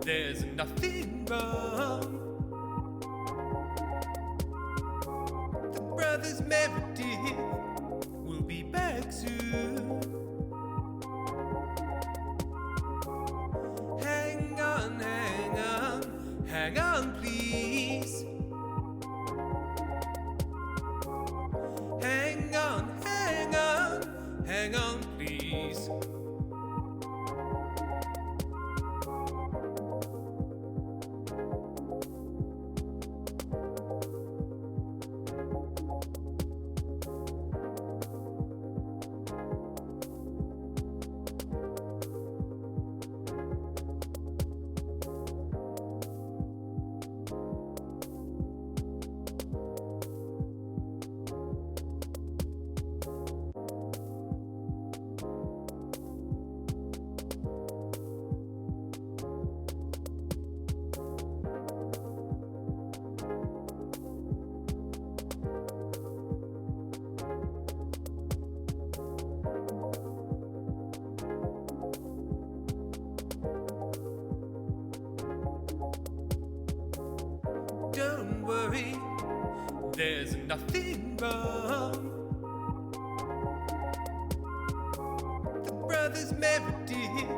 There's nothing wrong. The brothers Meredith will be back soon. Hang on, hang on, hang on, please. Hang on, hang on, hang on, please. Don't worry, there's nothing wrong. The brothers Meredith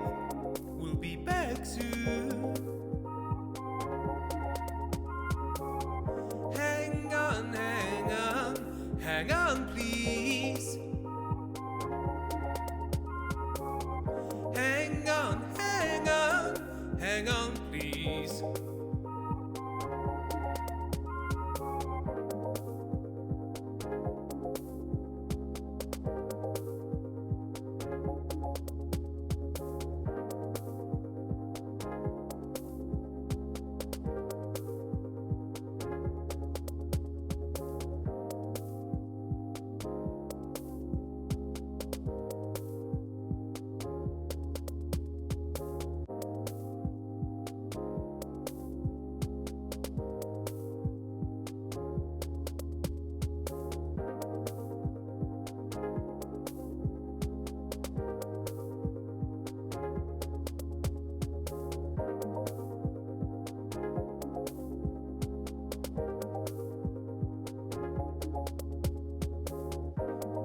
will be back soon. Hang on, hang on, hang on, please. Hang on, hang on, hang on, please.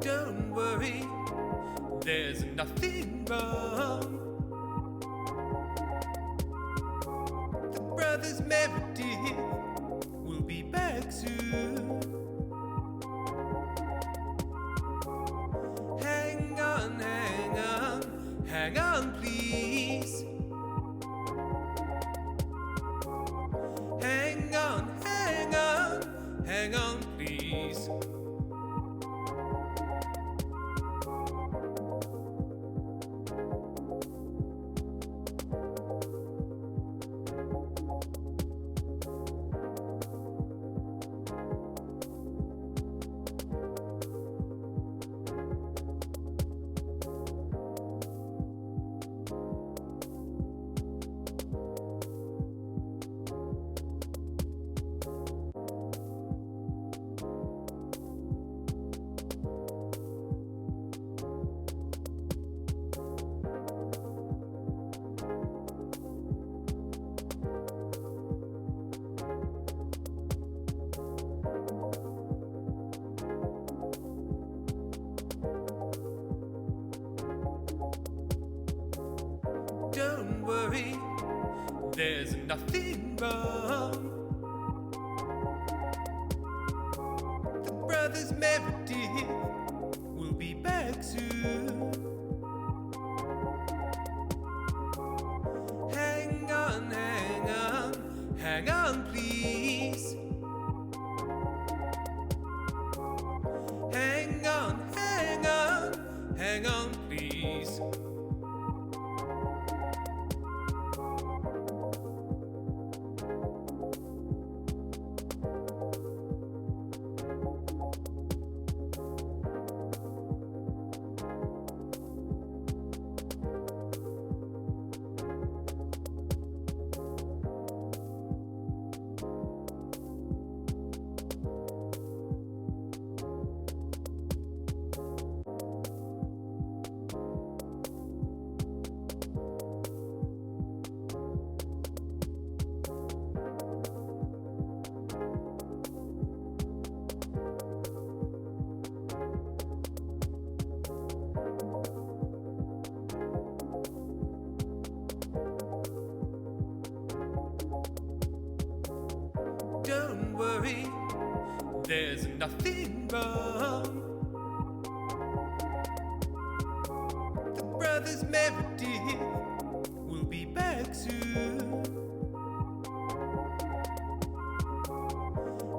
Don't worry, there's nothing wrong. The brothers Meredith will be back soon. Hang on, hang on, hang on, please. Hang on, hang on, hang on, please. Don't worry, there's nothing wrong. The brothers Meredith will be back soon. Hang on, hang on, hang on, please. Hang on, hang on, hang on, please. there's nothing wrong. The brothers Meredith will be back soon.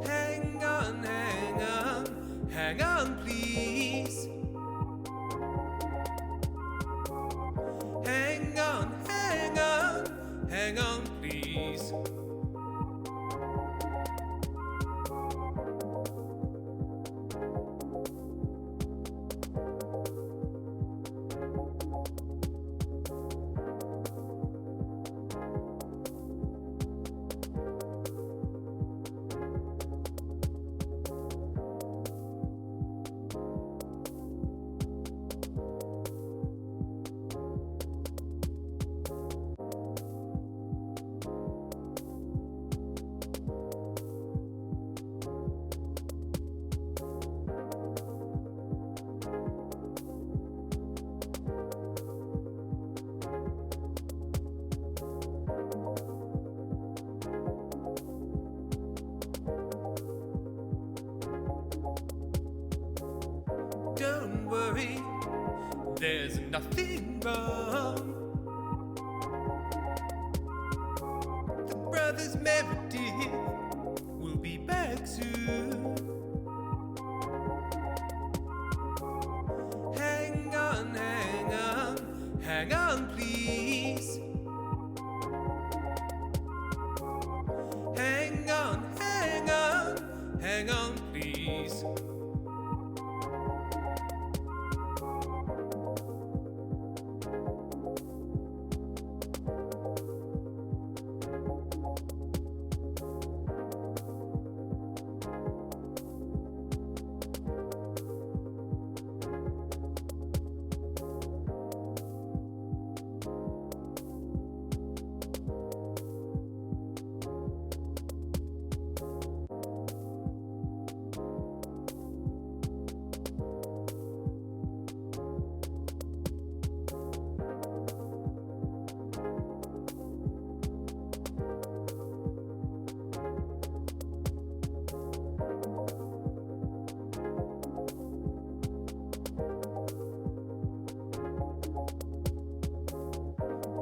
Hang on, hang on, hang on, please. Hang on, hang on, hang on, please. Don't worry, there's nothing wrong. The brothers Meredith will be back soon. Hang on, hang on, hang on, please. Hang on, hang on, hang on, please.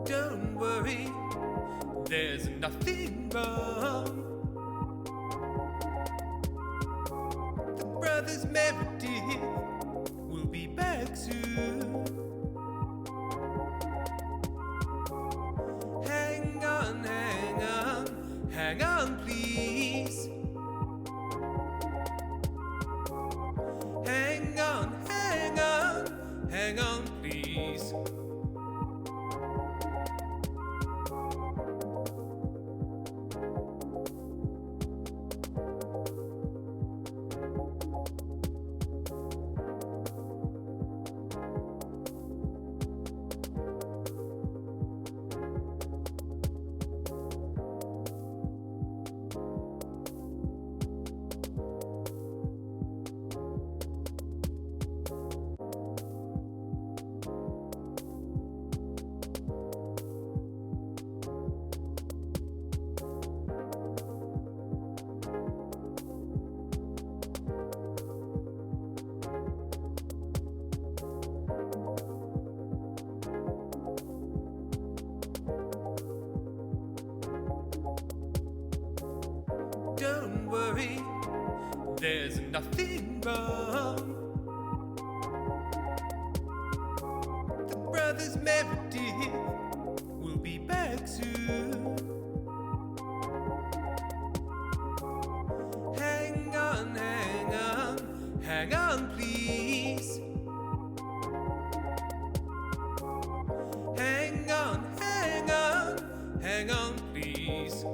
Don't worry, there's nothing wrong. The brothers Meredith will be back soon. Hang on, hang on, hang on, please. Hang on, hang on, hang on, please. Don't worry, there's nothing wrong. The brothers Meredith will be back soon. Hang on, hang on, hang on, please. Hang on, hang on, hang on, please.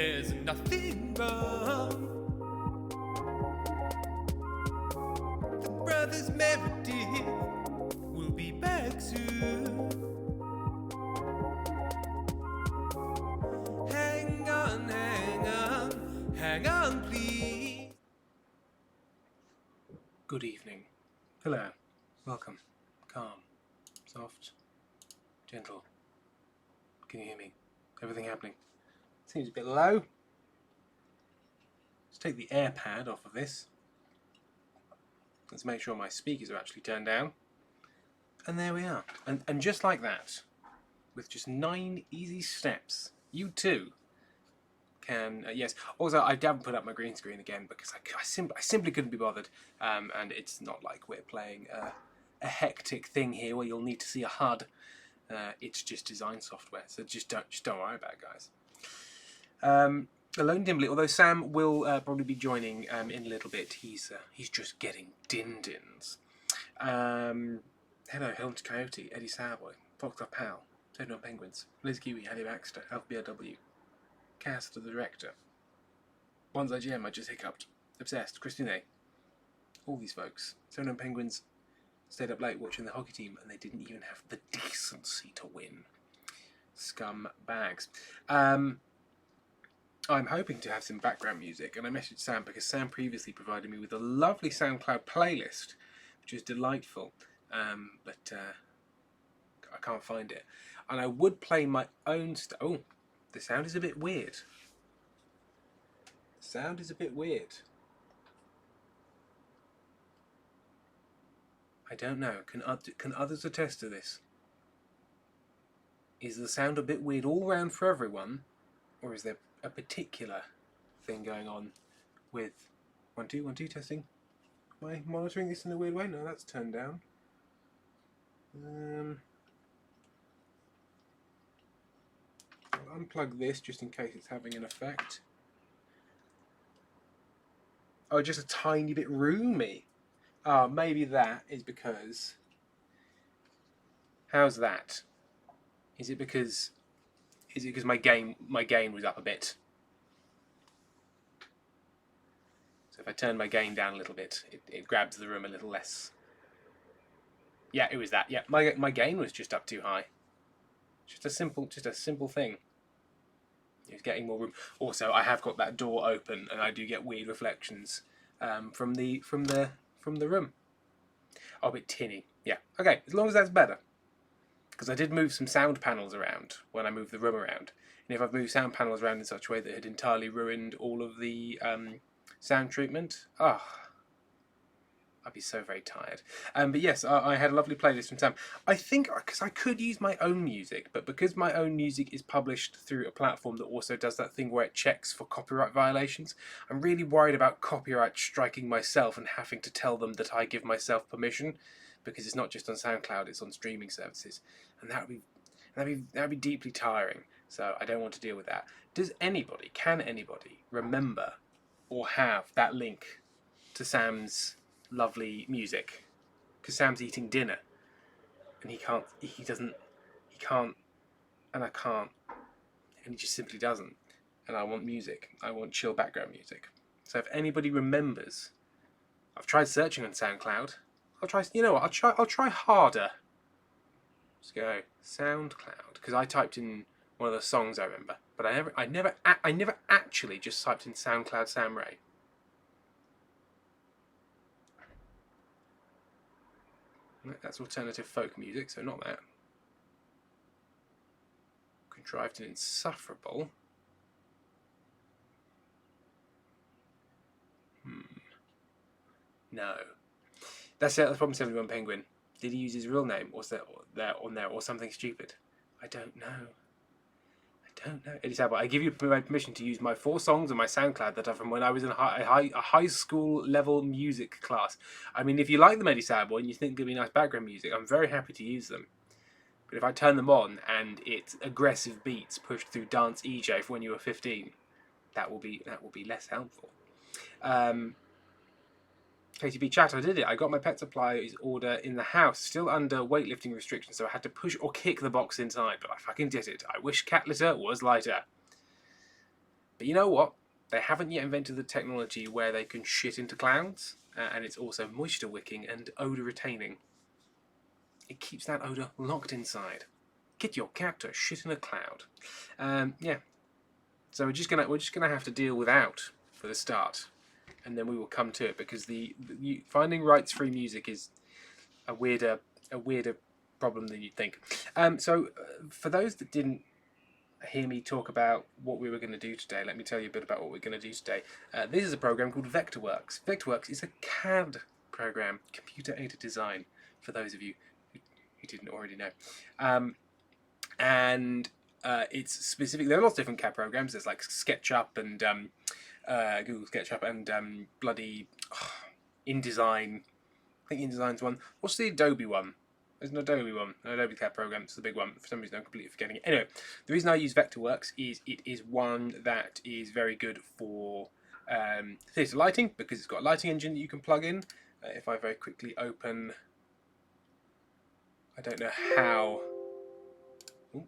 there's nothing wrong. The brothers Meredith will be back soon. Hang on, hang on, hang on, please. Good evening. Hello. Welcome. Calm. Soft. Gentle. Can you hear me? Everything happening? Seems a bit low. Let's take the air pad off of this. Let's make sure my speakers are actually turned down. And there we are. And just like that, with just 9 easy steps, you too can, yes. Also, I haven't put up my green screen again because I simply couldn't be bothered. And it's not like we're playing a hectic thing here where you'll need to see a HUD. It's just design software, so just don't worry about it, guys. Alone Dimly, although Sam will probably be joining in a little bit. He's just getting din-dins. Hello, Helm's Coyote, Eddie Savoy, Fox Pal, Toad Penguins, Liz Kiwi, Harry Baxter, Alf BRW, Cast, the director, Bonsai GM, I just hiccuped, Obsessed, Christine, all these folks. Toad Penguins stayed up late watching the hockey team and they didn't even have the decency to win. Scum bags. I'm hoping to have some background music, and I messaged Sam because Sam previously provided me with a lovely SoundCloud playlist, which is delightful, but I can't find it. And I would play my own stuff. Oh, the sound is a bit weird. The sound is a bit weird. I don't know. Can others attest to this? Is the sound a bit weird all round for everyone, or is there a particular thing going on with 1 2 1 2 testing? Am I monitoring this in a weird way? No, that's turned down. I'll unplug this just in case it's having an effect. Oh, just a tiny bit roomy. Maybe that is because... How's that? Is it because my gain was up a bit? So if I turn my gain down a little bit, it grabs the room a little less. Yeah, it was that. Yeah, my gain was just up too high. Just a simple thing. It's getting more room. Also, I have got that door open, and I do get weird reflections from the room. Oh, a bit tinny. Yeah. Okay, as long as that's better. Because I did move some sound panels around when I moved the room around. And if I've moved sound panels around in such a way that it had entirely ruined all of the sound treatment, I'd be so very tired. But yes, I had a lovely playlist from Sam. I think because I could use my own music, but because my own music is published through a platform that also does that thing where it checks for copyright violations, I'm really worried about copyright striking myself and having to tell them that I give myself permission, because it's not just on SoundCloud, it's on streaming services, and that'd be deeply tiring. So I don't want to deal with that. Can anybody remember or have that link to Sam's lovely music? Because Sam's eating dinner and he can't, and I can't, and he just simply doesn't. And I want music. I want chill background music. So if anybody remembers, I've tried searching on SoundCloud. I'll try harder. Let's go SoundCloud, because I typed in one of the songs I remember, but I never actually just typed in SoundCloud Sam Ray. That's alternative folk music, so not that. Contrived and Insufferable. No. That's problem 71 Penguin. Did he use his real name, or is that on there, or something stupid? I don't know. Eddie Sabo, I give you my permission to use my 4 songs on my SoundCloud that are from when I was in a high school level music class. I mean, if you like them, Eddie Sabo, and you think it'd be nice background music, I'm very happy to use them. But if I turn them on and it's aggressive beats pushed through dance EJ for when you were 15, that will be less helpful. KTB chat, I did it. I got my pet supplies order in the house, still under weightlifting restrictions, so I had to push or kick the box inside, but I fucking did it. I wish cat litter was lighter. But you know what? They haven't yet invented the technology where they can shit into clouds, and it's also moisture wicking and odour retaining. It keeps that odour locked inside. Get your cat to shit in a cloud. Yeah. So we're just gonna have to deal without for the start, and then we will come to it, because finding rights-free music is a weirder problem than you'd think. For those that didn't hear me talk about what we were going to do today, let me tell you a bit about what we're going to do today. This is a program called Vectorworks. Vectorworks is a CAD program, computer-aided design, for those of you who didn't already know. It's specific. There are lots of different CAD programs. There's like SketchUp and Google SketchUp and InDesign. I think InDesign's one. What's the Adobe one? There's an Adobe one, an Adobe CAD program. It's the big one. For some reason, I'm completely forgetting it. Anyway, the reason I use Vectorworks is it is one that is very good for theatre lighting, because it's got a lighting engine that you can plug in. If I very quickly open, I don't know how. Ooh,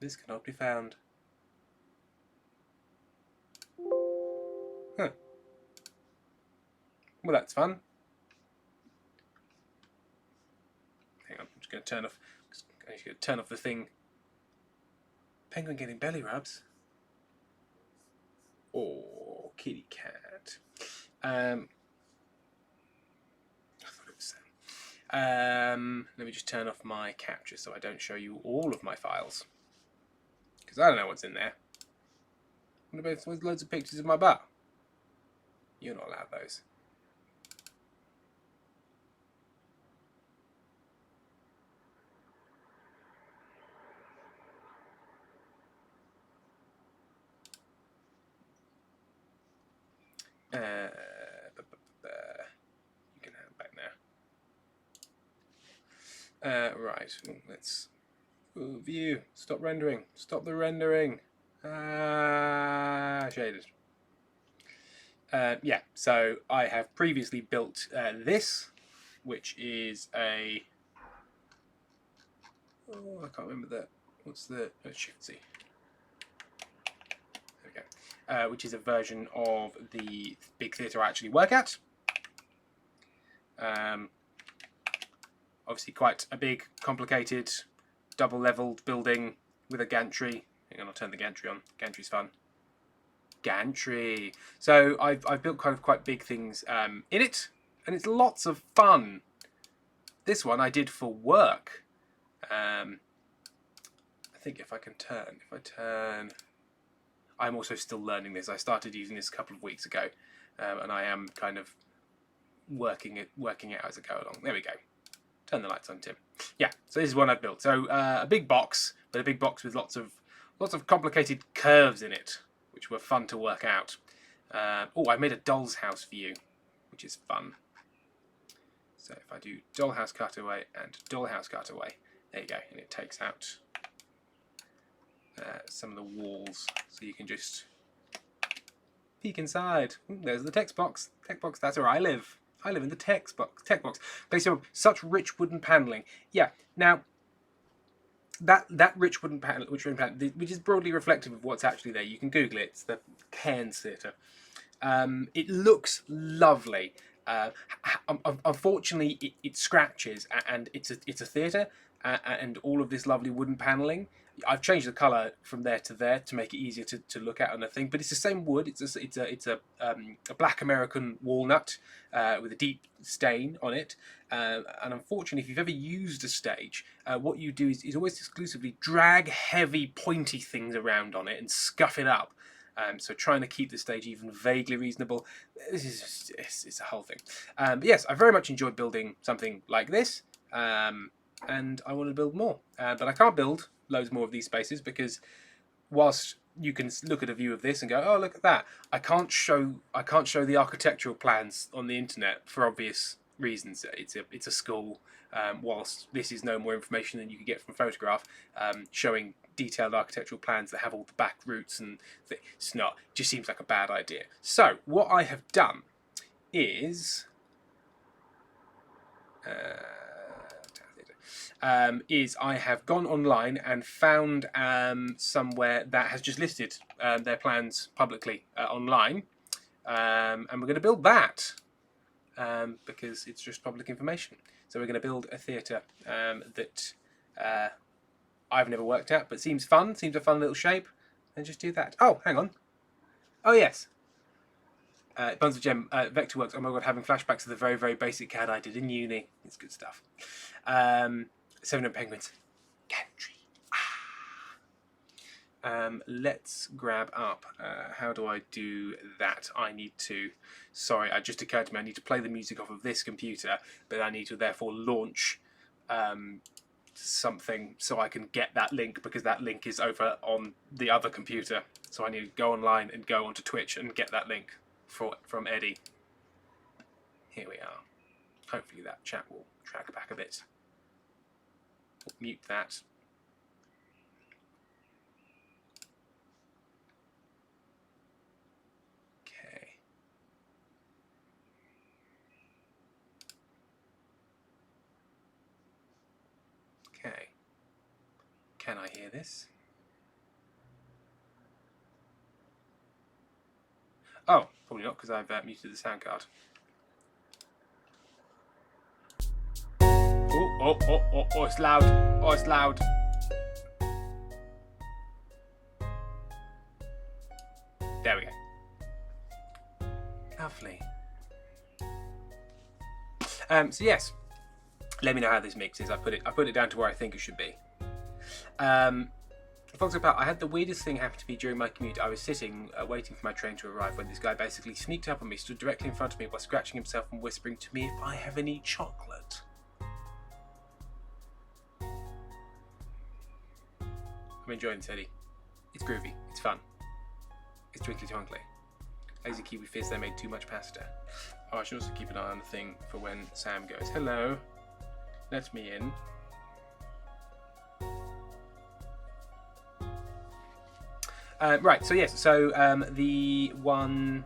this cannot be found. Huh. Well, that's fun. Hang on, I'm just going to turn off the thing. Penguin getting belly rubs. Oh, kitty cat. I thought it was Sam. Let me just turn off my capture so I don't show you all of my files, because I don't know what's in there. What about with loads of pictures of my butt? You're not allowed those. You can have it back now. Right, let's view. Stop rendering. Stop the rendering. Shaded. Yeah, so I have previously built this, which is a. Oh, I can't remember that. What's the Shift C? Which is a version of the big theatre I actually work at. Obviously quite a big, complicated, double-leveled building with a gantry. Hang on, I'll turn the gantry on. Gantry's fun. Gantry. So I've built kind of quite big things in it, and it's lots of fun. This one I did for work. I think if I turn, I'm also still learning this. I started using this a couple of weeks ago, and I am kind of working it out as I go along. There we go. Turn the lights on, Tim. Yeah, so this is one I've built. So a big box, but a big box with lots of complicated curves in it, which were fun to work out. Oh, I made a doll's house view, which is fun. So if I do dollhouse cutaway and dollhouse cutaway, there you go, and it takes out some of the walls, so you can just peek inside. Ooh, there's the text box. Text box. That's where I live. I live in the text box. Text box. Based on such rich wooden paneling. Yeah. Now that rich wooden paneling, which is broadly reflective of what's actually there. You can Google it. It's the Cairns Theatre. It looks lovely. Unfortunately, it scratches, and it's a theatre, and all of this lovely wooden paneling. I've changed the colour from there to there to make it easier to look at on the thing, but it's the same wood. It's a black American walnut with a deep stain on it. And unfortunately, if you've ever used a stage, what you do is always exclusively drag heavy, pointy things around on it and scuff it up. So trying to keep the stage even vaguely reasonable, it's a whole thing. But yes, I very much enjoyed building something like this, and I want to build more. But I can't build loads more of these spaces, because whilst you can look at a view of this and go, oh, look at that, I can't show the architectural plans on the internet for obvious reasons. It's a school. Whilst this is no more information than you could get from a photograph, showing detailed architectural plans that have all the back routes, and it's not. It just seems like a bad idea. So what I have done is is I have gone online and found somewhere that has just listed their plans publicly online, and we're going to build that because it's just public information. So we're going to build a theatre that I've never worked at, but seems fun, seems a fun little shape, and just do that. Oh, hang on. Oh, yes. Buns of Gem, Vectorworks, oh my god, having flashbacks to the very, very basic CAD I did in uni. It's good stuff. 7 Penguins. Gantry. Let's grab up. How do I do that? I need to... Sorry, it just occurred to me I need to play the music off of this computer, but I need to therefore launch something so I can get that link, because that link is over on the other computer. So I need to go online and go onto Twitch and get that link from Eddie. Here we are. Hopefully that chat will track back a bit. We'll mute that. Okay. Okay. Can I hear this? Oh, probably not, because I've muted the sound card. Oh, it's loud. Oh, it's loud. There we go. Lovely. So yes, let me know how this mixes. I put it down to where I think it should be. Fox About, I had the weirdest thing happen to me during my commute. I was sitting, waiting for my train to arrive, when this guy basically sneaked up on me, stood directly in front of me while scratching himself and whispering to me if I have any chocolate. I'm enjoying this, Eddie. It's groovy. It's fun. It's twinkly twinkly. Lazy Kiwi fears they made too much pasta. Oh, I should also keep an eye on the thing for when Sam goes, hello, let me in. Right, so yes, so the one...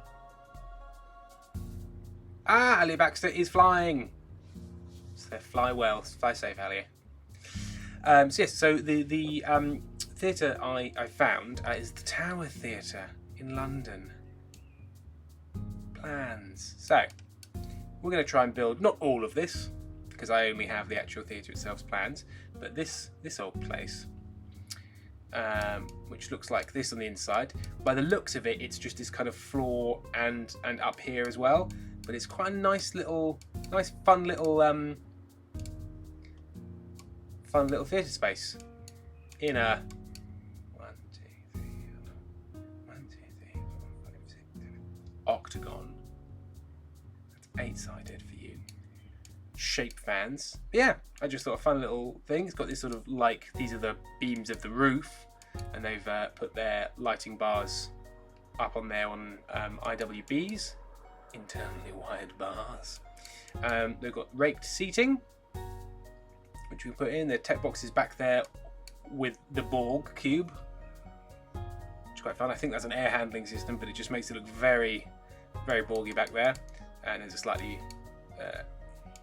Alia Baxter is flying! So fly well, fly safe, Alia. So yes, so the theatre I found is the Tower Theatre in London. Plans. So, we're going to try and build, not all of this, because I only have the actual theatre itself's plans, but this old place. Which looks like this on the inside. By the looks of it, it's just this kind of floor and up here as well. But it's quite a nice fun little theatre space in a octagon. That's 8-sided for you shape fans. But yeah, I just thought a fun little thing. It's got this sort of these are the beams of the roof, and they've put their lighting bars up on there on IWBs, internally wired bars. They've got raked seating, which we put in. The tech boxes back there with the Borg cube, which is quite fun. I think that's an air handling system, but it just makes it look very, very Borgy back there. And there's a slightly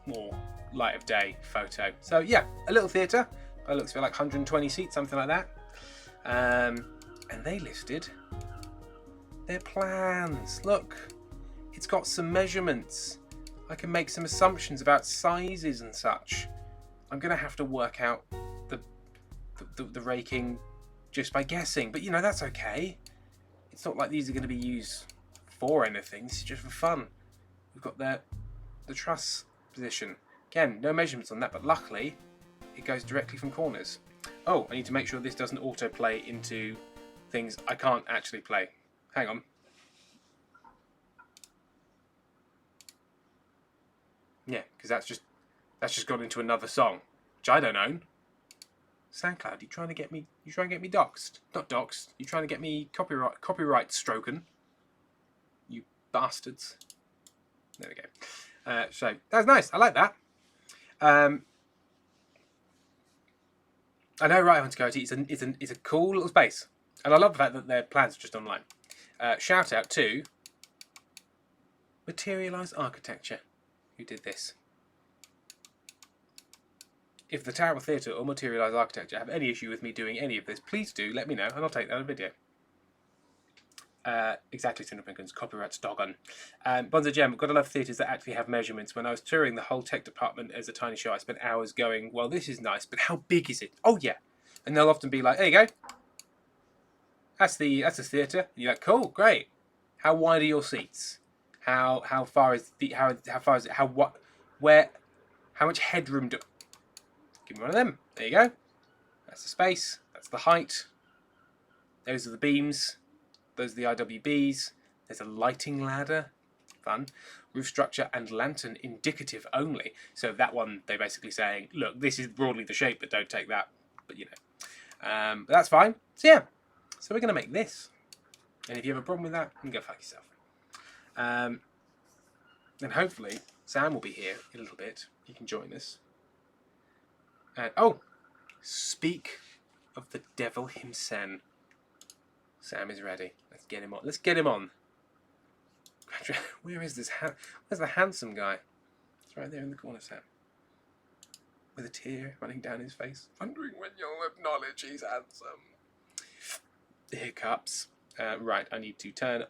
more light of day photo. So yeah, a little theatre. It looks for like 120 seats, something like that. And they listed their plans. Look, it's got some measurements. I can make some assumptions about sizes and such. I'm going to have to work out the raking just by guessing, but you know, that's okay. It's not like these are going to be used for anything. This is just for fun. We've got the truss position. Again, no measurements on that, but luckily it goes directly from corners. Oh, I need to make sure this doesn't autoplay into things I can't actually play. Hang on. Yeah, because that's just gone into another song, which I don't own. SoundCloud, you trying to get me doxed? Not doxed. You trying to get me copyright stroken? You bastards. There we go. So that's nice. I like that. I know, right on security. It's a cool little space, and I love the fact that their plans are just online. Shout out to Materialise Architecture, who did this. If the Tower Theatre or Materialise Architecture have any issue with me doing any of this, please do let me know, and I'll take that on a video. Exactly, Cinder Penguins, copyrights doggone. Bonzo Gem, gotta love theatres that actually have measurements. When I was touring the whole tech department as a tiny show, I spent hours going, well, this is nice, but how big is it? Oh, yeah. And they'll often be like, there you go. That's the theatre. You're like, cool, great. How wide are your seats? How far is the how far is it? How much headroom do? Give me one of them. There you go. That's the space. That's the height. Those are the beams. Those are the IWBs. There's a lighting ladder. Fun. Roof structure and lantern indicative only. So that one, they're basically saying, look, this is broadly the shape, but don't take that. But you know, but that's fine. So yeah. So we're going to make this. And if you have a problem with that, you can go fuck yourself. And hopefully Sam will be here in a little bit. He can join us. And oh, speak of the devil himself. Sam is ready. Let's get him on. Let's get him on. Where is this? Where's the handsome guy? It's right there in the corner, Sam. With a tear running down his face. Wondering when you'll acknowledge he's handsome. The hiccups. Right, I need to turn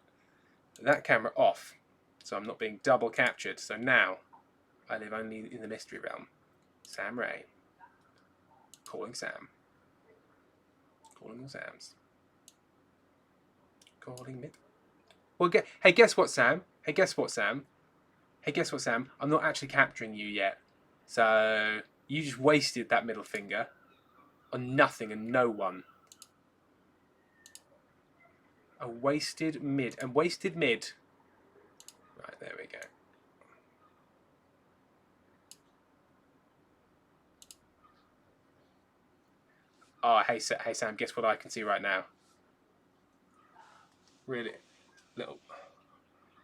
that camera off so I'm not being double captured. So now I live only in the mystery realm. Sam Ray. Calling Sam. Calling all Sams. Calling me. Well, hey, guess what, Sam? Hey, guess what, Sam? Hey, guess what, Sam? I'm not actually capturing you yet. So you just wasted that middle finger on nothing and no one. A wasted mid. And wasted mid. Right, there we go. Oh, hey Sam, guess what I can see right now? Really? Little.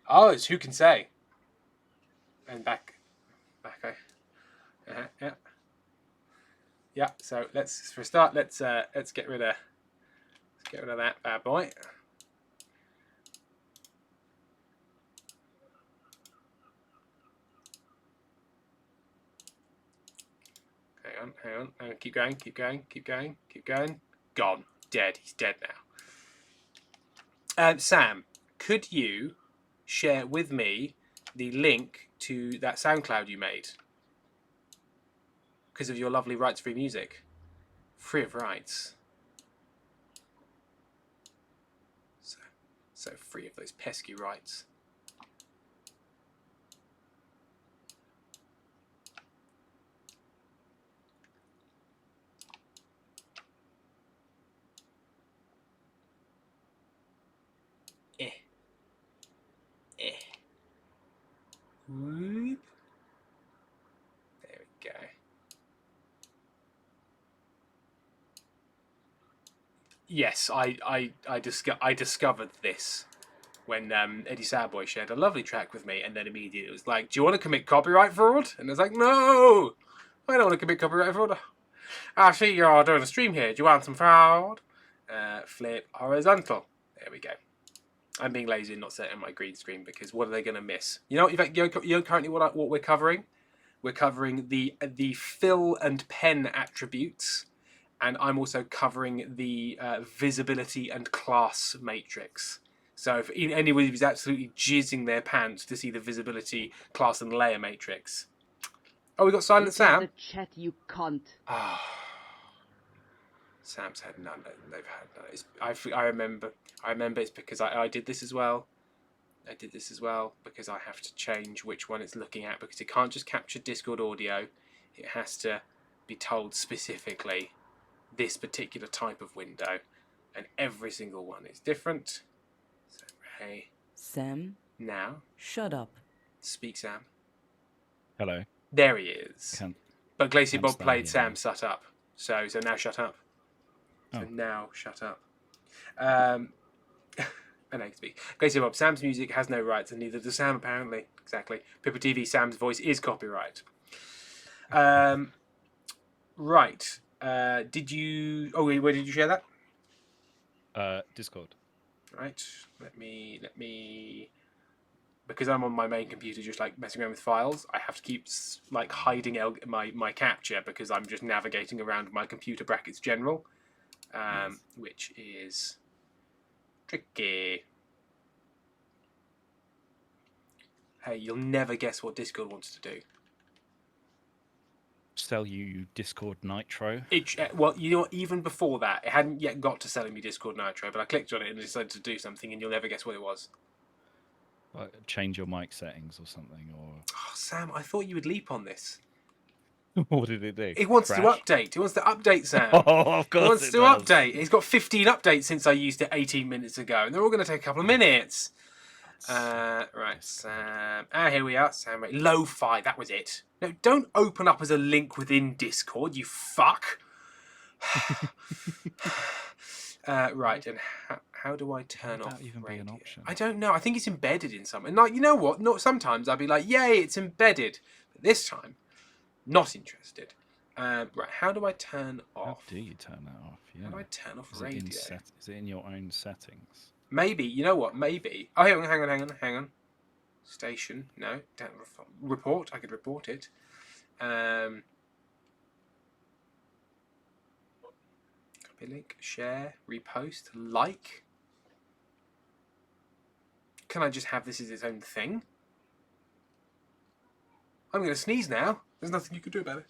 Oh, it's Who Can Say? And back. Yeah. Yeah, so for a start, let's get rid of that bad boy. Hang on. Keep going. Gone. Dead. He's dead now. Sam, could you share with me the link to that SoundCloud you made? Because of your lovely rights-free music. Free of rights. So free of those pesky rights. Whoop. There we go. Yes, I discovered this when Eddie Sadboy shared a lovely track with me, and then immediately it was like, "Do you want to commit copyright fraud?" And I was like, "No, I don't want to commit copyright fraud. I see you're doing a stream here. Do you want some fraud?" Flip horizontal. There we go. I'm being lazy and not setting my green screen because what are they going to miss? You know, in fact, you know currently what we're covering? We're covering the fill and pen attributes, and I'm also covering the visibility and class matrix. So if anybody was absolutely jizzing their pants to see the visibility, class, and layer matrix. Oh, we got Silent Sam. The chat, you cunt. Ah. Sam's had none. They've had none. I remember it's because I did this as well. I did this as well because I have to change which one it's looking at because it can't just capture Discord audio. It has to be told specifically this particular type of window, and every single one is different. So hey, Sam. Now. Shut up. Speak, Sam. Hello. There he is. But Glacier Bob played Sam now. Shut Up. So now shut up. So Oh. now shut up. And I can speak. Glacier Bob, Sam's music has no rights, and neither does Sam, apparently. Exactly. Pippa TV, Sam's voice is copyright. Right. Did you... Oh, where did you share that? Discord. Right. Let me because I'm on my main computer just like messing around with files, I have to keep like hiding my capture because I'm just navigating around my computer brackets general, which is tricky. Hey, you'll never guess what Discord wants to do. Sell you Discord Nitro. Well, you know what, even before that, it hadn't yet got to selling me Discord Nitro, but I clicked on it and it decided to do something, and you'll never guess what it was. Like, change your mic settings or something, or Oh, Sam, I thought you would leap on this. what did it do? It wants Crash? to update. It wants to update, Sam. Oh, of course It wants it to does. update. It's got 15 updates since I used it 18 minutes ago, and they're all going to take a couple of minutes. Right, Sam. Here we are. Sam, Lo-Fi, that was it. No, don't open up as a link within Discord, you fuck. Right, and how do I turn Would off that even be radio? an option? I don't know. I think it's embedded in something. Like, you know what? Not sometimes I'd be like, yay, it's embedded. But this time, not interested. Right, how do I turn How off? do you turn that off? Yeah. How do I turn off Is radio? it in your own settings? Maybe, you know what? Maybe. Oh, hang on. Station. No. Report. I could report it. Copy link. Share. Repost. Like. Can I just have this as its own thing? I'm going to sneeze now. There's nothing you can do about it.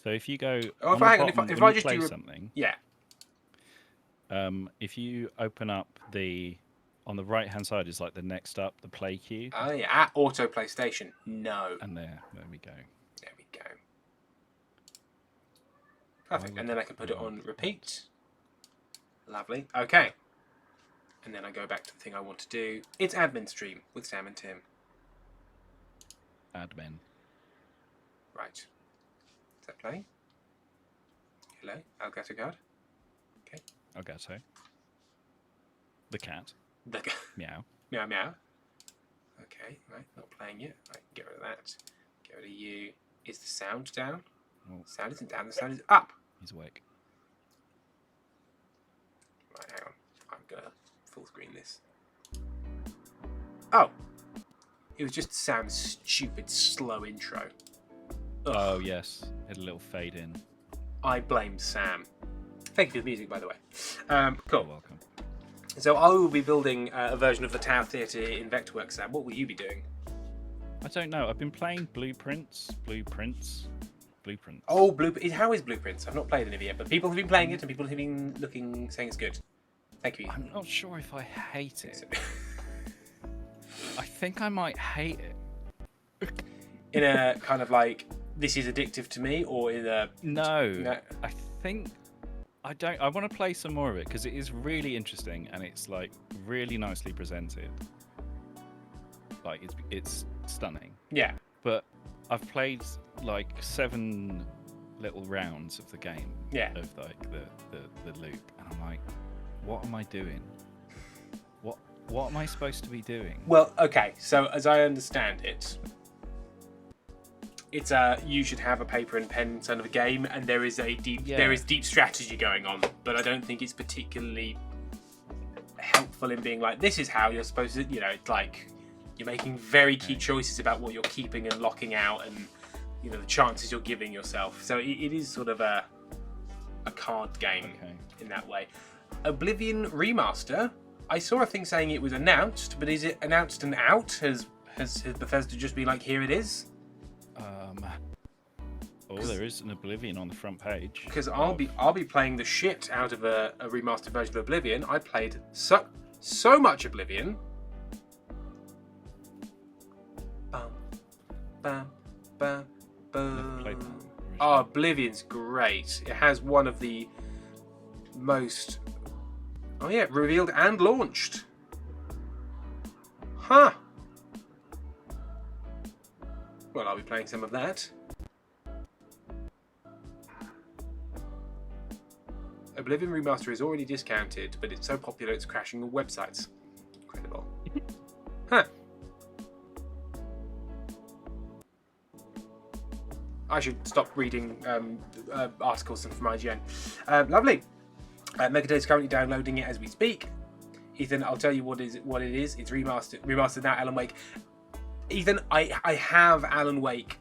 So if you go, Oh, on the hang on, bottom, if when I you just play do something, Yeah. if you open up on the right hand side is like the next up, the play queue, Oh, yeah. Auto PlayStation. No. and there we go. There we go. Perfect. And then I can put it on repeat. Lovely. Okay. And then I go back to the thing I want to do. It's admin stream with Sam and Tim. Admin. Right. Is that playing? Hello? Elgato Guard? Elgato. The cat. The Meow. Meow meow. Okay, right. Not playing yet. Right, get rid of that. Get rid of you. Is the sound down? Oh. The sound isn't down. The sound is up. He's awake. Right, hang on. I'm gonna full screen this. Oh! It was just Sam's stupid, slow intro. Ugh. Oh yes, had a little fade in. I blame Sam. Thank you for the music, by the way. Cool. You're welcome. So I will be building a version of the Tower Theatre in Vectorworks, Sam. What will you be doing? I don't know. I've been playing Blueprints. Oh, how is Blueprints? I've not played any of it yet, but people have been playing it and people have been saying it's good. Thank you. I'm not sure if I hate it. I think I might hate it. In a kind of like, this is addictive to me, or in a... No. I think I want to play some more of it because it is really interesting and it's like really nicely presented. Like it's stunning. Yeah. But I've played like 7 little rounds of the game. Yeah. Of like the loop, and I'm like, what am I doing? What am I supposed to be doing? Well, okay. So as I understand it, it's you should have a paper and pen kind of a game, and there is deep strategy going on, but I don't think it's particularly helpful in being like, this is how you're supposed to. You know, it's like you're making very key choices about what you're keeping and locking out, and you know the chances you're giving yourself. So it is sort of a card game in that way. Oblivion Remaster. I saw a thing saying it was announced, but is it announced and out? Has Bethesda just been like, here it is? There is an Oblivion on the front page. Because I'll be playing the shit out of a remastered version of Oblivion. I played so much Oblivion. Bum, bum, bum, Never played bum. that. Oh, Oblivion's great. It has one of the most... Oh yeah, revealed and launched. Huh. Well, I'll be playing some of that. Oblivion Remaster is already discounted, but it's so popular it's crashing all websites. Incredible. Huh. I should stop reading articles from IGN. Lovely. Megadata is currently downloading it as we speak. Ethan, I'll tell you what it is. It's remastered now, Alan Wake. Ethan, I have Alan Wake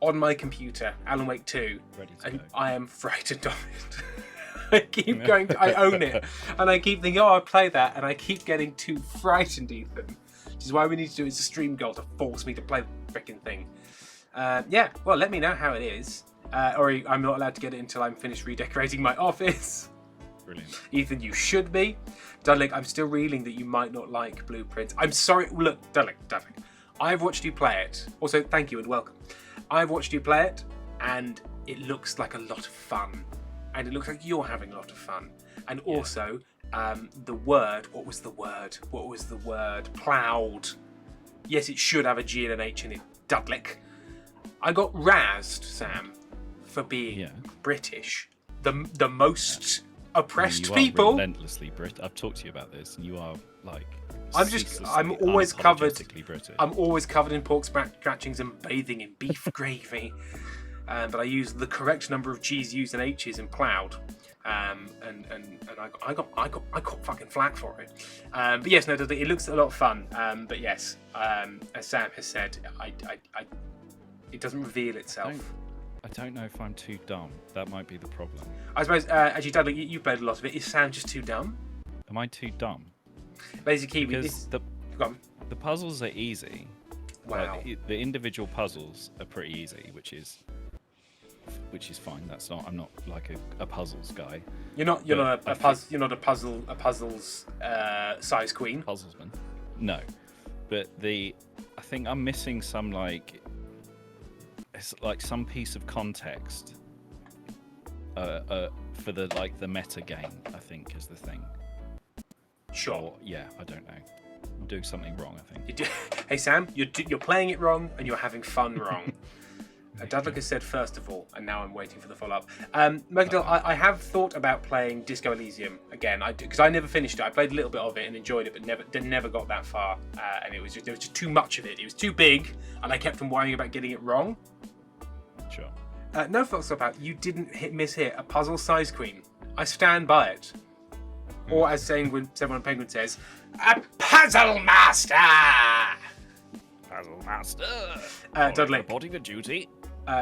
on my computer, Alan Wake 2, and I am frightened of it. I keep going, I own it, and I keep thinking, oh, I'll play that, and I keep getting too frightened, Ethan. Which is why we need to do is a stream goal to force me to play the freaking thing. Yeah, well, let me know how it is. Or I'm not allowed to get it until I'm finished redecorating my office. Brilliant. Ethan, you should be. Dudley, I'm still reeling that you might not like Blueprints. I'm sorry. Look, Dudley, I've watched you play it. Also, thank you and welcome. I've watched you play it, and it looks like a lot of fun. And it looks like you're having a lot of fun. And also, the word, what was the word? Ploughed. Yes, it should have a G and an H in it. Dudley. I got razzed, Sam, for being British. The most oppressed people. Relentlessly British. I've talked to you about this, and you are like. I'm always covered. British. I'm always covered in pork scratchings and bathing in beef gravy. But I used the correct number of G's, U's, and H's in ploughed. And I got fucking flack for it. But yes, no, it looks a lot of fun. But yes, as Sam has said, it doesn't reveal itself. I don't know if I'm too dumb. That might be the problem. I suppose, actually, Dudley, you played a lot of it. Is Sam just too dumb? Am I too dumb? Lazy Kiwi, because the puzzles are easy. Wow. Like, the individual puzzles are pretty easy, which is fine. I'm not like a puzzles guy. You're not a puzzles size queen. Puzzlesman. No, but I think I'm missing some it's like some piece of context for the meta game, I think, is the thing. Sure. Or, yeah, I don't know. I'm doing something wrong, I think. Hey Sam, you're playing it wrong and you're having fun wrong. Dudley has said first of all, and now I'm waiting for the follow-up. Mercadal, I have thought about playing Disco Elysium again. Because I never finished it. I played a little bit of it and enjoyed it, but never got that far. And there was just too much of it. It was too big, and I kept on worrying about getting it wrong. Sure. No fucks about you didn't miss-hit a puzzle size queen. I stand by it. Or as Someone Penguin says, a puzzle master. Puzzle master. Dudley. Reporting a duty.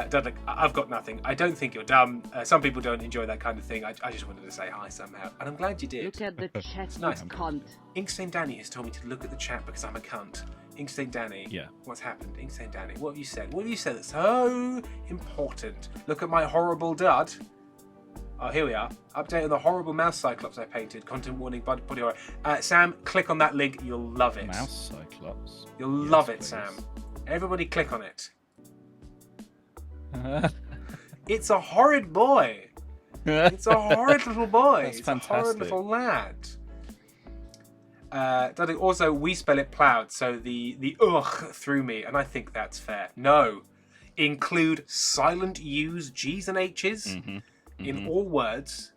Dudley, I've got nothing. I don't think you're dumb. Some people don't enjoy that kind of thing. I just wanted to say hi somehow. And I'm glad you did. Look at the chat, nice. cunt. Inkstained Danny has told me to look at the chat because I'm a cunt. Inkstained Danny. Yeah. What's happened? Inkstained Danny. What have you said? What have you said that's so important? Look at my horrible dud. Oh, here we are. Update on the horrible mouse cyclops I painted. Content warning, body horror. Sam, click on that link. You'll love it. Mouse cyclops? You'll love it, please. Sam. Everybody click on it. It's a horrid boy. It's a horrid little boy. That's it's fantastic. A horrid little lad. Also, we spell it ploughed, so the ugh threw me, and I think that's fair. No. Include silent U's, G's, and H's in all words.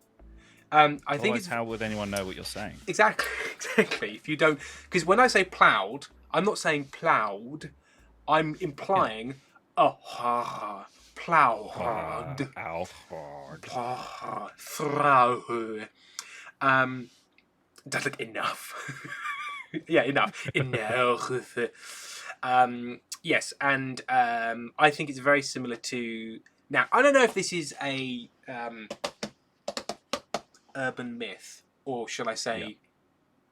I think it's... how would anyone know what you're saying? Exactly. If you don't... Because when I say ploughed, I'm not saying ploughed. I'm implying ploughed. Ploughed. That's like enough. Yeah, enough. Enough. Yes, and I think it's very similar to... Now, I don't know if this is a urban myth, or shall I say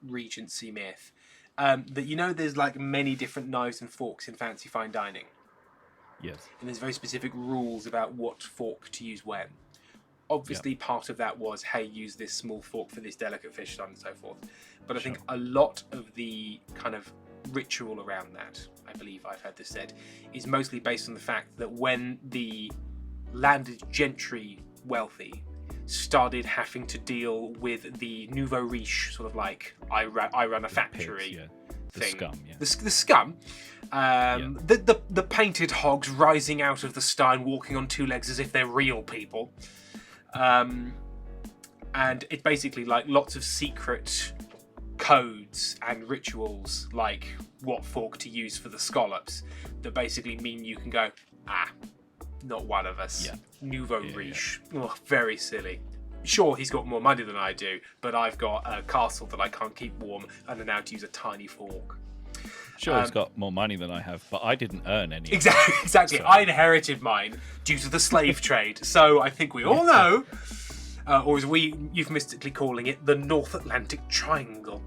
Regency myth, that there's like many different knives and forks in fancy fine dining. Yes. And there's very specific rules about what fork to use when. Obviously, part of that was, hey, use this small fork for this delicate fish, so on and so forth. But I think a lot of the kind of ritual around that, I believe I've heard this said, is mostly based on the fact that when the landed gentry wealthy started having to deal with the nouveau riche, sort of like I run a factory thing. The scum. The painted hogs rising out of the stein, walking on two legs as if they're real people. And it's basically like lots of secret codes and rituals, like what fork to use for the scallops, that basically mean you can go, not one of us. Nouveau riche. Oh, very silly. Sure, he's got more money than I do, but I've got a castle that I can't keep warm and I'm now to use a tiny fork. Sure, he's got more money than I have, but I didn't earn any. Exactly. So- I inherited mine due to the slave trade. So I think we all know, or as we euphemistically calling it, the North Atlantic Triangle.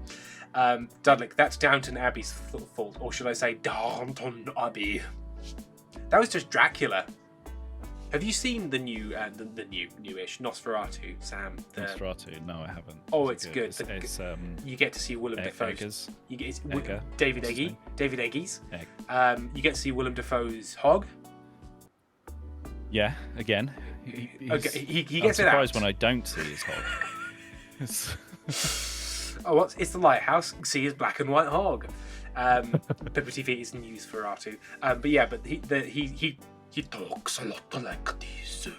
Dudley, that's Downton Abbey's fault, or should I say Downton Abbey? That was just Dracula. Have you seen the new, the newish Nosferatu, Sam? Nosferatu? No, I haven't. Oh, Is it's it good. It's You get to see Willem Dafoe. Eggers. You get Egger. David What's his Eggy. David Eggies. Egg. You get to see Willem Dafoe's Hog. Yeah, again. Okay, he I'm gets it out. surprised when I don't see his hog. It's- Oh, it's the lighthouse. See his black and white hog. Pippa TV is news for R2. But yeah, but he talks a lot like this.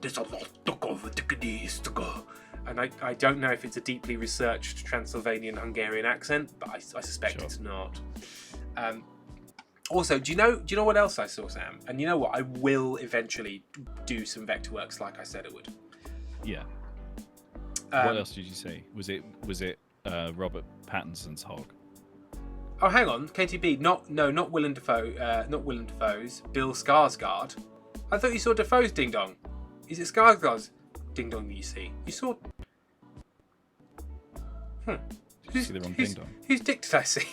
There's a lot to cover to go. And I don't know if it's a deeply researched Transylvanian Hungarian accent, but I suspect Sure. it's not. Also, do you know what else I saw, Sam? And you know what? I will eventually do some Vectorworks like I said it would. yeah. Um, What else did you see? Was it Robert Pattinson's hog? Oh, hang on, KTB. Not Willem Dafoe. Not Willem Dafoe's. Bill Skarsgård. I thought you saw Dafoe's Ding Dong. Is it Skarsgård's Ding Dong that you see? You saw. Did you see the wrong ding dong? Whose dick did I see?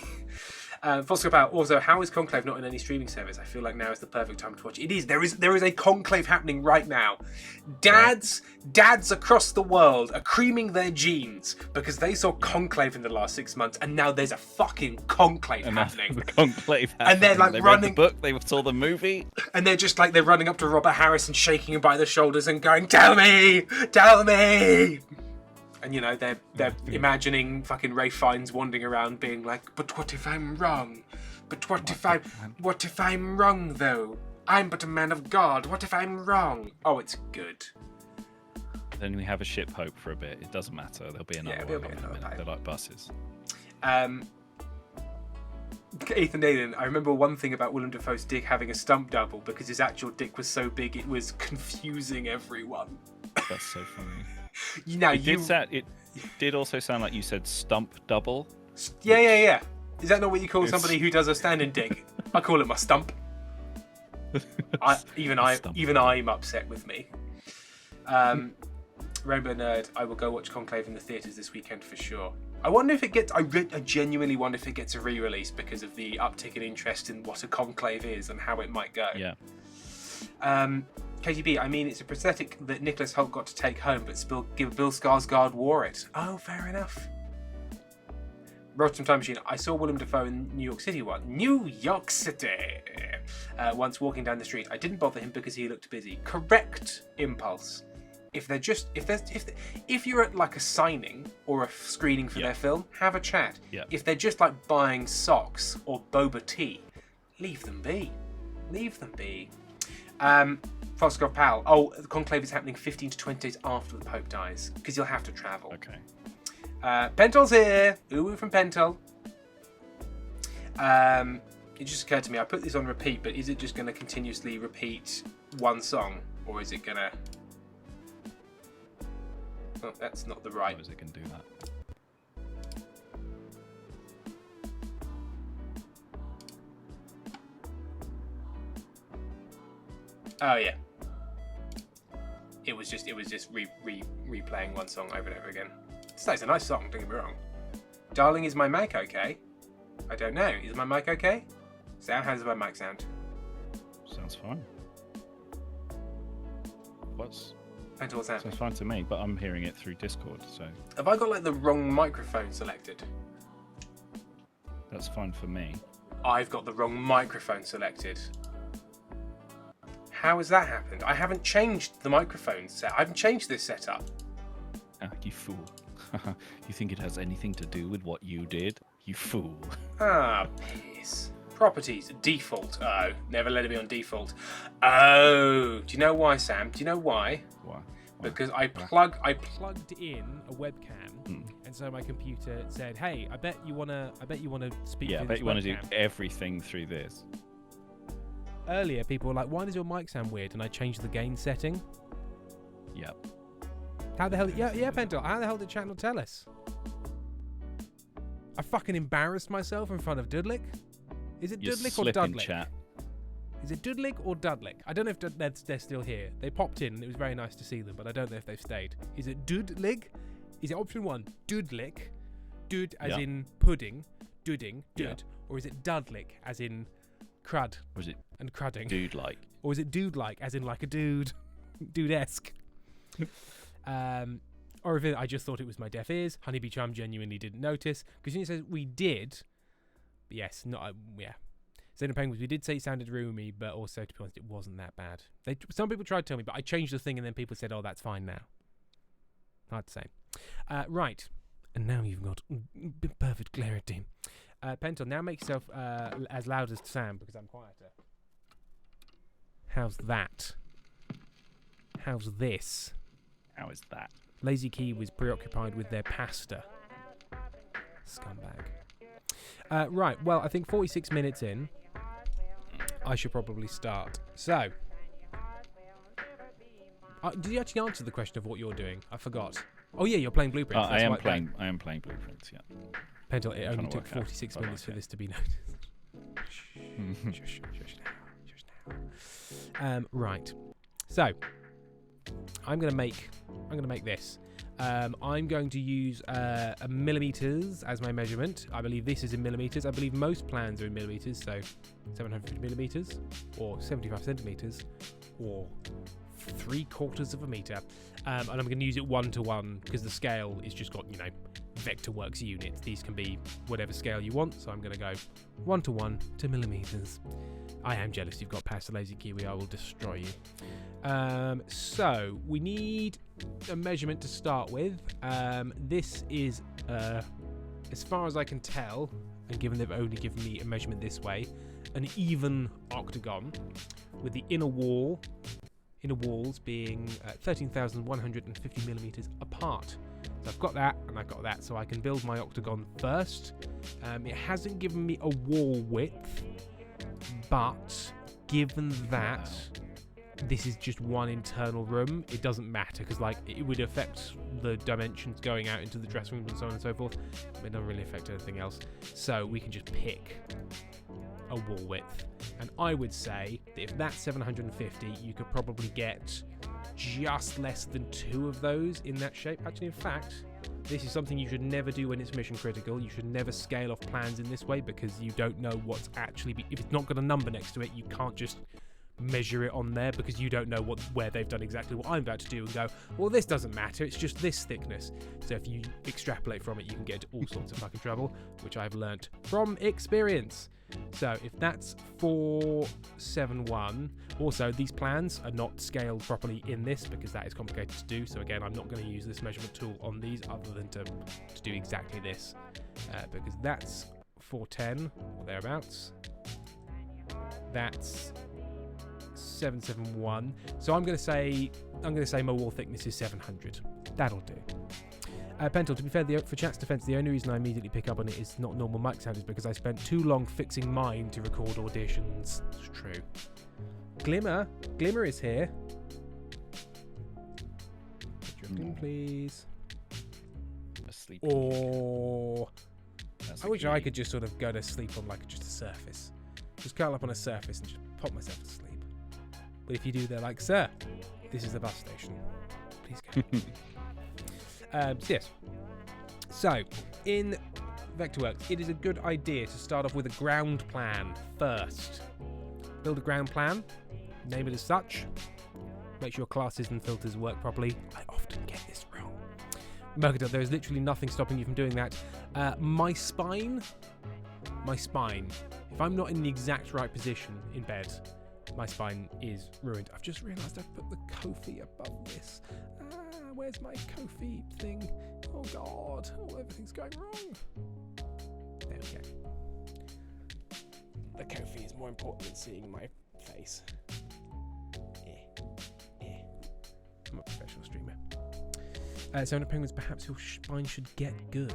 Also, how is Conclave not in any streaming service? I feel like now is the perfect time to watch. It is. There is a Conclave happening right now. Dads across the world are creaming their jeans because they saw Conclave in the last 6 months, and now there's a fucking Conclave And happening. the Conclave And they're, happening. like, they running- read the book, they saw the movie. And they're just like, they're running up to Robert Harris and shaking him by the shoulders and going, "Tell me! Tell me!" And, you know, they're imagining fucking Ray Fiennes wandering around being like, "But what if I'm wrong? But what if I'm wrong, though? I'm but a man of God. What if I'm wrong?" Oh, it's good. Then we have a ship Hope for a bit. It doesn't matter. There'll be another there'll one be in a another minute. time. They're like buses. Ethan Nathan, I remember one thing about Willem Dafoe's dick having a stump double because his actual dick was so big it was confusing everyone. That's so funny. It did also sound like you said stump double. Yeah. Is that not what you call It's- somebody who does a standing dick? I call it my stump. Even I'm upset with me. Rainbow Nerd, I will go watch Conclave in the theatres this weekend for sure. I wonder if it gets. I genuinely wonder if it gets a re-release because of the uptick in interest in what a conclave is and how it might go. Yeah. KGB, I mean, it's a prosthetic that Nicholas Hoult got to take home, but Bill Skarsgård wore it. Oh, fair enough. Rotten Time Machine, I saw Willem Dafoe in New York City once. New York City! Once walking down the street. I didn't bother him because he looked busy. Correct impulse. If you're at like a signing or a screening for their film, have a chat. Yeah. If they're just like buying socks or boba tea, leave them be. Leave them be. Foskov Powell. Oh, the conclave is happening 15 to 20 days after the Pope dies because you'll have to travel. Okay. Pentel's here. Uwu from Pentel. It just occurred to me, I put this on repeat, but is it just going to continuously repeat one song, or is it going to? Oh, that's not the right. How is it can do that? Oh yeah. It was just replaying one song over and over again. It's a nice song, don't get me wrong. Darling, is my mic okay? I don't know. Is my mic okay? Sam, how does my mic sound? Sounds fine. What's Sounds happening? fine to me, but I'm hearing it through Discord, so Have I got like the wrong microphone selected? that's fine for me. I've got the wrong microphone selected. How has that happened? I haven't changed the microphone set. I haven't changed this setup. Ah, you fool. You think it has anything to do with what you did? You fool. Ah, piss. Properties, default. Oh, never let it be on default. Oh, do you know why, Sam? Do you know why? Why? Because I plugged in a webcam, and so my computer said, "Hey, I bet you wanna speak." Yeah, I through bet this you want to do webcam." everything through this. Earlier, people were like, "Why does your mic sound weird?" And I changed the gain setting. Yep. How the hell? Yeah, Pentel. How the hell did chat not tell us? I fucking embarrassed myself in front of Dudlik. Is it You're Dudlik or slipping, Dudlik? chat. Is it Dudlik or Dudlik? I don't know if they're still here. They popped in and it was very nice to see them, but I don't know if they've stayed. Is it Dudlik? Is it option 1, Dudlik? Dud as in pudding, dudding, dud. Yeah. Or is it Dudlik as in crud Was it and crudding? dude like? Or is it dude-like as in like a dude? Dude-esque. Or if I just thought it was my deaf ears. Honeybee Charm genuinely didn't notice. Because it says we did. But yes, not yeah. Xeno Penguins, we did say it sounded roomy, but also, to be honest, it wasn't that bad. Some people tried to tell me, but I changed the thing, and then people said, "Oh, that's fine now." Hard to say. Right, and now you've got perfect clarity. Pentel, now make yourself as loud as Sam because I'm quieter. How's that? How's this? How is that? Lazy Key was preoccupied with their pasta. Scumbag. Right, well, I think 46 minutes in, I should probably start. So, did you actually answer the question of what you're doing? I forgot. Oh yeah, you're playing Blueprints. I am playing Blueprints. Yeah. Pentel, it only to took work out 46 what I minutes for like this to be noticed. Shush now. Right. So, I'm gonna make this. I'm going to use millimeters as my measurement. I believe this is in millimeters. I believe most plans are in millimeters, so 750 millimeters, or 75 centimeters, or 3/4 of a meter. And I'm going to use it 1-to-1 because the scale is just got, Vectorworks units. These can be whatever scale you want, so I'm going to go 1-to-1 to millimeters. I am jealous you've got past the Lazy Kiwi. I will destroy you. So we need a measurement to start with. This is, as far as I can tell, and given they've only given me a measurement this way, an even octagon with the inner walls being 13,150 millimeters apart. So I've got that and I've got that, so I can build my octagon first. It hasn't given me a wall width, but given that this is just one internal room, it doesn't matter because it would affect the dimensions going out into the dressing rooms and so on and so forth, but it doesn't really affect anything else. So we can just pick a wall width, and I would say that if that's 750, you could probably get just less than 2 of those in that shape. Actually, in fact, this is something you should never do when it's mission critical. You should never scale off plans in this way because you don't know what's actually if it's not got a number next to it, you can't just measure it on there because you don't know where they've done exactly what I'm about to do and go, well, this doesn't matter, it's just this thickness. So if you extrapolate from it, you can get into all sorts of fucking trouble, which I've learnt from experience. So if that's 471, also these plans are not scaled properly in this because that is complicated to do. So again, I'm not going to use this measurement tool on these other than to do exactly this because that's 410 or thereabouts. That's 771. So I'm going to say my wall thickness is 700. That'll do. Pentel, to be fair, for chat's defense, the only reason I immediately pick up on it is not normal mic sound is because I spent too long fixing mine to record auditions. It's true. Glimmer is here. Drifting, please. Asleep. Or That's I the wish key. I could just sort of go to sleep on just a surface. Just curl up on a surface and just pop myself to sleep. But if you do, they're like, sir, this is the bus station. Please go. So, in Vectorworks, it is a good idea to start off with a ground plan first. Build a ground plan, name it as such, make sure classes and filters work properly. I often get this wrong. Murgadot, there is literally nothing stopping you from doing that. My spine, if I'm not in the exact right position in bed, my spine is ruined. I've just realised I've put the Ko-fi above this. Where's my Ko-fi thing? Oh God, everything's going wrong. There we go. The Ko-fi is more important than seeing my face. I'm a professional streamer. So in Penguins, perhaps your spine should get good.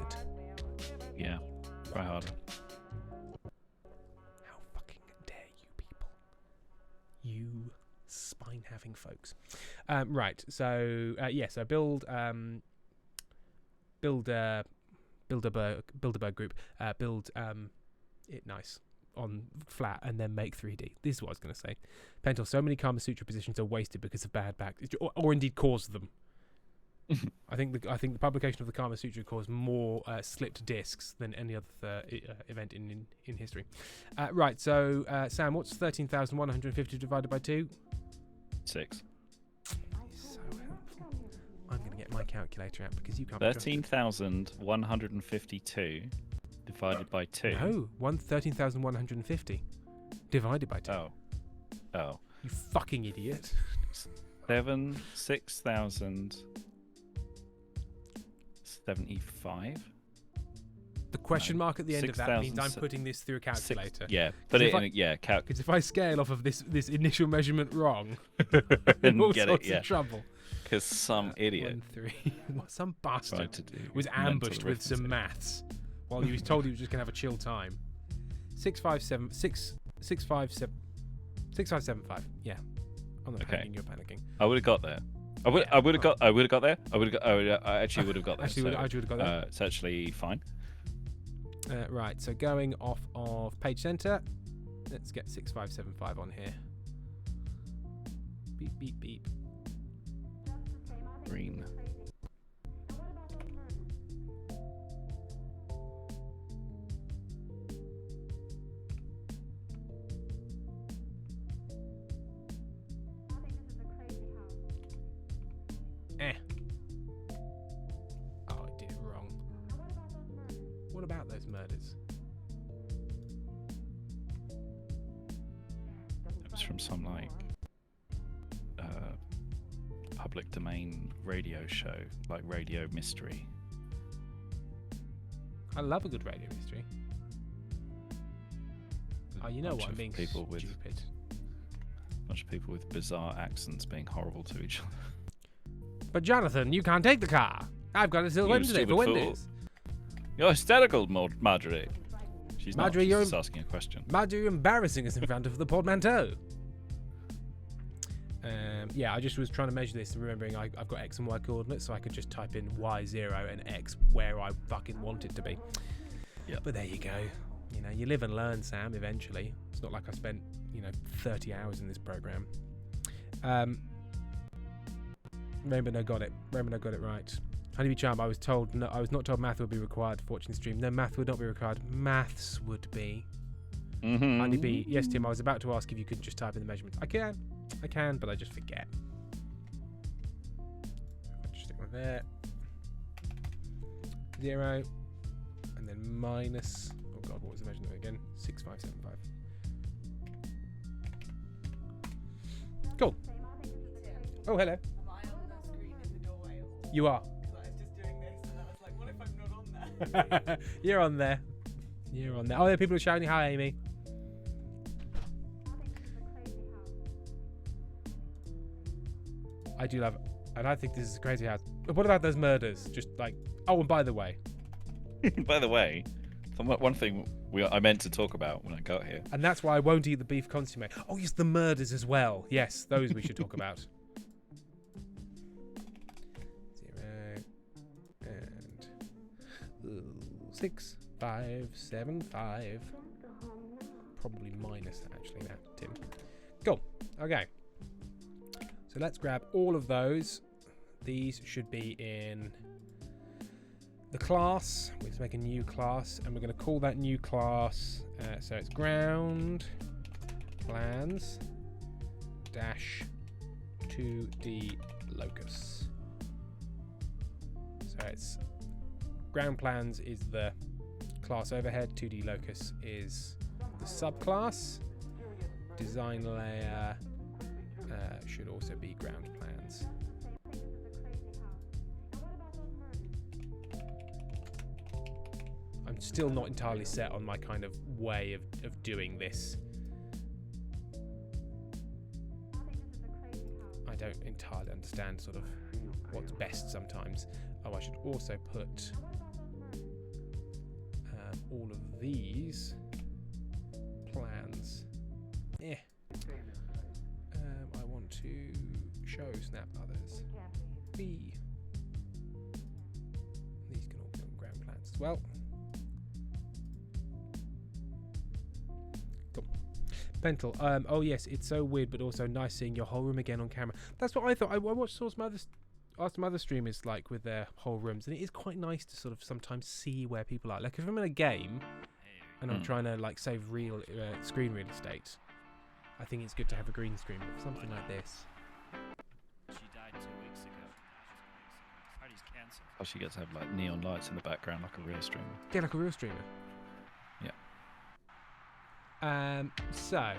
Yeah, try harder. How fucking dare you people? You spine-having folks. Right. So so Bilderberg Group build it nice on flat and then make 3D. This is what I was going to say. Pentel, so many Kama Sutra positions are wasted because of bad back, or indeed caused them. I think the publication of the Kama Sutra caused more slipped discs than any other event in history. Right, so Sam, what's 13,150 divided by 2? 6. So helpful. I'm going to get my calculator out because you can't. be trusted. 13,152 divided by 2. No, 13,150 divided by 2. Oh. You fucking idiot. 6,075. The question mark at the end of that means I'm putting this through a calculator. Yeah, put it if in. Because if I scale off of this initial measurement wrong, Then all get sorts it. Yeah, of trouble. because some idiot 1, 3. Some bastard tried to do was mental ambushed with some arithmetic. maths while he was told he was just going to have a chill time. 6,575. Yeah, I'm not Okay. panicking. You're panicking. I would have got there. I would have got there. I actually would have got there. Actually, I would have got there. It's actually fine. Right, so going off of page center, let's get 6,575 on here. Beep, beep, beep. Green. Oh, I did it wrong. What about those murders? It was from some public domain radio show, like Radio Mystery. I love a good radio mystery. Oh, you know Bunch what? I'm of being people with- stupid. Bunch of people with bizarre accents being horrible to each other. But Jonathan, you can't take the car. I've got a silver You today stupid for fool. Wendy's. You're hysterical, Marjorie. She's Marjorie, not. She's you're just asking a question. Marjorie, you're embarrassing us in front of the portmanteau. Yeah, I just was trying to measure this and remembering I've got X and Y coordinates, so I could just type in Y0 and X where I fucking want it to be. Yep. But there you go. You know, you live and learn, Sam, eventually. It's not like I spent, 30 hours in this program. Rainbow No got it. Rainbow No got it right. Honeybee Charm, I was not told math would be required for watching the stream. No, math would not be required. Maths would be. Mm-hmm. Honeybee, yes, Tim, I was about to ask if you could just type in the measurements. I can, but I just forget. I'll just stick one there. 0. And then minus. Oh god, what was the measurement again? 6,575. Cool. Oh, hello. Am I on the screen in the doorway? Or You are. because I was just doing this and I was like, what if I'm not on there? You're on there. You're on there. Oh, there are people shouting, hi, Amy. I do love it. And I think this is a crazy house. But what about those murders? Just like, oh, and by the way, By the way, one thing I meant to talk about when I got here. and that's why I won't eat the beef consomme. Oh, yes, the murders as well. Yes, those we should talk about. 0 and 6, 5, 7, 5. Probably minus that, actually, now, Tim. Cool. Okay. So let's grab all of those. These should be in the class. We have to make a new class, and we're going to call that new class. So it's ground plans dash 2D locus. So it's ground plans is the class overhead. 2D locus is the subclass. Design layer should also be ground plans. I'm still not entirely set on my kind of way of doing this. I don't entirely understand sort of what's best sometimes. Oh, I should also put all of these plans. I want Show Snap Others. B. These can all be on ground plans as well. Cool. Pentel. Oh yes, it's so weird, but also nice seeing your whole room again on camera. That's what I thought. I watched some other streamers like with their whole rooms, and it is quite nice to sort of sometimes see where people are. Like if I'm in a game and I'm trying to like save real screen real estate, I think it's good to have a green screen. But something like this. She died 2 weeks ago. Party's cancer. Oh, she gets to have like neon lights in the background like a real streamer. Yeah, like a real streamer. Yeah. So.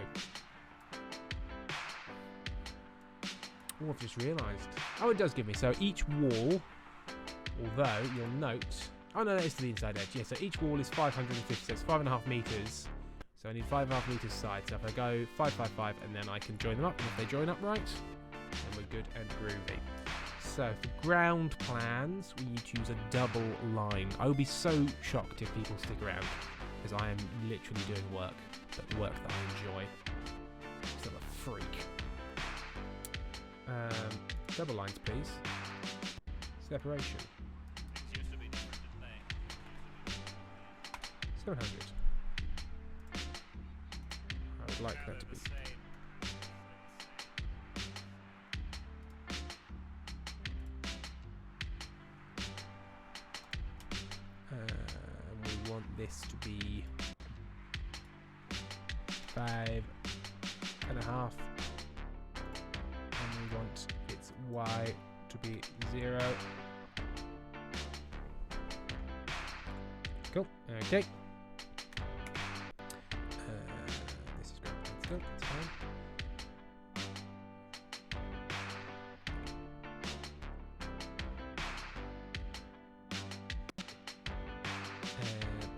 Oh, I've just realised. Oh, it does give me. So each wall, although you'll note. Oh, no, that is to the inside edge. Yeah, so each wall is 550, so it's 5.5 metres. So I need 5.5 metres side. So if I go 5, 5, 5, and then I can join them up. And if they join up right, then we're good and groovy. So for ground plans, we need to use a double line. I would be so shocked if people stick around, because I am literally doing work, but work that I enjoy. Because I'm a freak. Double lines, please. Separation. Things used to be different, didn't they? 700. I would like that to be. We want this to be 5.5. And we want its Y to be 0. Cool. Okay. This is great. Still, it's fine.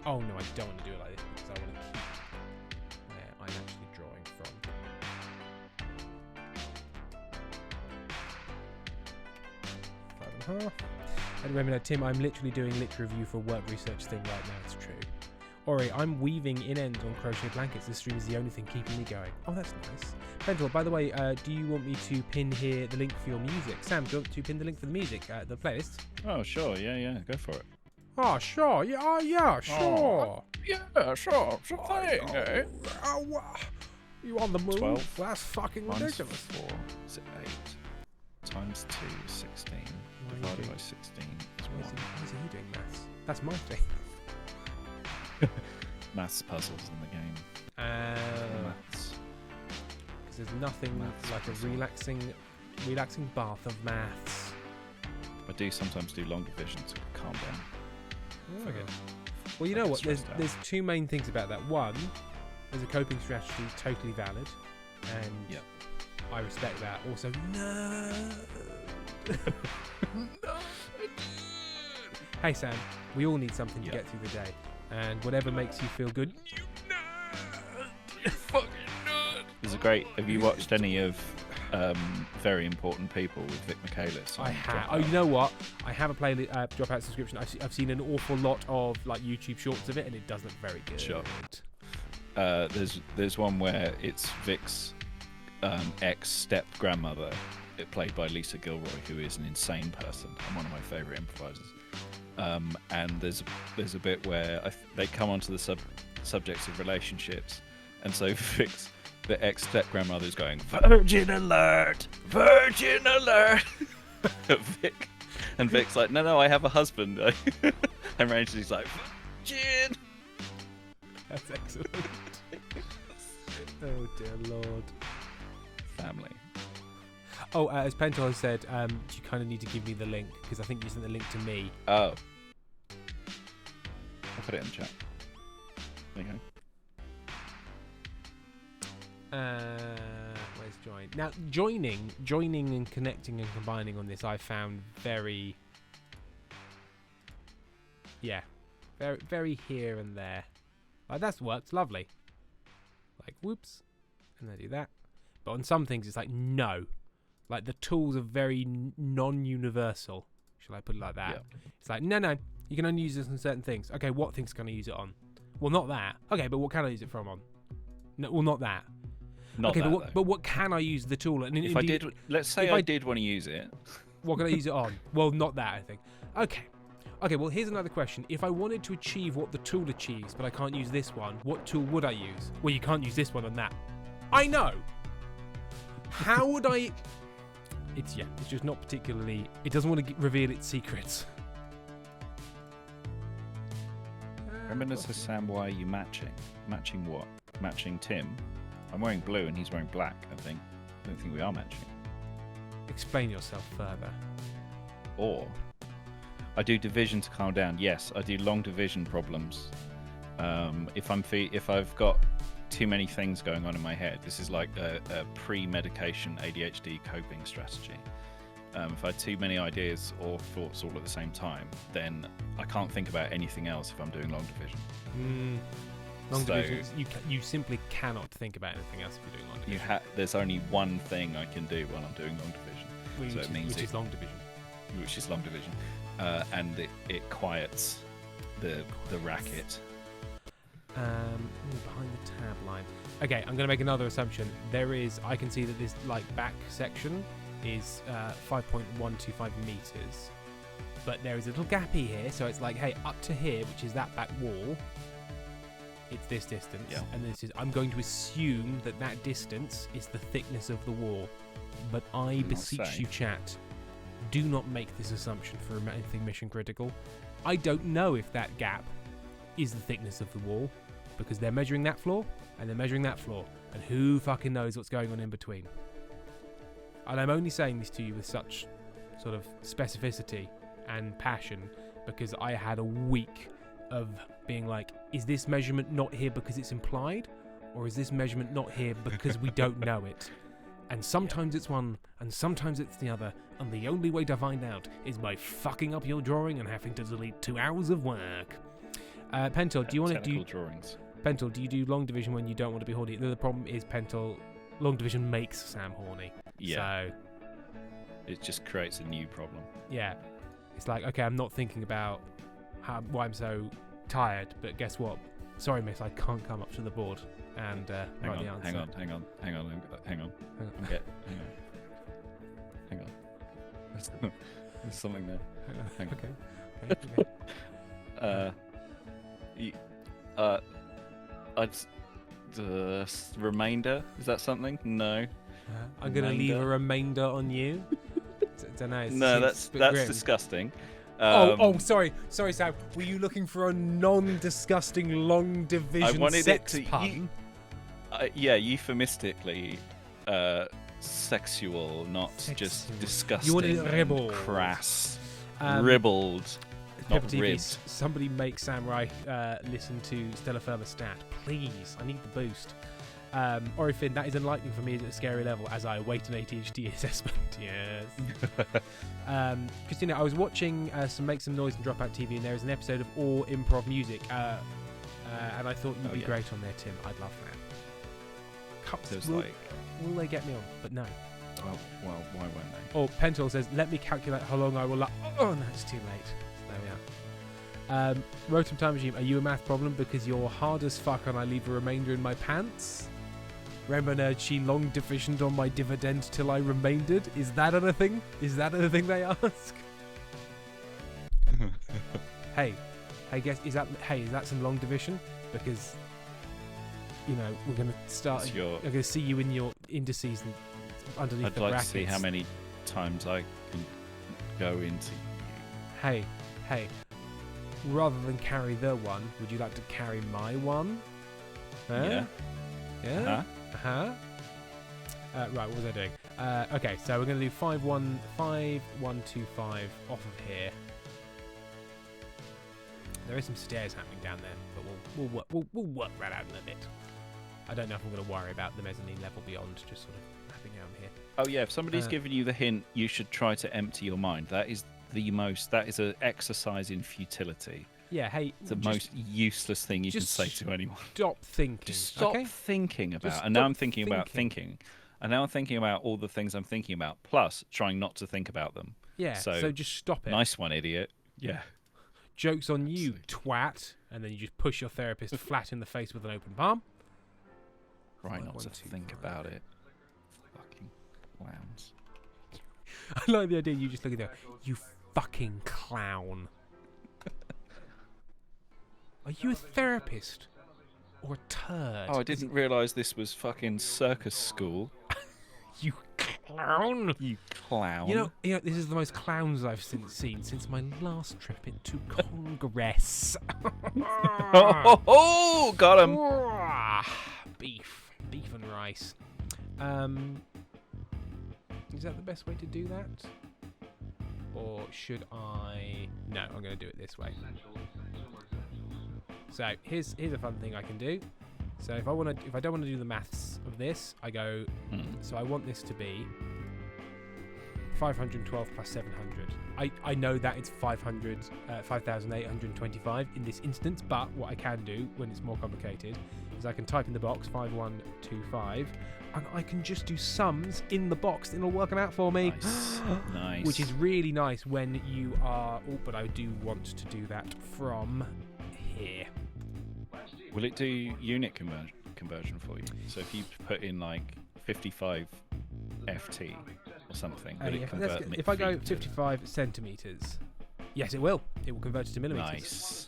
Oh no, I don't want to do it like this because I want to keep where I'm actually drawing from. Five and a half. And remember, Tim, I'm literally doing lit review for work research thing right now. It's true. Ori, I'm weaving in ends on crochet blankets. This stream is the only thing keeping me going. Oh, that's nice. Pentel, by the way, do you want me to pin here the link for your music? Sam, do you want to pin the link for the music, the playlist? Oh, sure. Yeah. Go for it. Oh, sure. Yeah, sure. Yeah, sure thing, eh? You on the move? 12. That's fucking Times ridiculous. 4 is 8. Times 2 is 16. Why are you Divided doing- by 16 is Why 1. is he doing maths? That's my thing. Maths puzzles in the game. Maths. Because there's nothing Maths like a puzzle. relaxing bath of maths. I do sometimes do long division to calm down. Oh. Forget. Well, you I know get what? There's stressed out. two main things about that. One, there's a coping strategy, totally valid, and Yep. I respect that. Also, no. Hey Sam, we all need something to Yeah. get through the day, and whatever makes you feel good. There's a great. Have you watched any of Very Important People with Vic Michaelis? I on have. Dropout? Oh, you know what? I have a playlist Dropout subscription. I've seen an awful lot of like YouTube shorts of it, and it does look very good. Sure. There's one where it's Vic's ex step grandmother, played by Lisa Gilroy, who is an insane person and one of my favourite improvisers. And there's a bit where they come onto the subjects of relationships, and so the ex step grandmother is going virgin alert, and Vic's like, no, I have a husband. And Rangeley's like, virgin. That's excellent. Oh dear Lord. Family. Oh, as Pentel has said, you kind of need to give me the link because I think you sent the link to me. Oh. I'll put it in the chat. There you go. Where's join? Now, joining and connecting and combining on this, I found very very here and there. Like that's worked lovely. Like whoops, and I do that. But on some things, it's like no. Like the tools are very non-universal. Shall I put it like that? Yeah. It's like no, you can only use this on certain things. Okay, what things can I use it on? Well, not that. Okay, but what can I use it from on? No, well, not that. Not okay, that, but though. what can I use the tool? And If I did, let's say if I I- did want to use it. what can I use it on? Well, not that, I think. Okay, well, here's another question. If I wanted to achieve what the tool achieves, but I can't use this one, what tool would I use? Well, you can't use this one on that. I know! How would I... It's just not particularly... It doesn't want to reveal its secrets. Remember, says Sam, why are you matching? Matching what? Matching Tim? I'm wearing blue and he's wearing black, I think. I don't think we are matching. Explain yourself further. Or I do division to calm down. Yes, I do long division problems. If I've got too many things going on in my head, this is like a pre-medication ADHD coping strategy. If I had too many ideas or thoughts all at the same time, then I can't think about anything else if I'm doing long division. Long So- divisions, you simply cannot think about anything else if you're doing long division. There's only one thing I can do when I'm doing long division, Which so it means is long division. which is long division, and it quiets the racket. Behind the tab line. Okay, I'm going to make another assumption. I can see that this back section is 5.125 meters, but there is a little gappy here, so it's like, hey, up to here, which is that back wall, it's this distance, Yeah. and I'm going to assume that distance is the thickness of the wall, but I not beseech saying. you, chat, do not make this assumption for anything mission critical. I don't know if that gap is the thickness of the wall, because they're measuring that floor and they're measuring that floor, and who fucking knows what's going on in between. And I'm only saying this to you with such sort of specificity and passion because I had a week of being like, is this measurement not here because it's implied, or is this measurement not here because we don't know it? And sometimes it's one and sometimes it's the other, and the only way to find out is by fucking up your drawing and having to delete 2 hours of work. Pentel, do you want to do Technical drawings? Pentel, do you do long division when you don't want to be horny? The problem is Pentel, long division makes Sam horny. Yeah. So, It just creates a new problem. yeah. It's like, okay, I'm not thinking about why I'm so tired, but guess what? Sorry, miss, I can't come up to the board and write the answer. Hang on. Hang on. Hang on. There's something there. Hang on. Okay. Remainder? Is that something? No. I'm going to leave a Remainder. remainder on you. Don't know. No, it's a bit that's grim. disgusting. Sorry, Sam. Were you looking for a non-disgusting long division wanted it sex to- pun? Yeah, euphemistically sexual, not just Sexual. disgusting. You wanted it and ribbled. crass, Um, ribbled, not Pepper TV, ribbed. somebody make Samurai listen to Stellar Thermostat, please. I need the boost. Orifin, that is enlightening for me at a scary level as I await an ADHD assessment. Yes. Christina, I was watching Make Some Noise and Drop Out TV, and there is an episode of All Improv Music, and I thought you'd Oh, be yeah. great on there, Tim. I'd love that. There's will, like, will they get me on? But no. well, why won't they? Oh, Pentel says, let me calculate how long I will Oh, no, it's too late. There we are. Rotom Time Machine, are you a math problem? Because you're hard as fuck and I leave a remainder in my pants? Rainbow Nerd, she long divisioned on my dividend till I remaindered. Is that a thing? Is that a thing they ask? Hey, is that some long division? Because, we're going to start, It's your- I'm going to see you in your indices and underneath I'd the like brackets. to see how many times I can go into you. Hey, rather than carry the one, would you like to carry my one? Huh? Yeah. Yeah? Huh? Right, what was I doing? Okay, so we're going to do 5-1-5-1-2-5 off of here. There is some stairs happening down there, but we'll work that out in a bit. I don't know if I'm going to worry about the mezzanine level beyond, just sort of mapping out here. Oh yeah, if somebody's Uh, given you the hint, you should try to empty your mind. That is an exercise in futility. Yeah, hey, It's the just most useless thing you can just say to anyone. stop thinking. Just stop okay? thinking about. Just And now stop I'm thinking about thinking. thinking. And now I'm thinking about all the things I'm thinking about, plus trying not to think about them. Yeah, So, so just stop it. Nice one, idiot. Yeah. Joke's on you, twat. And then you just push your therapist flat in the face with an open palm. Try not to 5125. think about it. Fucking clowns. I like the idea you just look at that. You fucking clown. Are you a therapist or a turd? Oh, I didn't realise this was fucking circus school. You clown. You clown. You know, this is the most clowns I've seen since my last trip into Congress. oh, got him. Beef and rice. Is that the best way to do that? Or should I? No, I'm going to do it this way. So here's a fun thing I can do. So if I don't want to do the maths of this, I go. So I want this to be 512 plus 700. I know that it's 5,825 in this instance, but what I can do when it's more complicated is I can type in the box 5125, and I can just do sums in the box. It'll work them out for me. Nice. Nice. Which is really nice when you are. Oh, but I do want to do that from here. Will it do unit conversion for you? So if you put in like 55 FT or something, will it convert if I go feet to- 55 centimeters, yes, it will. It will convert it to millimeters. Nice.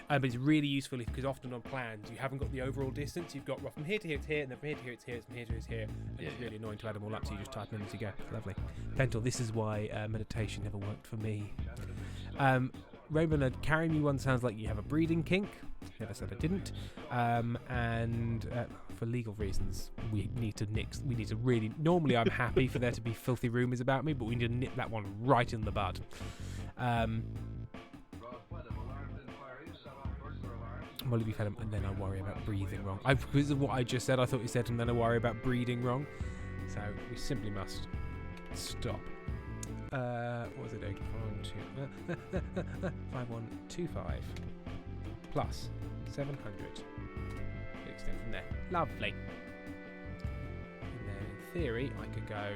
But it's really useful because often on plans you haven't got the overall distance. You've got from here to here it's here, and then from here to here it's here, and from here to here it's here. And it's really annoying to add them all up, so you just type them in as you go. Lovely. Pentel, this is why meditation never worked for me. Rainbow Nerd, carry me one sounds like you have a breeding kink. Never said I didn't. And for legal reasons, we need to nix. We need to really. Normally, I'm happy for there to be filthy rumours about me, but we need to nip that one right in the bud. Well, if you've had them, and then I worry about breathing wrong. Because of what I just said, I thought you said, and then I worry about breathing wrong. So we simply must stop. What was it doing? 5125 plus 700. Extend from there. Lovely. And then in theory, I could go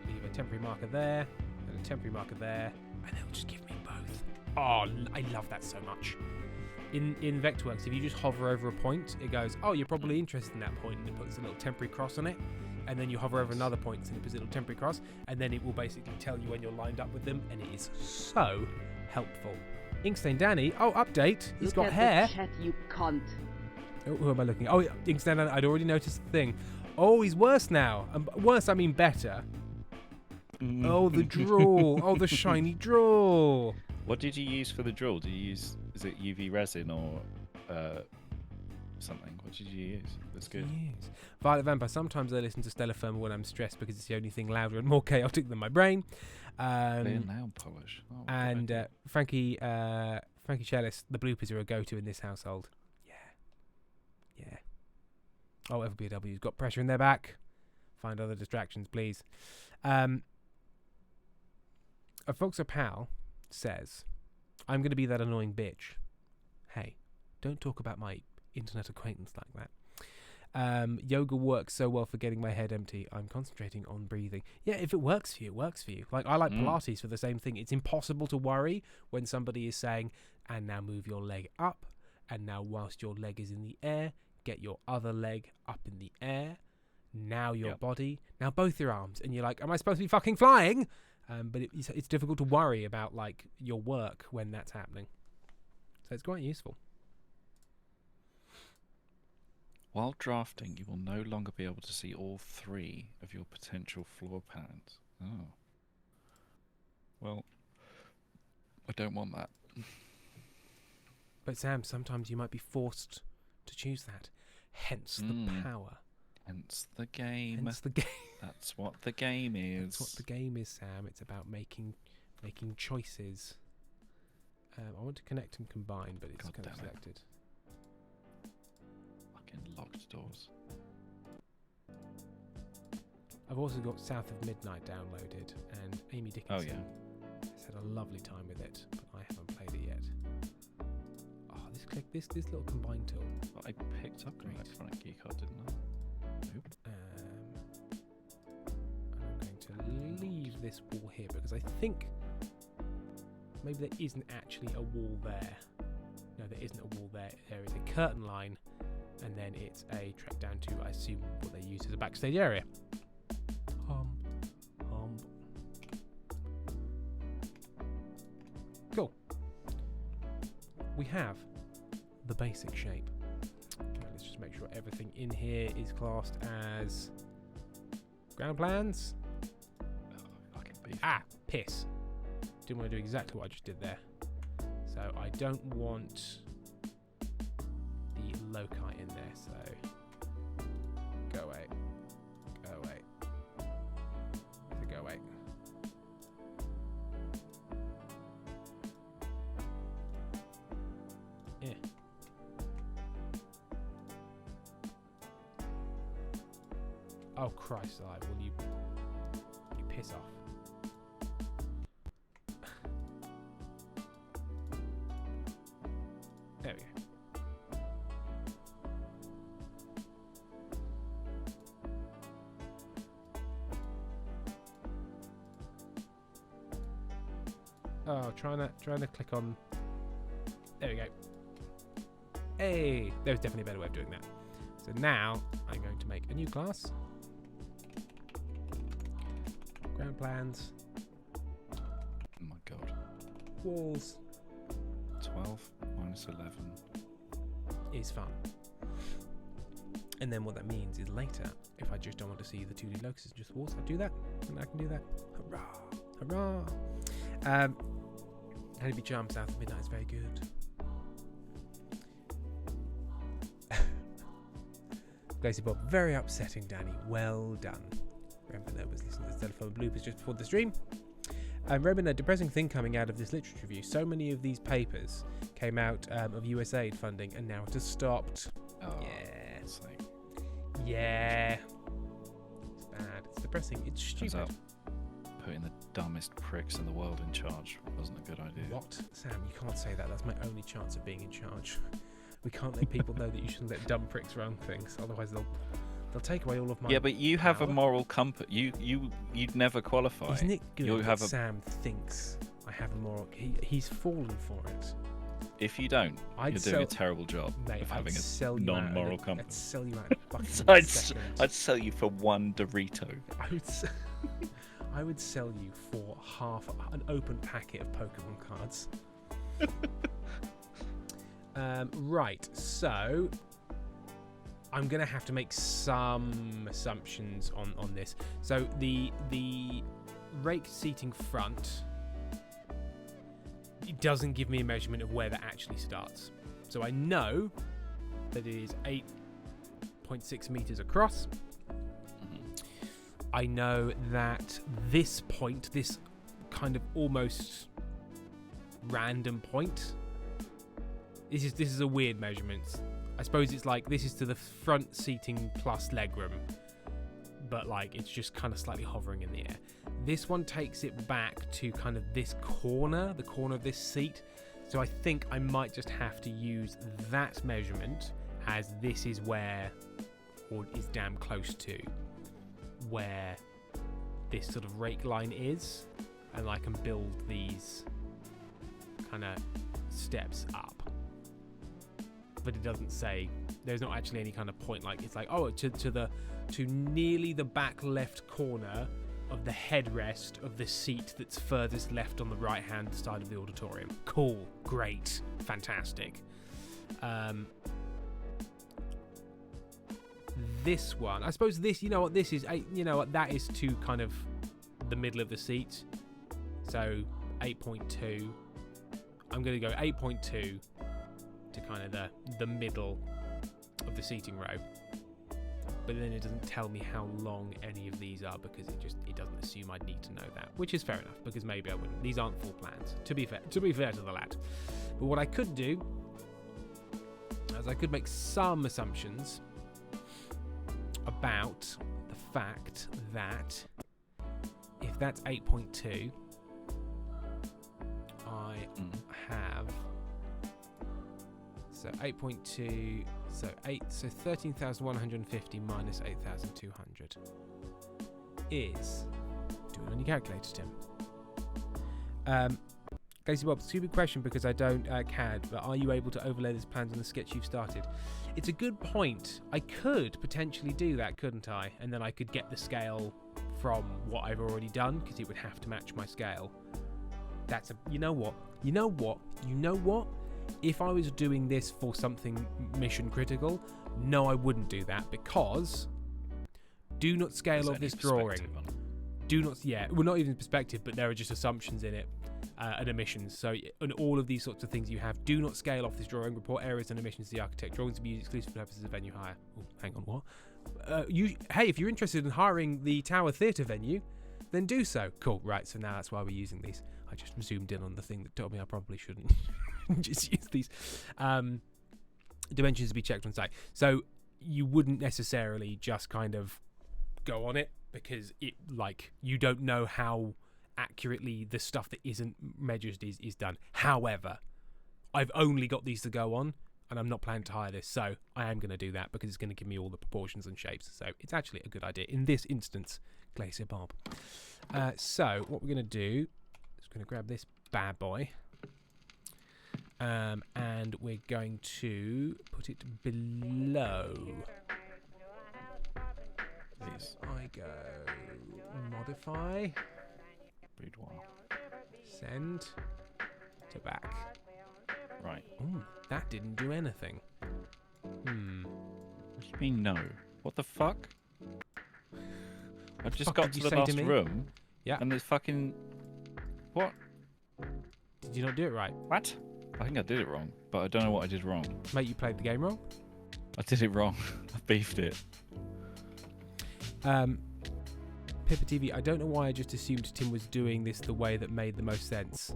leave a temporary marker there and a temporary marker there, and they'll just give me both. Oh, I love that so much. In Vectorworks, if you just hover over a point, it goes, oh, you're probably interested in that point, and it puts a little temporary cross on it. And then you hover over another point, and it puts a little temporary cross, and then it will basically tell you when you're lined up with them, and it is so helpful. Inkstain Danny, oh, update, he's got hair. The chat, you cunt. Oh, who am I looking at? Oh, Inkstain Danny, I'd already noticed the thing. Oh, he's worse now. Worse, I mean better. Oh, the draw. Oh, the shiny draw. What did you use for the drill? Did you use, is it UV resin or something? What did you use? That's good. Yes. Violet Vampire, sometimes I listen to Stellar Firma when I'm stressed because it's the only thing louder and more chaotic than my brain. Clear nail polish. Oh, And Frankie Chellis, the bloopers are a go-to in this household. Yeah. Oh, FBW's got pressure in their back. Find other distractions, please. A Foxer Pal says, I'm going to be that annoying bitch. Hey, don't talk about my internet acquaintance like that. Yoga works so well for getting my head empty. I'm concentrating on breathing. Yeah, if it works for you, it works for you. Like, I like Pilates for the same thing. It's impossible to worry when somebody is saying, and now move your leg up, and now whilst your leg is in the air, get your other leg up in the air, now your body, now both your arms, and you're like, am I supposed to be fucking flying? But it's difficult to worry about, like, your work when that's happening. So it's quite useful. While drafting, you will no longer be able to see all 3 of your potential floor plans. Oh. Well, I don't want that. But Sam, sometimes you might be forced to choose that. Hence the power. Hence the game. Hence the game. That's what the game is. That's what the game is, Sam. It's about making choices. I want to connect and combine, but it's God kind of damn it. selected. Fucking locked doors. I've also got South of Midnight downloaded, and Amy Dickinson has had a lovely time with it, but I haven't played it yet. Oh, this little combine tool. Well, I picked up an Great. Electronic Geek card, didn't I? Nope. I'm going to leave this wall here because I think maybe there isn't actually a wall there. No, there isn't a wall there. There is a curtain line and then it's a trek down to, I assume, what they use as a backstage area. Cool. We have the basic shape. Right, let's just make sure everything in here is classed as ground plans. Fucking beef. Ah, piss. Didn't want to do exactly what I just did there. So I don't want the loci in there, so go away. Go away. So go away. Yeah. Oh Christ alive, will you piss off? There we go. Oh, trying to click on. There we go. Hey, there's definitely a better way of doing that. So now I'm going to make a new class. Ground plans. Oh my god. Walls 12 minus 11. is fun. And then what that means is later, if I just don't want to see the 2D locus and just walls, I do that, and I can do that. Hurrah! Hurrah! Honeybee Charm South of Midnight is very good. Glacy Bob, very upsetting, Danny. Well done. Remember, was listening to the telephone bloopers just before the stream. Remember, a depressing thing coming out of this literature review. So many of these papers came out of USAID funding, and now it has stopped. Oh, yeah. It's like, Yeah. It's bad. It's depressing. It's turns stupid. out putting the dumbest pricks in the world in charge wasn't a good idea. What? Sam, you can't say that. That's my only chance of being in charge. We can't let people know that you shouldn't let dumb pricks run things. Otherwise, they'll take away all of my. Yeah, but you have a power. moral compass. You'd never qualify. Isn't it good You that have a- Sam thinks I have a moral... He's fallen for it. If you don't, I'd you're sell, doing a terrible job mate, of I'd having sell a you out in non-moral I'd compass. sell you out in a fucking I'd second. sell you for one Dorito. I would sell you for half an open packet of Pokemon cards. Right, so I'm gonna have to make some assumptions on this. So the rake seating front, it doesn't give me a measurement of where that actually starts. So I know that it is 8.6 meters across. I know that this point, this kind of almost random point, this is a weird measurement. I suppose it's like this is to the front seating plus legroom, but like it's just kind of slightly hovering in the air. This one takes it back to kind of this corner, the corner of this seat. So I think I might just have to use that measurement, as this is where, or is damn close to, where this sort of rake line is, and I can build these kind of steps up. But it doesn't say, there's not actually any kind of point, like it's like, oh, to nearly the back left corner of the headrest of the seat that's furthest left on the right hand side of the auditorium. Cool, great, fantastic. This one, I suppose this, you know what this is, you know what, that is to kind of the middle of the seat. So 8.2. I'm going to go 8.2 to kind of the middle of the seating row. But then it doesn't tell me how long any of these are, because it doesn't assume I'd need to know that, which is fair enough, because maybe I wouldn't. These aren't full plans, to be fair to the lad. But what I could do is I could make some assumptions about the fact that if that's 8.2, I have, so 8.2, so 13,150 minus 8,200 is, do it on your calculator, Tim. Casey Bob, stupid question because I don't CAD, but are you able to overlay these plans on the sketch you've started? It's a good point. I could potentially do that, couldn't I? And then I could get the scale from what I've already done, because it would have to match my scale. You know what? If I was doing this for something mission critical, no, I wouldn't do that, because do not scale off this drawing. Do not, well, not even perspective, but there are just assumptions in it. And omissions. So, on all of these sorts of things you have, do not scale off this drawing. Report errors and omissions to the architect. Drawings to be used exclusively for purposes of venue hire. Oh, hang on, what? Hey, if you're interested in hiring the Tower Theatre venue, then do so. Cool, right, so now that's why we're using these. I just zoomed in on the thing that told me I probably shouldn't just use these. Dimensions to be checked on site. So, you wouldn't necessarily just kind of go on it, because you don't know how accurately the stuff that isn't measured is done. However, I've only got these to go on, and I'm not planning to hire this, so I am going to do that because it's going to give me all the proportions and shapes. So it's actually a good idea in this instance. Glacier Bob. So what we're going to do is we're going to grab this bad boy, and we're going to put it below. Please. I go modify. Boudoir. Send to back. Right. Ooh, that didn't do anything. What do you mean no? What the fuck? I've just fuck got did to you the say last to me? room. Yeah. And there's fucking... What? Did you not do it right? What? I think I did it wrong, but I don't know what I did wrong. Mate, you played the game wrong? I did it wrong. I beefed it. Pippa TV, I don't know why I just assumed Tim was doing this the way that made the most sense.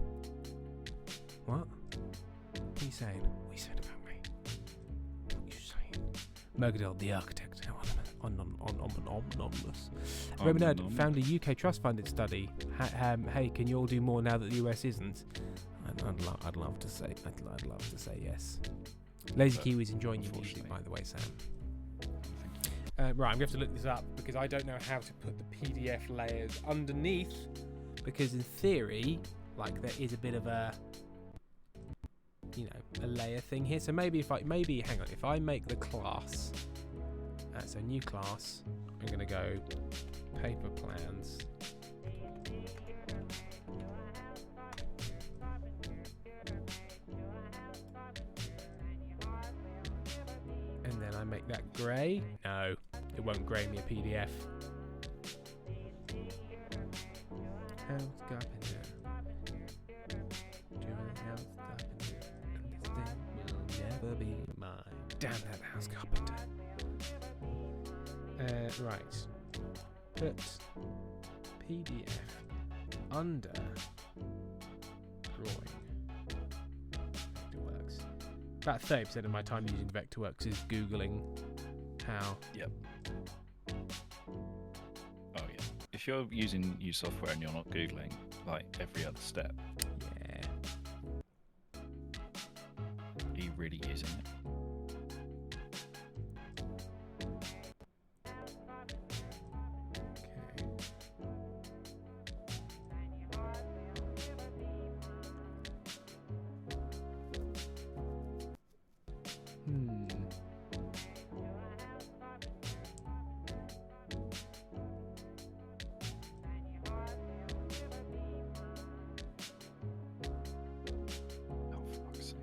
What? What are you saying? What are you saying about me? What are you saying? Mercadale, the architect. How anonymous. Remonad found a UK trust funded study. Hey, can you all do more now that the US isn't? I'd love to say yes. Lazy Kiwi's enjoying your music, by the way, Sam. Right, I'm going to have to look this up because I don't know how to put the PDF layers underneath, because in theory, there is a bit of a layer thing here. So maybe if I make the class, so new class, I'm going to go paper plans. And then I make that grey. No, it won't grey me a PDF. House carpenter. House carpenter. This thing will never be mine. Damn that house carpenter. Right. Put PDF under drawing. Vectorworks. About 30% of my time using Vectorworks is Googling how. Yep. Oh yeah. If you're using new software and you're not Googling every other step, Yeah. are you really using it? Oh, for fuck's sake.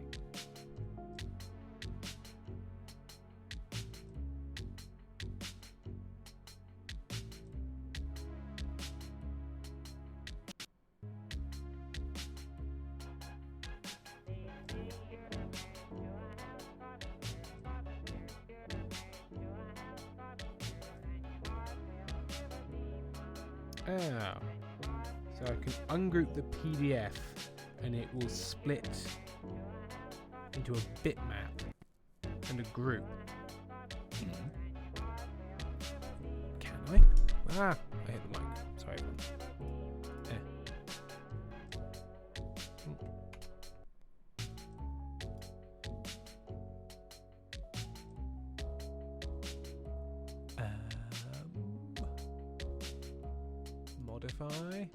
Oh. So I can ungroup the PDF and it will split into a bitmap and a group. Can I? Ah, I hit the mic. Sorry. Modify.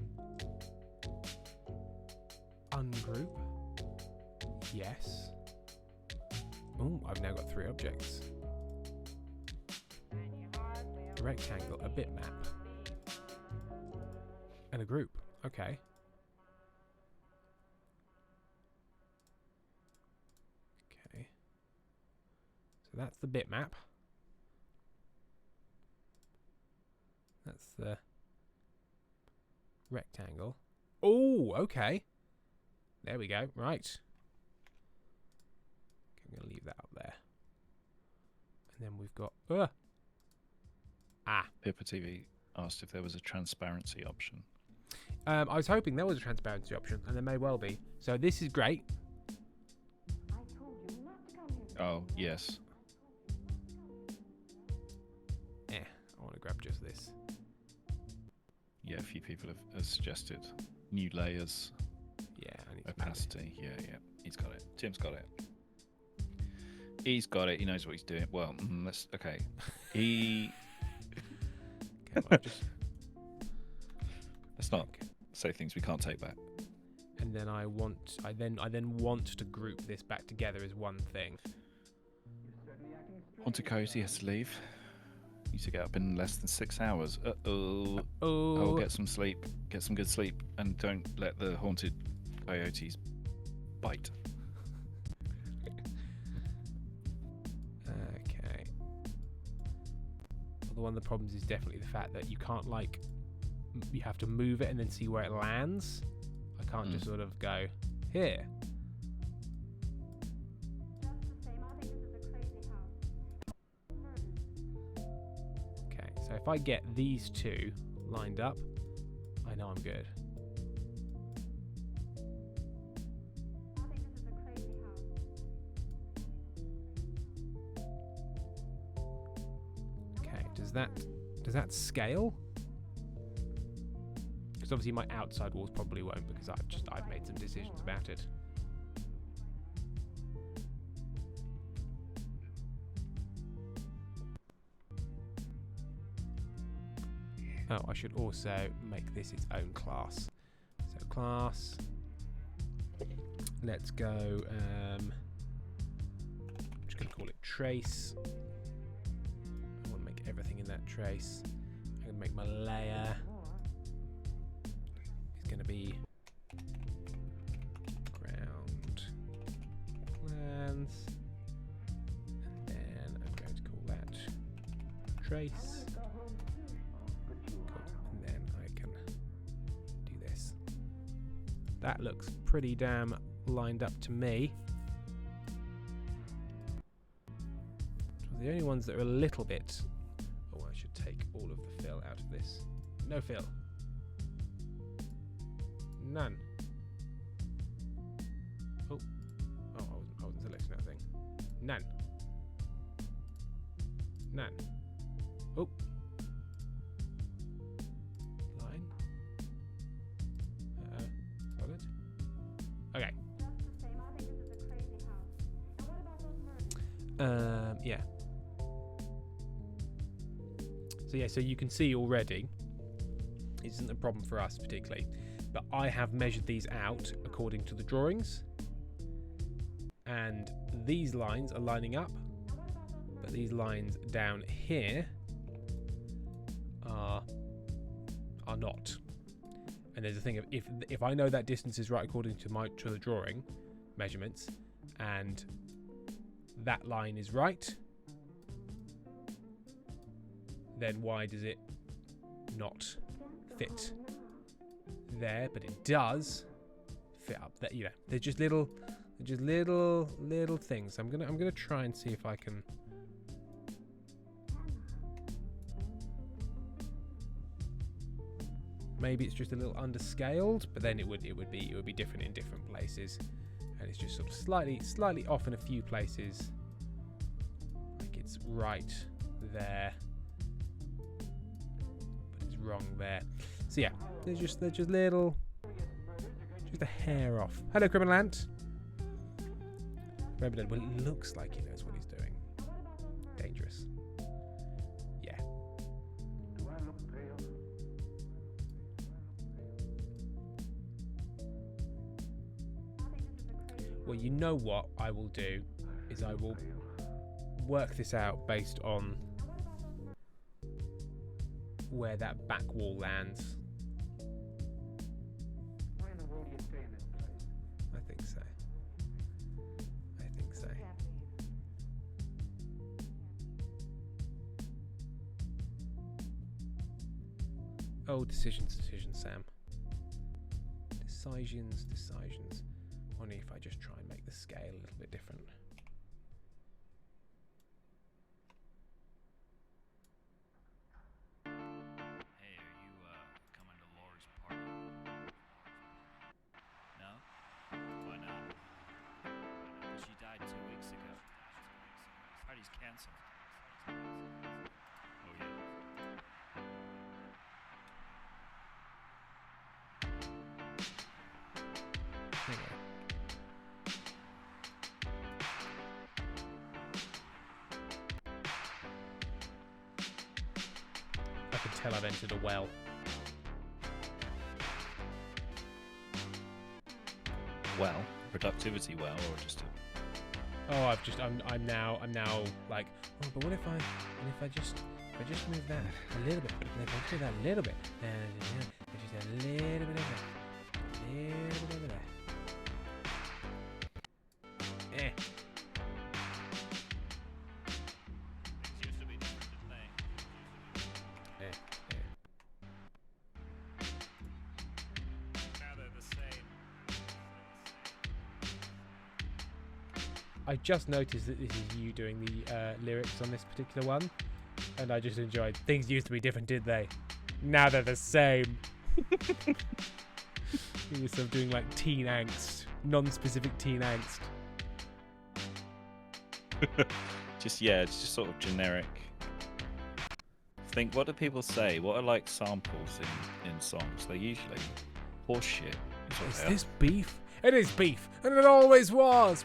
Ungroup. Yes. Oh, I've now got 3 objects. A rectangle, a bitmap, and a group. Okay. Okay. So that's the bitmap. That's the rectangle. Oh, okay. There we go. Right. I'm going to leave that up there. And then we've got... Pippa TV asked if there was a transparency option. I was hoping there was a transparency option, and there may well be. So this is great. Oh, yes. I want to grab just this. Yeah, a few people have suggested new layers, Yeah, I need to move it. opacity. Yeah. He's got it. Tim's got it. He's got it. He knows what he's doing. Well, okay. He... Okay, well, just... Let's not say things we can't take back. And then I then want to group this back together as one thing. Haunted Cozy has to leave. You to get up in less than 6 hours. Uh-oh. Oh, Get some sleep. Get some good sleep. And don't let the haunted coyotes bite. okay. Well, one of the problems is definitely the fact that you can't you have to move it and then see where it lands. I can't just sort of go here. Okay, so if I get these 2 lined up, I know I'm good. Okay, does that scale? Because obviously my outside walls probably won't, because I've made some decisions about it. Oh, I should also make this its own class. So class. Let's go. I'm just going to call it trace. I want to make everything in that trace. I'm going to make my layer. It's going to be ground plans. And then I'm going to call that trace. That looks pretty damn lined up to me. The only ones that are a little bit... Oh, I should take all of the fill out of this. No fill. None. Oh. Oh, I wasn't selecting that thing. None. None. Oh. Line. Solid. Okay. Yeah. So yeah, so you can see already, it isn't a problem for us particularly, but I have measured these out according to the drawings, and these lines are lining up, but these lines down here are not. And there's a thing of if I know that distance is right according to the drawing measurements, and that line is right, then why does it not fit there? But it does fit up there. You know, they're just little things. I'm gonna try and see if I can. Maybe it's just a little underscaled, but then it would be different in different places, and it's just sort of slightly off in a few places. Like it's right there, but it's wrong there. So yeah, they're just little, just a hair off. Hello, Criminal Ant. Well, it looks like he knows what he's doing. Dangerous. Yeah. Well, you know what I will do is I will work this out based on where that back wall lands. I think so. I think so. Oh, decisions, Sam. Decisions. Only if I just try and make the scale a little bit different. Hey, are you coming to Laura's party? No? Why not? She died 2 weeks ago. Party's canceled. Oh yeah. Anyway. I can tell I've entered a well. Well, productivity well, or just a... Oh, I'm now like, oh, but what if I just move that a little bit, and if I do that a little bit, just a little bit of that, Eh. Things used to be different, didn't they? Now they're the same. I just noticed that this is you doing the lyrics on this particular one, and I just enjoyed. Things used to be different, did they? Now they're the same. You were sort of doing like teen angst, non-specific teen angst. It's just sort of generic. Think, what do people say? What are like samples in songs? They're usually horse shit. Is what Is they are. this beef? It is beef, and it always was.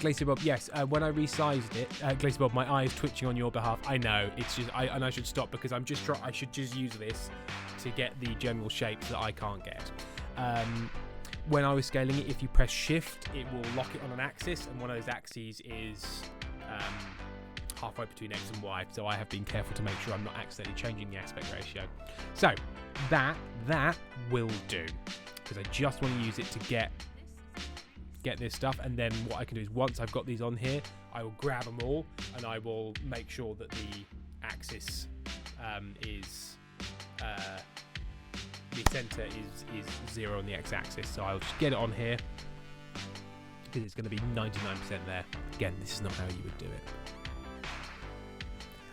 Glacier Bob, yes. When I resized it, Glacier Bob, my eye is twitching on your behalf. I know it's just, I should stop because I should just use this to get the general shapes that I can't get. When I was scaling it, if you press Shift, it will lock it on an axis, and one of those axes is halfway between X and Y. So I have been careful to make sure I'm not accidentally changing the aspect ratio. So that will do, because I just want to use it to get this stuff, and then what I can do is once I've got these on here, I will grab them all and I will make sure that the axis is the center is 0 on the x-axis. So I'll just get it on here because it's going to be 99% there. Again, this is not how you would do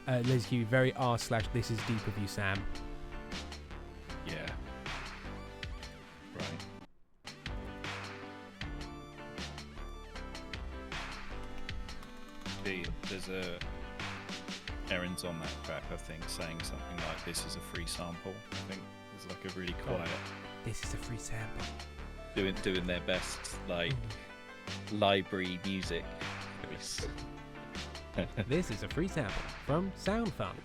it. Liz Q, very r/this is deep of you, Sam. Yeah. Right. There's a Erin's on that track, I think, saying something like, "This is a free sample." I think it's like a really quiet, This is a free sample. doing their best like library music. This is a free sample from SoundFun.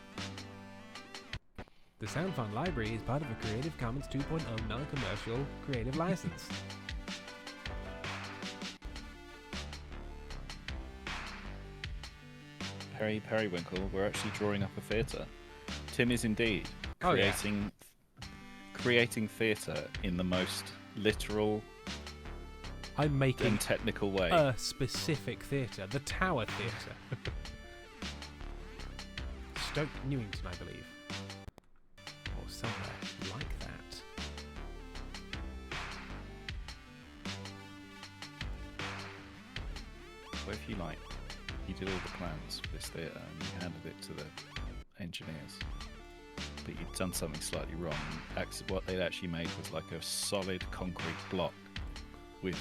The SoundFun library is part of a Creative Commons 2.0 non-commercial creative license. Periwinkle, we're actually drawing up a theatre. Tim is indeed Oh, yeah. creating theatre in the most literal I'm making and technical way. a specific theatre, the Tower Theatre. Stoke Newington, I believe. Or somewhere like that. What if you did all the plans for this theatre and you handed it to the engineers, but you'd done something slightly wrong. What they'd actually made was like a solid concrete block with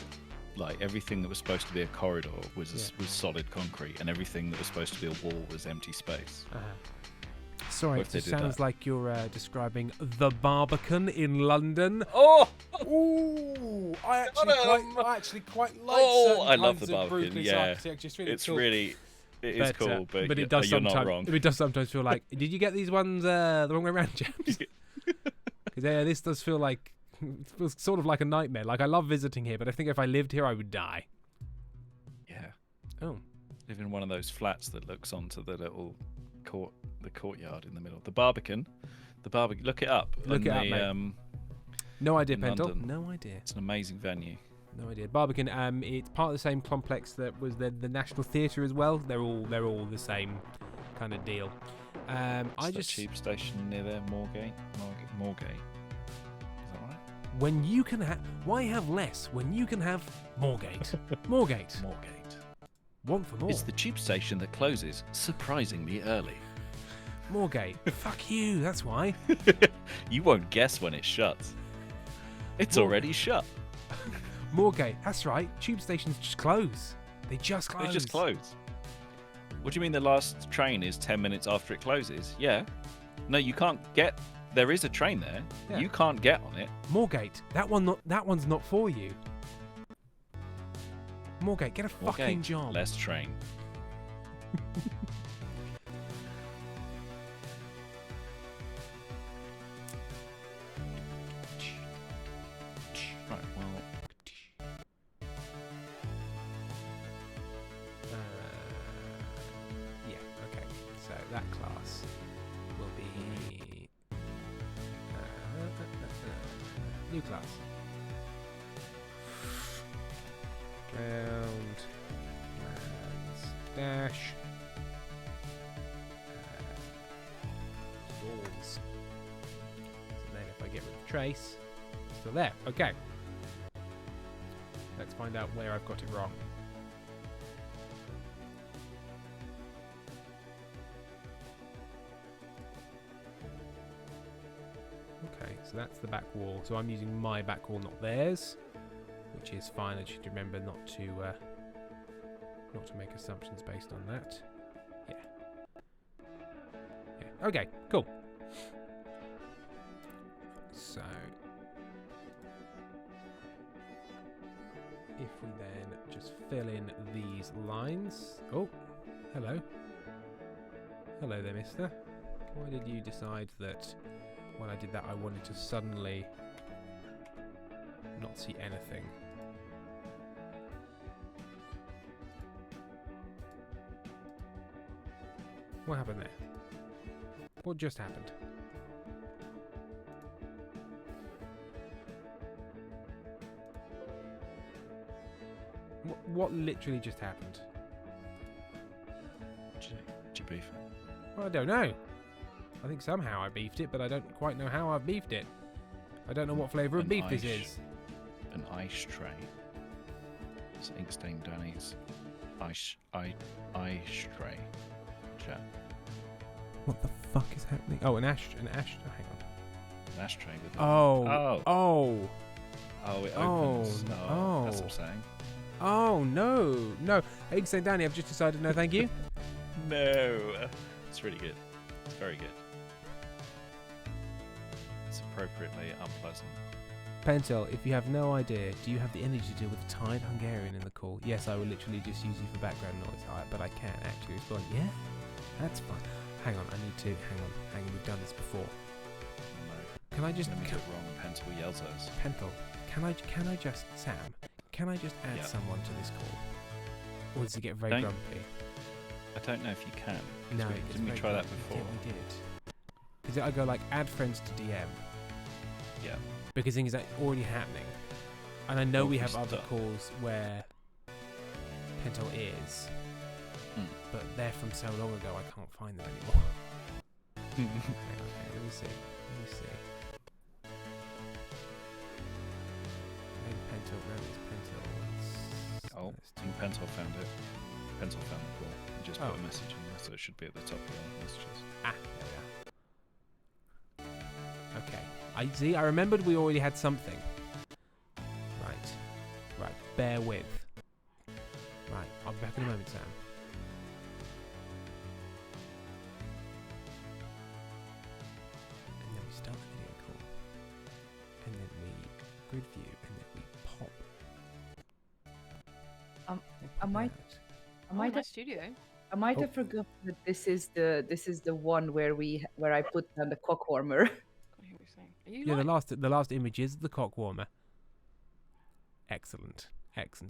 like everything that was supposed to be a corridor was solid concrete, and everything that was supposed to be a wall was empty space. Sorry, What if they it did sounds that? like you're describing the Barbican in London. Oh! Ooh, I actually quite like Oh, certain I love kinds the of Barbican, brutalist yeah. architecture. It's really It's cool. really, it is cool, but it does you're not sometimes, wrong. It does sometimes feel like, did you get these ones the wrong way around, James? Because this does feel like it feels sort of like a nightmare. Like, I love visiting here, but I think if I lived here, I would die. Yeah. Oh, Live in one of those flats that looks onto the little courtyard in the middle. The Barbican. Look it up. Look it up, mate. No idea, in Pentel. London. No idea. It's an amazing venue. No idea. Barbican. It's part of the same complex that was the National Theatre as well. They're all the same kind of deal. I just tube station near there, Moorgate. Moorgate. Is that right? when you can have why have less when you can have Moorgate. Moorgate. Moorgate. Want for more. It's the tube station that closes surprisingly early. Moorgate. Fuck you. That's why. You won't guess when it shuts. It's already shut. Moorgate. That's right. Tube stations just close. They just close. They just close. What do you mean the last train is 10 minutes after it closes? Yeah. No, you can't get. There is a train there. Yeah. You can't get on it. Moorgate. That one's not for you. Moorgate, get a fucking Moorgate, job. Less train. Right, well, Yeah, okay. So that class will be new class. Ground, lands, dash, walls. And then if I get rid of trace, it's still there. Okay. Let's find out where I've got it wrong. Okay, so that's the back wall. So I'm using my back wall, not theirs, which is fine. I should remember not to make assumptions based on that. Yeah. Yeah. Okay. Cool. So, if we then just fill in these lines. Oh, hello. Hello there, mister. Why did you decide that when I did that I wanted to suddenly not see anything? What happened there? What just happened? What literally just happened? did you beef it? Well, I don't know. I think somehow I beefed it, but I don't quite know how I've beefed it. I don't know what flavour of An beef this ice- is. An ice tray. It's Inkstein Danny's ice tray. Chat. What the fuck is happening? Oh, an ash. Oh, hang on. An ashtray with a... Oh. Oh. Oh, it Oh, opens. no. That's upsetting. Oh, no. No. Egg St. Danny, I've just decided no thank you. No. It's really good. It's very good. It's appropriately unpleasant. Pentel, if you have no idea, do you have the energy to deal with a tired Hungarian in the call? Yes, I will literally just use you for background noise, but I can actually respond. Yeah? That's fine. Hang on, hang on, we've done this before. No. Can I just... Then we get it wrong and Pentel yells at us. Pentel, can I just... Sam, can I just add Yeah. someone to this call? Or does it get very Don't- grumpy? I don't know if you can. 'cause No, we, it gets didn't we very try that grumpy. before? Yeah, we did. Because I go like, add friends to DM. Yeah. Because things are already happening. And I know we have other Stuff. calls where Pentel is, Mm. but they're from so long ago I can't find them anymore. Hang on, let me see. Maybe Pentel, no, it's Pentel. Oh, I think Pentel found it. Pentel found the call and just put a message in there, so it should be at the top of your messages. Ah, there we are. Okay. I see, I remembered we already had something. Right, bear with. Right, I'll be back in a moment, Sam. And then we start the video call. And then we grid view, and then we pop. I might Oh, have nice studio. I might Oh. have forgotten that this is the one where I put down the cock warmer. I hear what you're saying. You Yeah, like- the last image is the cock warmer. Excellent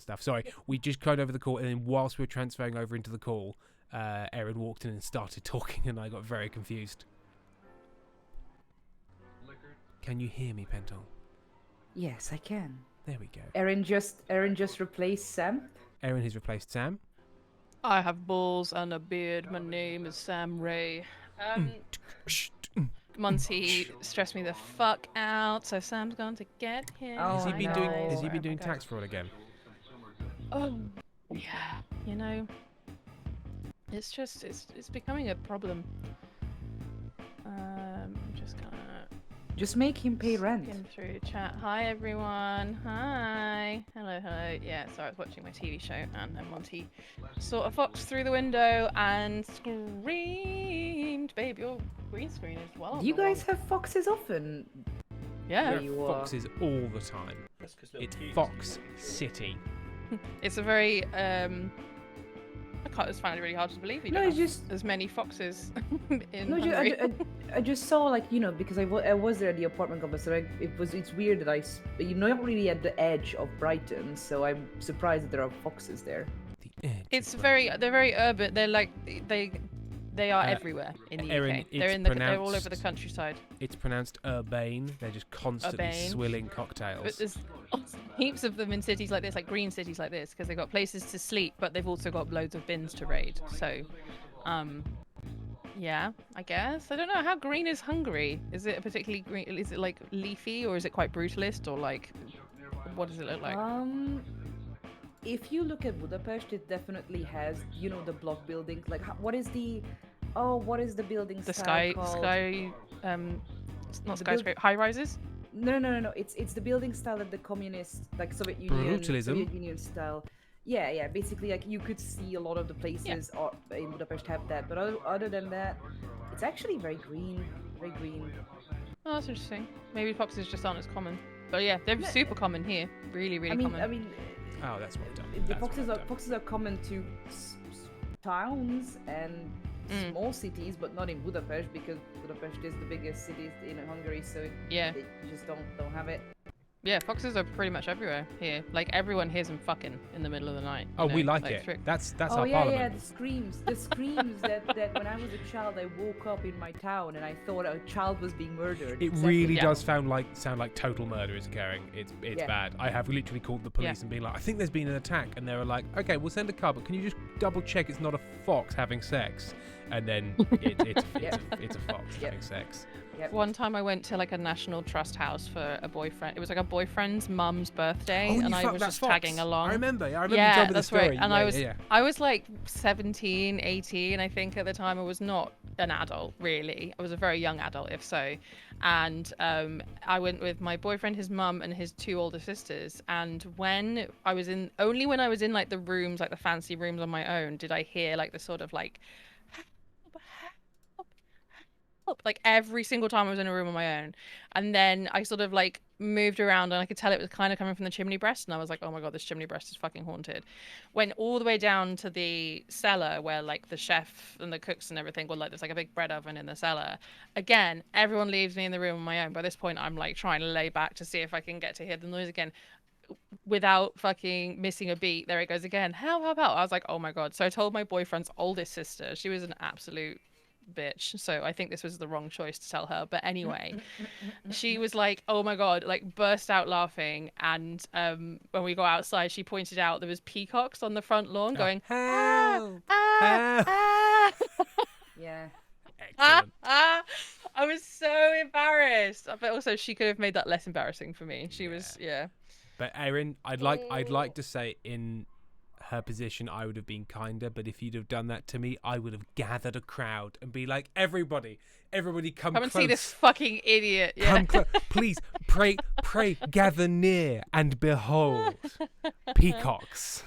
stuff. Sorry, we just cut over the call, and then whilst we were transferring over into the call, Erin walked in and started talking, and I got very confused. Can you hear me, Penton? Yes, I can. There we go. Erin just replaced Sam. Erin has replaced Sam. I have balls and a beard. My name is Sam Ray. Monty stressed me the fuck out, so Sam's going to get him. Oh, Has he I been know. doing? Has he Oh been doing my tax fraud again? Oh, yeah. You know, it's just it's becoming a problem. I'm just gonna Just make him pay rent. skim through chat. Hi everyone. Hi. Hello. Yeah. So I was watching my TV show, and then Monty saw a fox through the window and screamed, "Babe, your green screen is well." Do you guys have foxes often? Yeah. Where you are? Foxes all the time. It's Fox City. It's a very I just find it really hard to believe you No, don't it's have just as many foxes in no. Hungary. I just saw, like, you know, because I was there at the apartment complex, so it's weird that you're not really at the edge of Brighton, so I'm surprised that there are foxes there. The edge. It's of they're very urban. They're like they are Uh, everywhere in the Erin, UK. it's They're all over the pronounced- countryside. It's pronounced urbane. They're just constantly Urbane. swilling But cocktails. there's heaps of them in cities like this, like green cities like this, because they've got places to sleep, but they've also got loads of bins to raid. So, yeah, I guess. I don't know, how green is Hungary? Is it a particularly green? Is it like leafy, or is it quite brutalist, or like what does it look like? If you look at Budapest, it definitely has, you know, the block buildings. Like, what is the building The style called? it's not The build- skyscraper, high rises. No. It's the building style that the communist, like Soviet Union, Brutalism. Soviet Union style. Yeah. Basically, like, you could see a lot of the places in Budapest have that. But other than that, it's actually very green. Very green. Oh, that's interesting. Maybe foxes just aren't as common. But yeah, they're super common here. Really, really common. I mean, Oh, that's well done. the That's well done. foxes are common to towns and Mm. small cities, but not in Budapest, because Budapest is the biggest city in Hungary, so Yeah. they just don't have it. Yeah, foxes are pretty much everywhere here. Like, everyone hears them fucking in the middle of the night. you Oh, we know, like it. through- That's Oh our yeah, parliament. the screams that when I was a child, I woke up in my town and I thought a child was being murdered. It Exactly. really Yeah. does sound like total murder is occurring. It's Yeah. bad. I have literally called the police and been like, I think there's been an attack, and they were like, okay, we'll send a car, but can you just double check it's not a fox having sex? And then it's a fox Yep. having sex. Yep. One time I went to like a National Trust house for a boyfriend. It was like a boyfriend's mum's birthday, and I was just tagging along. I remember you told me Yeah, the that's story. right. And Yeah. I was like 17, 18, I think at the time. I was not an adult, really. I was a very young adult, if so. And I went with my boyfriend, his mum, and his two older sisters. And when I was in like the rooms, like the fancy rooms on my own, did I hear like the sort of like help, like every single time I was in a room on my own. And then I sort of like moved around, and I could tell it was kind of coming from the chimney breast, and I was like, oh my god, this chimney breast is fucking haunted. Went all the way down to the cellar where like the chef and the cooks and everything were, like, there's like a big bread oven in the cellar. Again, everyone leaves me in the room on my own. By this point, I'm like trying to lay back to see if I can get to hear the noise again. Without fucking missing a beat, there it goes again. Help. I was like, oh my god. So I told my boyfriend's oldest sister. She was an absolute bitch, so I think this was the wrong choice to tell her, but anyway, she was like, oh my god, like burst out laughing. And when we got outside, she pointed out there was peacocks on the front lawn going, help, ah, help. ah, Yeah. Excellent. I was so embarrassed, but also she could have made that less embarrassing for me. She was, yeah. But Erin, I'd like to say in her position I would have been kinder, but if you'd have done that to me, I would have gathered a crowd and be like, everybody come and close. see this fucking idiot. Yeah. Come please, pray, gather near and behold peacocks.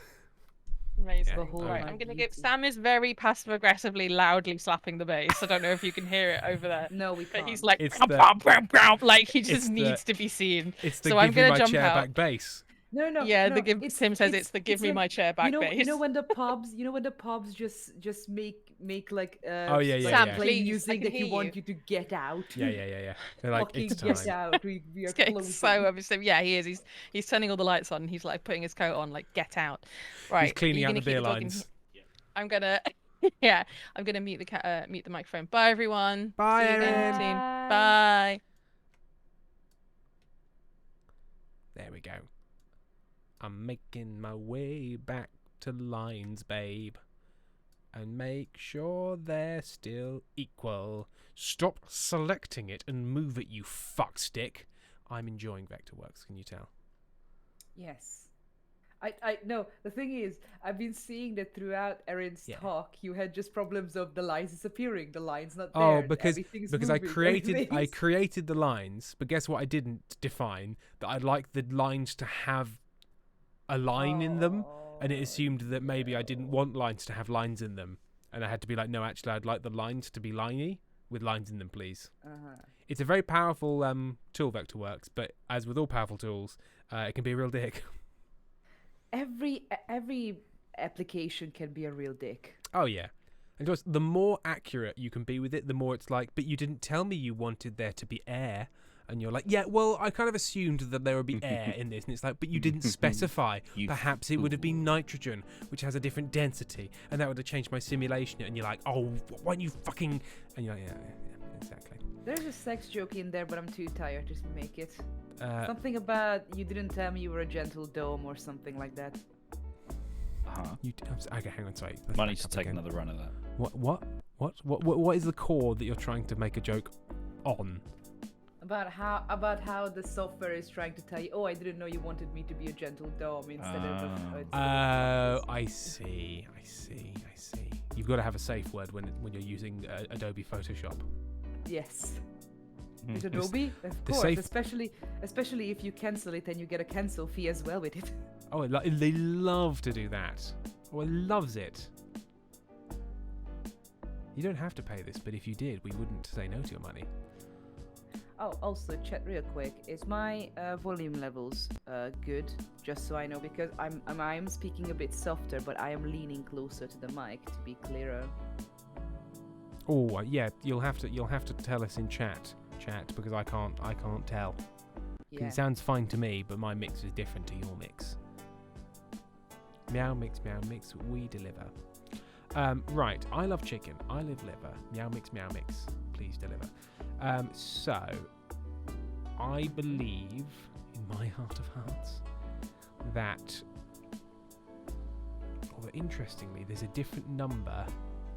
Amazing. Yeah. Behold Right, my I'm gonna beauty. give Sam is very passive aggressively loudly slapping the bass. I don't know if you can hear it over there. No, we But can't. he's like, It's "Brum, the- brum, brum, brum," like he it's just the- needs to be seen. It's the So I'm give me gonna my jump chair out. back bass. No. Yeah, no, Tim says it's the give me like- my chair back you know bass. when the pubs, just make make like Oh, yeah, yeah, Sam, yeah. play please, I music can that you hear want you. you to get out. Yeah. They're like, Fucking it's get time. out. We are He's getting closing. so obviously. Yeah, he is. He's turning all the lights on. He's like putting his coat on, like get out. Right. He's cleaning you out gonna the keep beer talking? lines. I'm gonna. Yeah, I'm gonna mute the microphone. Bye everyone. Bye, See you again Erin. soon. Bye. Bye. There we go. I'm making my way back to lines, babe. And make sure they're still equal. Stop selecting it and move it, you fuckstick. I'm enjoying Vectorworks, can you tell? Yes. I no, the thing is, I've been seeing that throughout Erin's Yeah. talk, you had just problems of the lines disappearing, the lines not there. Oh, because everything's I moving, created everything's- created the lines, but guess what I didn't define? That I'd like the lines to have a line in them, and it Oh, assumed that maybe I didn't want lines to have lines in them. And I had to be like, no, actually I'd like the lines to be liney with lines in them, please. Uh-huh. It's a very powerful tool, Vectorworks, but as with all powerful tools, it can be a real dick. Every application can be a real dick. Oh yeah. And just the more accurate you can be with it, the more it's like, but you didn't tell me you wanted there to be air. And you're like, yeah, well, I kind of assumed that there would be air in this. And it's like, but you didn't specify. You Perhaps it would have been nitrogen, which has a different density. And that would have changed my simulation. And you're like, oh, why don't you fucking... And you're like, yeah, exactly. There's a sex joke in there, but I'm too tired to make it. Something Something about you didn't tell me you were a gentle dome or something like that. Uh-huh. okay, hang on, sorry. Let's Might back need to up take again. another run of that. What is the core that you're trying to make a joke on? About how the software is trying to tell you, oh, I didn't know you wanted me to be a gentle dome instead of. I see. You've got to have a safe word when you're using Adobe Photoshop. Yes. Hmm. With Adobe, of the course, safe- especially if you cancel it and you get a cancel fee as well with it. Oh, they love to do that. Oh, it loves it. You don't have to pay this, but if you did, we wouldn't say no to your money. Oh, also, chat real quick. Is my volume levels good? Just so I know, because I'm speaking a bit softer, but I am leaning closer to the mic to be clearer. Oh, yeah, you'll have to tell us in chat, because I can't tell. 'Cause Yeah. It sounds fine to me, but my mix is different to your mix. Meow mix, we deliver. Right, I love chicken. I live liver. Meow mix, please deliver. So, I believe, in my heart of hearts, that, although interestingly, there's a different number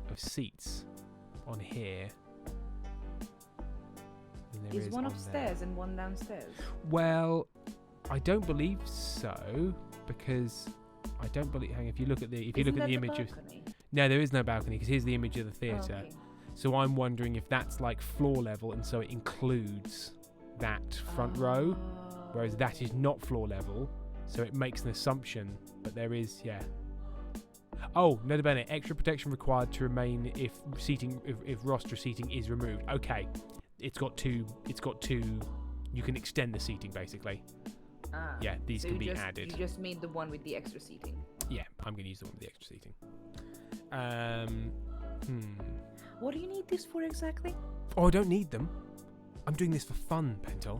of seats on here than there Is is one on upstairs and one downstairs? there. Well, I don't believe so, because I don't believe. Hang on, if you look at the image of. No, there is no balcony, because here's the image of the theatre. Okay. So I'm wondering if that's like floor level, and so it includes that front row, whereas that is not floor level, so it makes an assumption. But there is, yeah. Oh, nota bene, extra protection required to remain if roster seating is removed. Okay, it's got two. You can extend the seating basically. Ah. Yeah, these So can you be just, added. You just made the one with the extra seating. Yeah, I'm going to use the one with the extra seating. What do you need this for exactly? Oh, I don't need them. I'm doing this for fun, Pentel.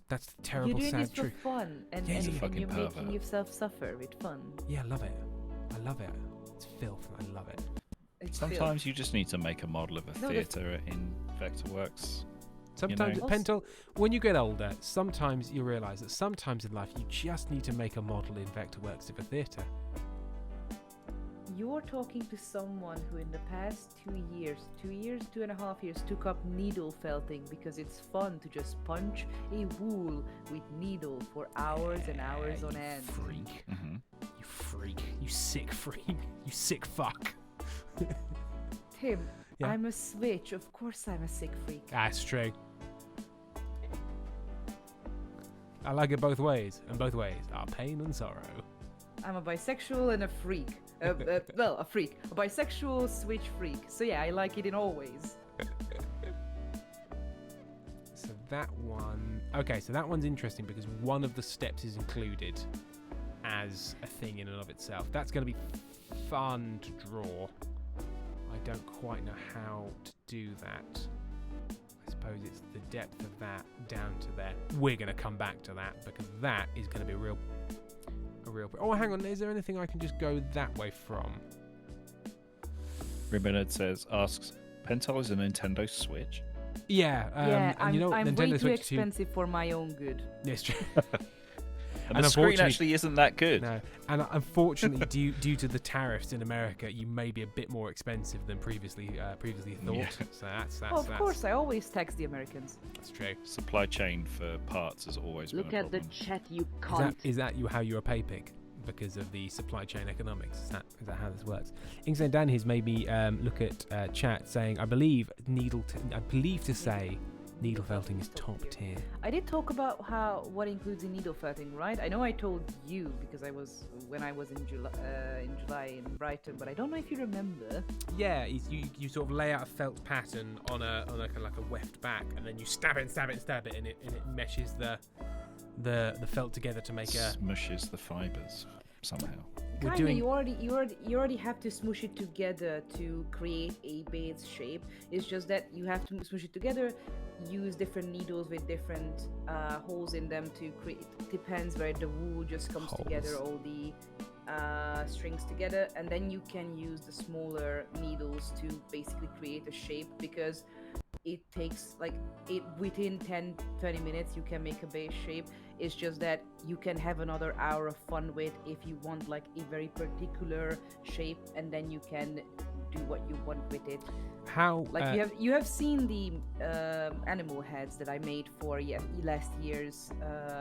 That's the terrible, You're doing sad this for truth. fun, and, Yeah, and, he's a and fucking you're pervert. making yourself suffer with fun. Yeah, I love it. It's filth, and I love it. It's filth. Sometimes you just need to make a model of a No, that's- theatre in Vectorworks. Sometimes, know. Pentel, when you get older, sometimes you realise that sometimes in life you just need to make a model in Vectorworks of a theatre. You're talking to someone who in the past 2.5 years, took up needle felting because it's fun to just punch a wool with needle for hours and hours on you end. Freak. Mm-hmm. You freak. You sick freak. You sick fuck. Tim, Yeah? I'm a switch. Of course I'm a sick freak. That's true. I like it both ways, and both ways are pain and sorrow. I'm a bisexual and a freak. Well, a freak. A bisexual switch freak. So yeah, I like it in all ways. So that one... Okay, so that one's interesting because one of the steps is included as a thing in and of itself. That's going to be fun to draw. I don't quite know how to do that. I suppose it's the depth of that down to there. We're going to come back to that because that is going to be a real. Oh, hang on. Is there anything I can just go that way from? Ribbonhead asks, Pentel is a Nintendo Switch? Yeah, and I'm, you know, I'm Nintendo way too Switch 2 expensive for my own good. Yes, true. And And the screen unfortunately- actually isn't that good. No, and unfortunately, due to the tariffs in America, you may be a bit more expensive than previously thought. Yeah. So that's Oh, of course, I always tax the Americans. that's true. Supply chain for parts has always Look been a at the problem. chat, you Is cunt. that how you're a pay pig? Because of the supply chain economics? Is that how this works? Inkstand Dan has made me look at chat saying, I believe to say needle felting is top tier. I did talk about what includes in needle felting, right? I know I told you because when I was in July in Brighton, but I don't know if you remember. Yeah, you sort of lay out a felt pattern on a kind of like a weft back, and then you stab it, and it meshes the felt together to make a. Smushes the fibers somehow. We're Kinda, doing. you already have to smush it together to create a base shape. It's just that you have to smush it together, use different needles with different holes in them to create. Depends where the wool just comes together, all the strings together, and then you can use the smaller needles to basically create a shape because it takes within 10-20 minutes you can make a base shape. It's just that you can have another hour of fun with if you want like a very particular shape, and then you can do what you want with it. How Like you have seen the animal heads that I made for last year's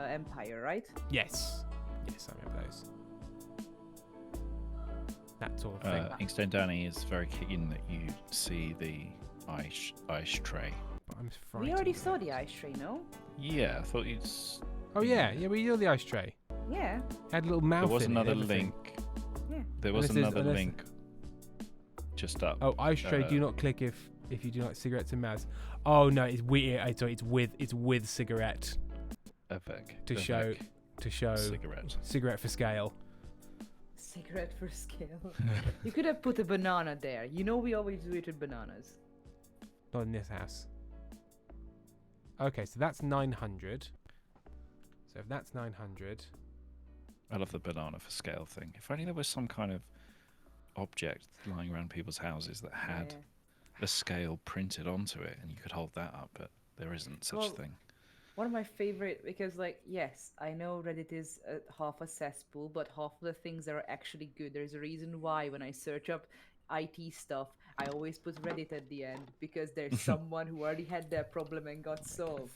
Empire, right? Yes, I remember those. That sort of thing. Inkstone Danny is very keen that you see the ice tray. But I'm We frightened. already saw the ice tray, no? Yeah, I thought you'd. Oh yeah, we saw the ice tray. Yeah. Had a little mouth. There was in it and another everything. link. Yeah. There was Unless there's- another unless- link just up. Oh, ice tray. Do not click if you do not like cigarettes and mouths. Oh no, it's weird. Sorry, it's with cigarette Avec. to show cigarette. cigarette for scale. Cigarette for scale. You could have put a banana there. You know we always do it with bananas. Not in this house. Okay, so that's 900. So if that's 900, I love the banana for scale thing. If only there was some kind of object lying around people's houses that had Yeah. a scale printed onto it, and you could hold that up, but there isn't such Well, thing. One of my favorite, because like, yes, I know Reddit is half a cesspool, but half of the things that are actually good. There's a reason why when I search up IT stuff, I always put Reddit at the end because there's someone who already had their problem and got solved.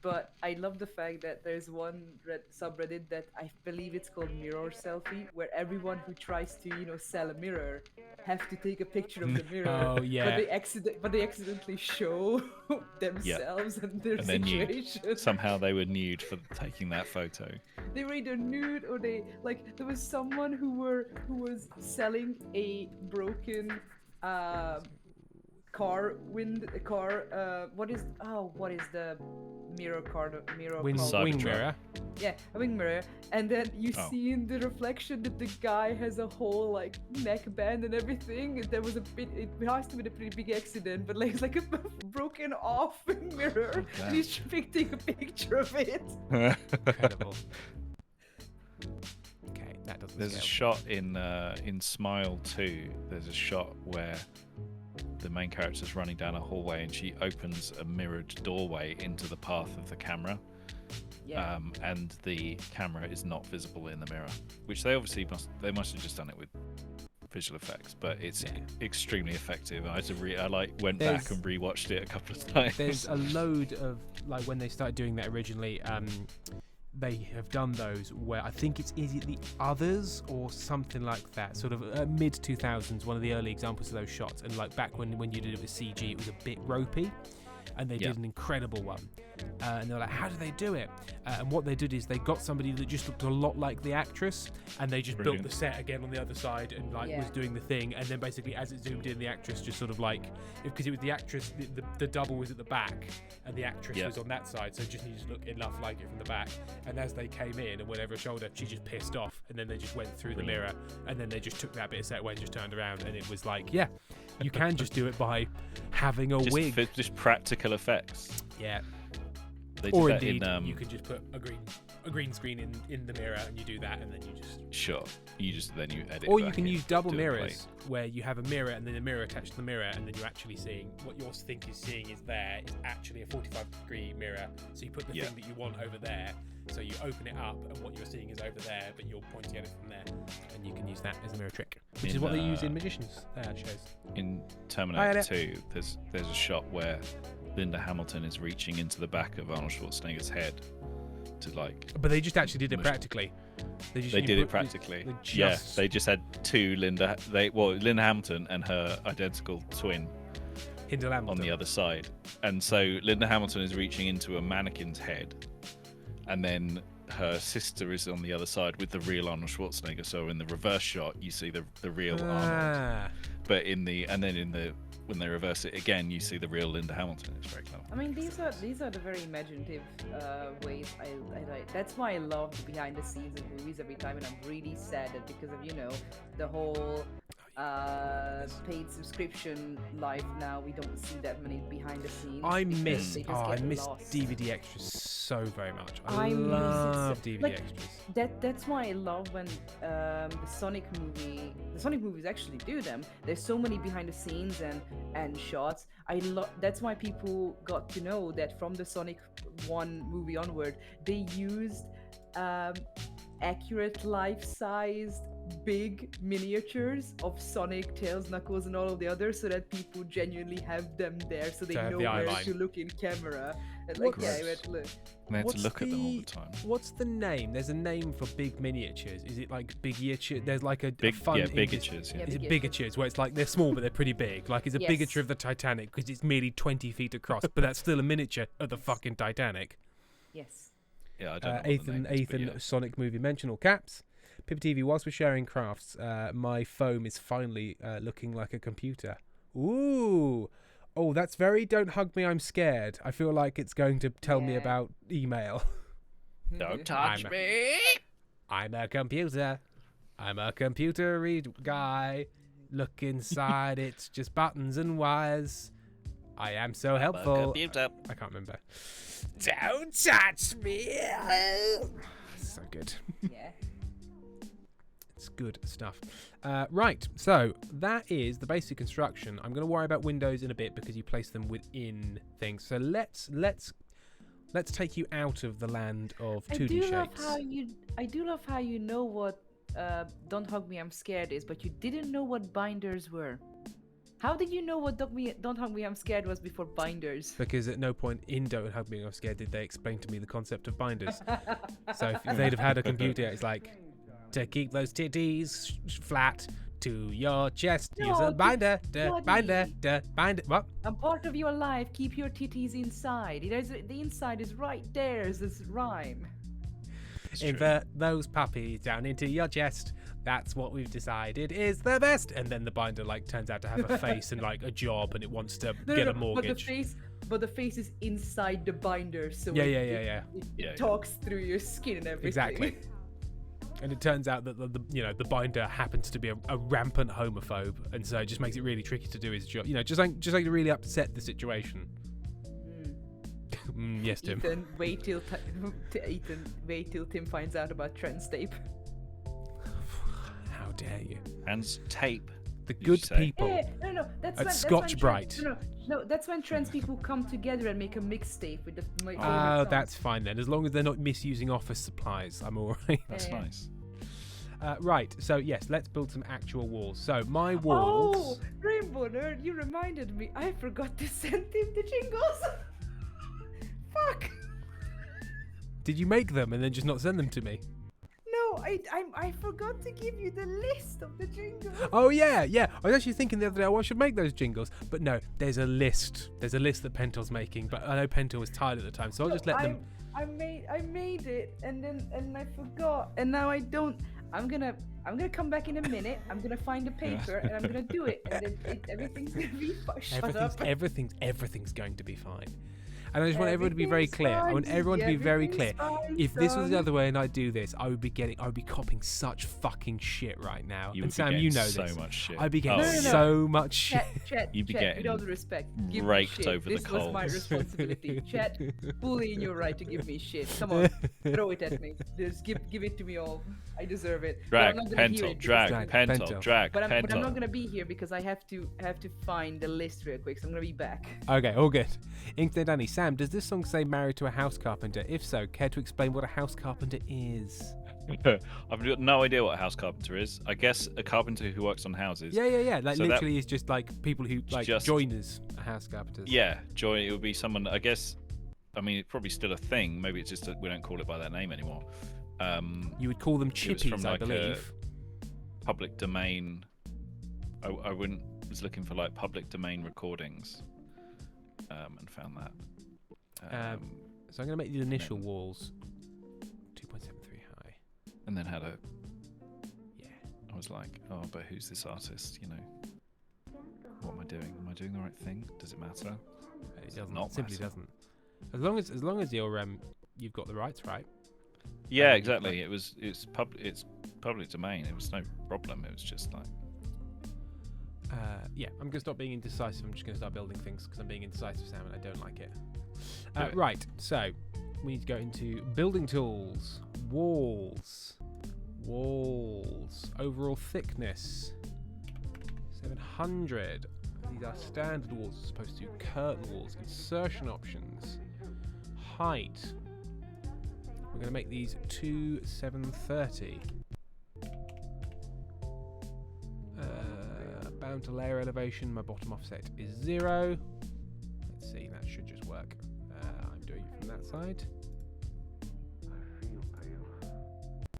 But I love the fact that there's one subreddit that I believe it's called Mirror Selfie, where everyone who tries to, sell a mirror have to take a picture of the mirror. Oh, yeah. But they accidentally show themselves and their And then situation. Somehow they were nude for taking that photo. They were either nude or there was someone who was selling a broken what is the mirror wing called? Cybertruck. mirror. Yeah, a wing mirror, and then you Oh. see in the reflection that the guy has a whole neckband and everything. There was it has to be a pretty big accident, but it's like a broken off mirror, and he's trying to take a picture of it. Incredible. Okay, that doesn't. There's a scale. shot in Smile 2. There's a shot where the main character's running down a hallway and she opens a mirrored doorway into the path of the camera. Yeah. And the camera is not visible in the mirror, which they obviously must have just done it with visual effects, but it's extremely effective. I had to went back There's- and rewatched it a couple of times. There's a load of when they started doing that originally. They have done those where I think is it the Others or something like that, sort of mid 2000s, one of the early examples of those shots. And back when you did it with CG, it was a bit ropey, and they did an incredible one. And they're like, how do they do it? And what they did is they got somebody that just looked a lot like the actress, and they just Brilliant. built the set again on the other side and was doing the thing. And then basically as it zoomed in, the actress just sort of because it was the actress, the double was at the back and the actress was on that side, so it just needed to look enough like it from the back. And as they came in and went over her shoulder, she just pissed off, and then they just went through the mirror, and then they just took that bit of set away and just turned around, and it was You can just do it by having a just wig. for just practical effects. Yeah. They did Or that indeed, in you could just put a green screen in the mirror, and you do that, and then you just. sure. You just then you edit. Or you back can in, use double do a mirrors, where you have a mirror and then a mirror attached to the mirror, and then you're actually seeing what you think is seeing is there is actually a 45-degree mirror. So you put the Yeah. thing that you want over there. So you open it up, and what you're seeing is over there, but you're pointing at it from there, and you can use that as a mirror trick, which is In, what they use in Magicians shows. In Hi, Terminator Elliot. 2, there's a shot where Linda Hamilton is reaching into the back of Arnold Schwarzenegger's head to like. But they just actually did it Mush- practically. They you did it put- practically. they Yeah, just- they just had two Linda. Linda Hamilton and her identical twin Hindle Hamilton. on the other side, and so Linda Hamilton is reaching into a mannequin's head, and then her sister is on the other side with the real Arnold Schwarzenegger. So in the reverse shot, you see the real Arnold, Ah. but when they reverse it again, you see the real Linda Hamilton. It's very clever. I mean, these are the very imaginative ways I like. That's why I love the behind the scenes of movies every time, and I'm really sad that because of the whole paid subscription life now, we don't see that many behind the scenes. I because miss they just get lost. DVD extras so very much. I miss it love so- DVD like, extras. That's why I love when the Sonic movies actually do them. There's so many behind the scenes and shots. That's why people got to know that from the Sonic 1 movie onward, they used accurate life-sized big miniatures of Sonic, Tails, Knuckles, and all of the others, so that people genuinely have them there, so they To have know the where eye to line. look in camera. And What- like, yeah, I went, look. And they had to look at them all the time. What's the name? There's a name for big miniatures. Is it like bigatures? There's like a Big, fun yeah, English- bigatures. Yeah. Yeah. Is it Bigatures. bigatures, where it's like they're small but they're pretty big? Like it's a Yes. bigature of the Titanic because it's merely 20 feet across, but that's still a miniature of the fucking Titanic. Yes. Yeah, I don't know. What the name is, but Ethan, yeah. Sonic movie mention all caps. Pippa TV, whilst we're sharing crafts, my foam is finally looking like a computer. Ooh. Oh, that's very don't hug me, I'm scared. I feel like it's going to tell me Yeah. about email. Don't Touch I'm- me. I'm a computer. I'm a computer guy. Look inside, it's just buttons and wires. I am so helpful. I can't remember. Don't touch me. So good. Yeah. It's good stuff. Right, so that is the basic construction. I'm going to worry about windows in a bit because you place them within things. So let's take you out of the land of 2D shapes. I do love how you know what Don't Hug Me I'm Scared is, but you didn't know what binders were. How did you know what Don't Hug Me I'm Scared was before binders? Because at no point in Don't Hug Me I'm Scared did they explain to me the concept of binders. So if they'd have had a computer, it's like, to keep those titties flat to your chest, use No, a binder, bloody- binder. What? A part of your life, keep your titties inside. The inside is right there as this rhyme. Invert those puppies down into your chest. That's what we've decided is the best. And then the binder like turns out to have a face and like a job, and it wants to get a mortgage. But the face is inside the binder, so Yeah. it Yeah. talks through your skin and everything. Exactly. And it turns out that the binder happens to be a rampant homophobe, and so it just makes it really tricky to do his job. Just like to really upset the situation. Yes, Tim. Ethan, wait till Tim finds out about Trent's tape. How dare you? And tape. The you good say? people. No, that's At when Scotch Brite. No, that's when trans people come together and make a mixtape with my favorite Oh, songs. that's fine then. As long as they're not misusing office supplies, I'm all right. That's Yeah. nice. Right. So yes, let's build some actual walls. So my Oh, walls. Rainbow Nerd, you reminded me. I forgot to send him the jingles. Fuck. Did you make them and then just not send them to me? No, I forgot to give you the list of the jingles. Oh yeah. I was actually thinking the other day, I should make those jingles, but no, there's a list. There's a list that Pentel's making, but I know Pentel was tired at the time, so I'll just let them. I made it and I forgot and now I don't. I'm gonna come back in a minute. I'm gonna find the paper and I'm gonna do it and then everything's gonna be fine. Shut up. Everything's going to be fine. And I just want everyone to be very clear. I want everyone to be very clear. If this was the other way and I do this, I would be copping such fucking shit right now. You And would be Sam, getting you know so this. much shit. I'd be getting Oh, yeah. so much shit. Chet, You'd be Chet, getting with all the respect, give me raked shit. over the This was my coals. responsibility. Chet, fully in your right to give me shit. Come on, throw it at me. Just give it to me all. I deserve it. But Drag, I'm not gonna hear pentel, it because drag, I'm- pentel, drag, But I'm not pentel. gonna be here because I have to find the list real quick. So I'm gonna be back. Okay, all good. Inkster Danny, Sam, does this song say married to a house carpenter? If so, care to explain what a house carpenter is? I've got no idea what a house carpenter is. I guess a carpenter who works on houses. Yeah. Like So that- literally, it's just like people who like Just- joiners, are house carpenters. Yeah, join. It would be someone. I guess. I mean, it's probably still a thing. Maybe it's just that we don't call it by that name anymore. You would call them It was chippies, from, I like, believe. Public domain. I wouldn't. Was looking for like public domain recordings. And found that. So I'm gonna make the initial walls 2.73 high. And then had a. Yeah. I was like, oh, but who's this artist? You know. What am I doing? Am I doing the right thing? Does it matter? It Does doesn't. not Simply matter? doesn't. As long as you've got the rights right. Yeah, exactly. It's public domain. It was no problem. It was just like. Yeah, I'm gonna stop being indecisive. I'm just gonna start building things because I'm being indecisive, Sam, and I don't like it. Do it. Right, so we need to go into building tools, walls, overall thickness 700. These are standard walls as opposed to curtain walls. Insertion options, height. We're gonna make these 730. Bound to layer elevation, my bottom offset is 0. Let's see, that should just work. I'm doing it from that side.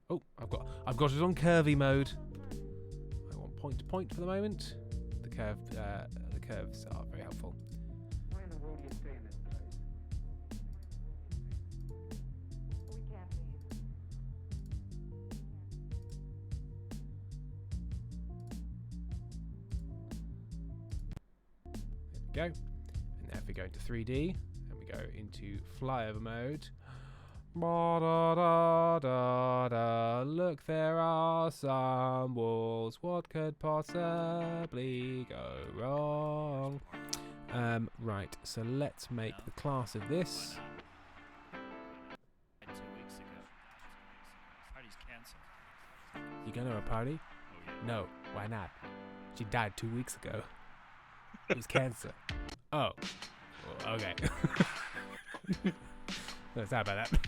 Oh, I've got it on curvy mode. I want point to point for the moment. The curves are very helpful. Go. And now if we go into 3D and we go into flyover mode. Ba da da da da. Look, there are some walls. What could possibly go wrong? Right, so let's make the class of this. 2 weeks ago. Party's cancelled. You going to a party? Oh yeah. No, why not? She died 2 weeks ago. It was cancer. Oh. Well, okay. No, sorry about that.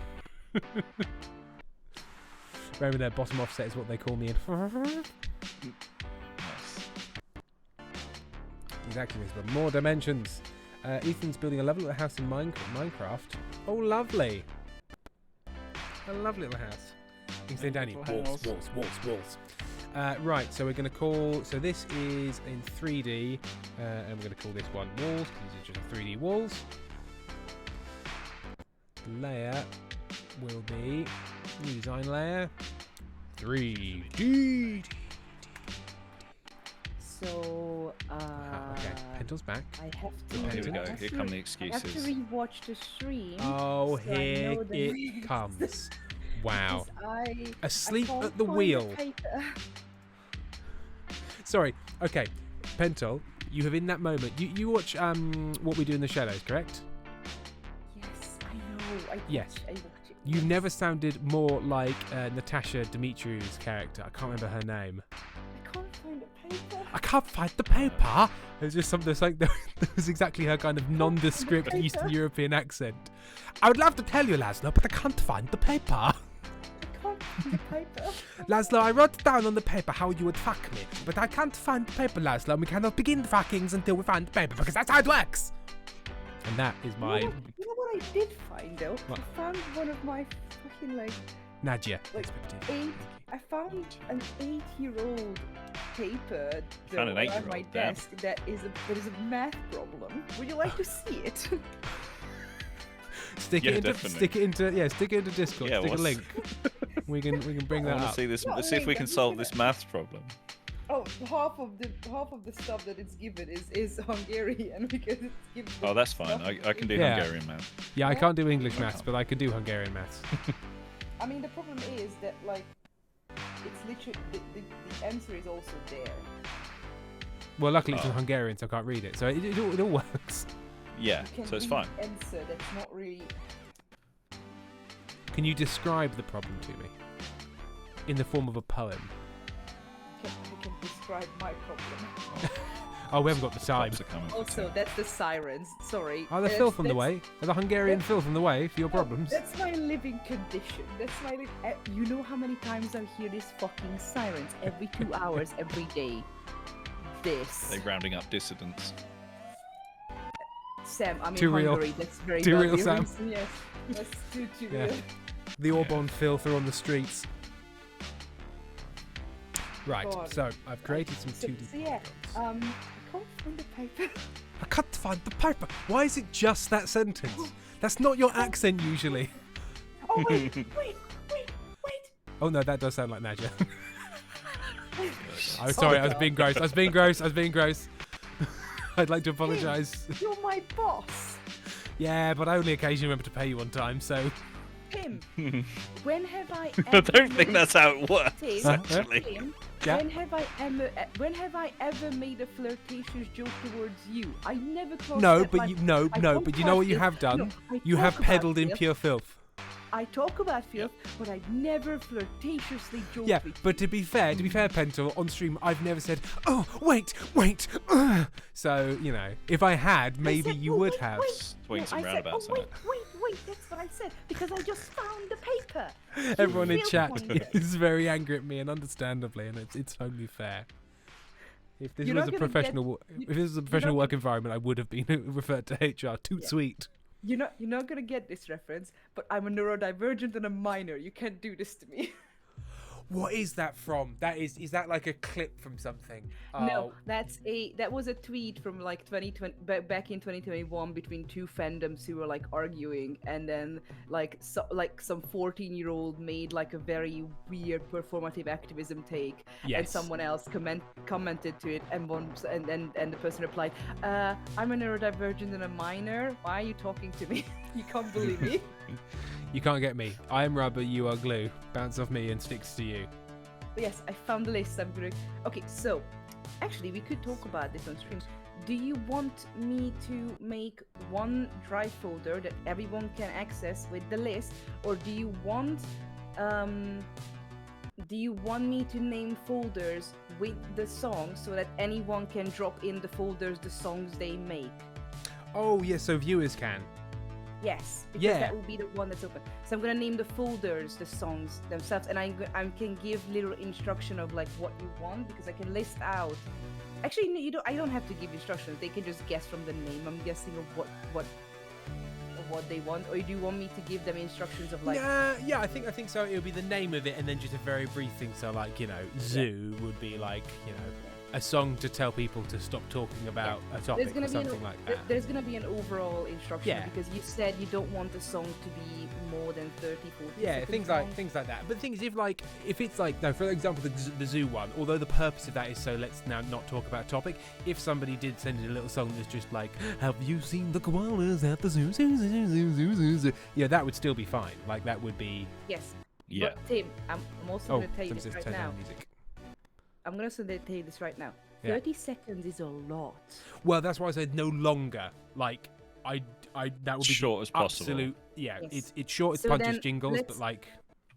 Remember their bottom offset is what they call me in. Nice. Exactly, but more dimensions. Ethan's building a lovely little house in Minecraft. Oh, lovely. A lovely little house. You can say, Danny, Little walls, house. walls. Right, so we're going to call... So this is in 3D, and we're going to call this one walls, because these are just 3D walls. Layer will be... New design layer. 3D. So, Okay, Pentel's back. I have Here to. we go. I have Here to- come the I have to excuses. rewatch the stream. Oh, so I here know the it names. comes. Wow. 'Cause I Asleep can't at the find wheel. paper. Sorry. Okay, Pentel, you have in that moment. You watch What We Do in the Shadows, correct? Yes, I know. Yes. I watch it. You've never sounded more like Natasha Dimitriou's character. I can't remember her name. I can't find the paper. I can't find the paper. There's just something that's like that was exactly her kind of nondescript Eastern European accent. I would love to tell you, Laszlo, but I can't find the paper. I can't find the paper. Laszlo, I wrote down on the paper how you would fuck me, but I can't find the paper, Laszlo, and we cannot begin the fuckings until we find the paper, because that's how it works. And that is my You know what I did find though? What? I found one of my fucking like Nadia. Like, expectative. I found an 8-year-old paper found an on 8-year-old, my damn. desk that is a math problem. Would you like to see it? Yeah, definitely. Stick it into Discord. Yeah, stick a what's- link. we can bring I that want to up. see this. Not Let's see if we link, can I'm just solve gonna- this maths problem. Oh, half of the stuff that it's given is Hungarian because it's given. Oh, that's fine. I can do Yeah. Hungarian math. Yeah, I can't do English maths, but I can do Hungarian maths. I mean, the problem is that like, it's literally the answer is also there. Well, luckily it's in Oh. Hungarian, so I can't read it. So it all works. Yeah, You can so it's read fine. the answer that's not really. Can you describe the problem to me in the form of a poem? You can describe my problem. Oh, we haven't got the time. Cops are coming for Also, Tim. that's the sirens. Sorry. Are the That's- filth on the that's- way? Are the Hungarian that's- filth on the way for your problems? That's my living condition. That's my. You know how many times I hear these fucking sirens every 2 hours every day. This. They're rounding up dissidents. Sam, I'm Too in real. Hungary. That's very Too bad real, Sam. reason, yes. That's too Yeah. real. The Orban filth are on the streets. Right, God. so I've created some So, 2D so yeah, polygons. I can't find the paper. I can't find the paper. Why is it just that sentence? That's not your accent usually. Oh wait, wait. Oh no, that does sound like Nadja. I'm sorry, I was being gross. I was being gross. I'd like to apologise. You're my boss. Yeah, but I only occasionally remember to pay you on time, so. Tim, when have I I ever don't think made- that's how it works, Tim, actually. Tim, Yeah. when have I ever made a flirtatious joke towards you? I never crossed No, that but line. you no, I no, don't but you know what you cross have it. done? No, I You have talk about peddled in filth. pure filth. I talk about filth, but I never flirtatiously joke Yeah, with but to be fair, Pentel, on stream I've never said, "Oh, wait, wait." So, you know, if I had, I maybe said, you "Oh, would wait, have. wait." Swings No, and I said, roundabouts, oh, isn't wait, that's what I said, because I just found the paper. You Everyone in filth chat monger. is very angry at me, and understandably, and it's only fair. If this You're was not a gonna get- professional, you- if this was a you're professional not work environment, I would have been referred to HR. Too Yeah. sweet. You're not gonna get this reference, but I'm a neurodivergent and a minor. You can't do this to me. What is that from? Is that like a clip from something? No, that was a tweet from like 2020 back in 2021 between two fandoms who were like arguing, and then like some 14-year-old made like a very weird performative activism take, and Yes. someone else commented to it, and the person replied, "I'm a neurodivergent and a minor. Why are you talking to me? You can't believe me." You can't get me. I am rubber, you are glue. Bounce off me and sticks to you. But yes, I found the list. I'm gonna. Okay, so actually, we could talk about this on stream. Do you want me to make one drive folder that everyone can access with the list, or do you want me to name folders with the songs so that anyone can drop in the folders the songs they make? Oh, yeah, so viewers can. Yes, because Yeah. that will be the one that's open. So I'm gonna name the folders the songs themselves, and I can give little instruction of like what you want, because I can list out. Actually, no, you don't. I don't have to give instructions. They can just guess from the name. I'm guessing of what they want. Or do you want me to give them instructions of like? Yeah, I think so. It would be the name of it, and then just a very brief thing. So, like, you know, Zoo would be like, you know, a song to tell people to stop talking about a topic There's gonna or be something like that. There's gonna be an overall instruction, Yeah. because you said you don't want the song to be more than 30, 40 Yeah, seconds things long. like that. But the thing is, if it's like, no, for example, the zoo one. Although the purpose of that is so let's now not talk about a topic. If somebody did send in a little song that's just like, "Have you seen the koalas at the zoo? Zoo, zoo, zoo, zoo, zoo, zoo?" Yeah, that would still be fine. Like that would be. Yes. Yeah. But Tim, I'm also Oh, gonna tell you somebody this says right turn now. down music. I'm gonna tell you this right now. Yeah. 30 seconds is a lot. Well, that's why I said no longer. Like, I that would be Short as the possible. absolute. Yeah, Yes. it's short as So punches then jingles, but let's- like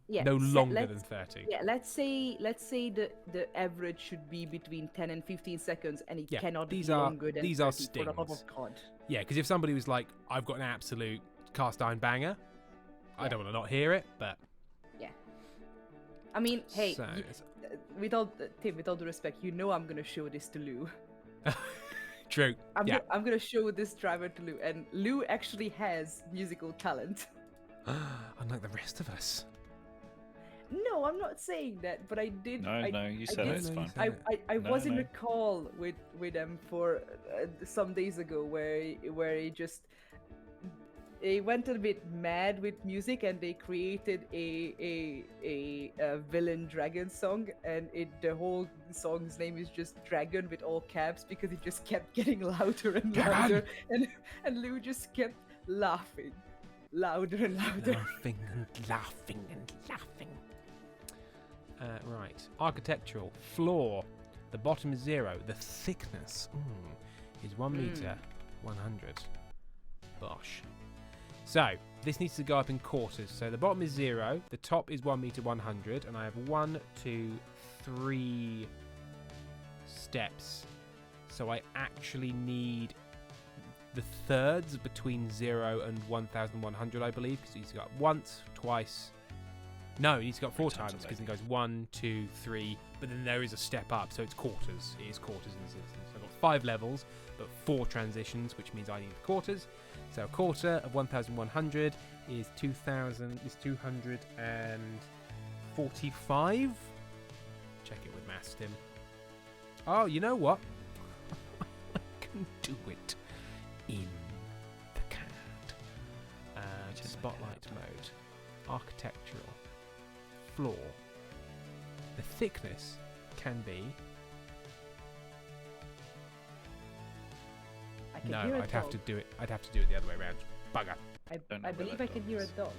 Yeah. no longer let's- than 30. Yeah, let's say the average should be between 10 and 15 seconds, and it Yeah, cannot these be are- longer than these are 30, for the love stings. of God. Yeah, because if somebody was like, "I've got an absolute cast iron banger," I Yeah. don't want to not hear it, but I mean, hey, So, with all Tim, with all due respect, you know I'm gonna show this to Lou. true. Yeah. I'm gonna show this driver to Lou, and Lou actually has musical talent. Unlike the rest of us. No, I'm not saying that, but I did. No, no, you said did- it. It's No, you fine. said I No, was in no. a call with them for some days ago where he just they went a bit mad with music and they created a villain dragon song, and the whole song's name is just Dragon with all caps because it just kept getting louder and louder, and Lou just kept laughing louder and louder. Laughing and laughing and laughing. Right. Architectural. Floor. The bottom is 0. The thickness is 1 meter 100. Bosh. So, this needs to go up in quarters. So the bottom is 0. The top is 1 meter 100. And I have 1, 2, 3 steps. So I actually need the thirds between 0 and 1,100, I believe. Because he's got once, twice. No, he's got 4 times because it goes 1, 2, 3, but then there is a step up, so it's quarters. It is quarters in this instance. So I've got 5 levels, but 4 transitions, which means I need the quarters. So a quarter of 1,100 is 2,245. Check it with maths, Tim. Oh, you know what? I can do it in the CAD. Spotlight mode. Architectural. Floor. The thickness can be. I can No, hear a I'd have dog. to do it. I'd have to do it the other way around. Bugger. Don't know I where believe that I can dog hear a is. dog.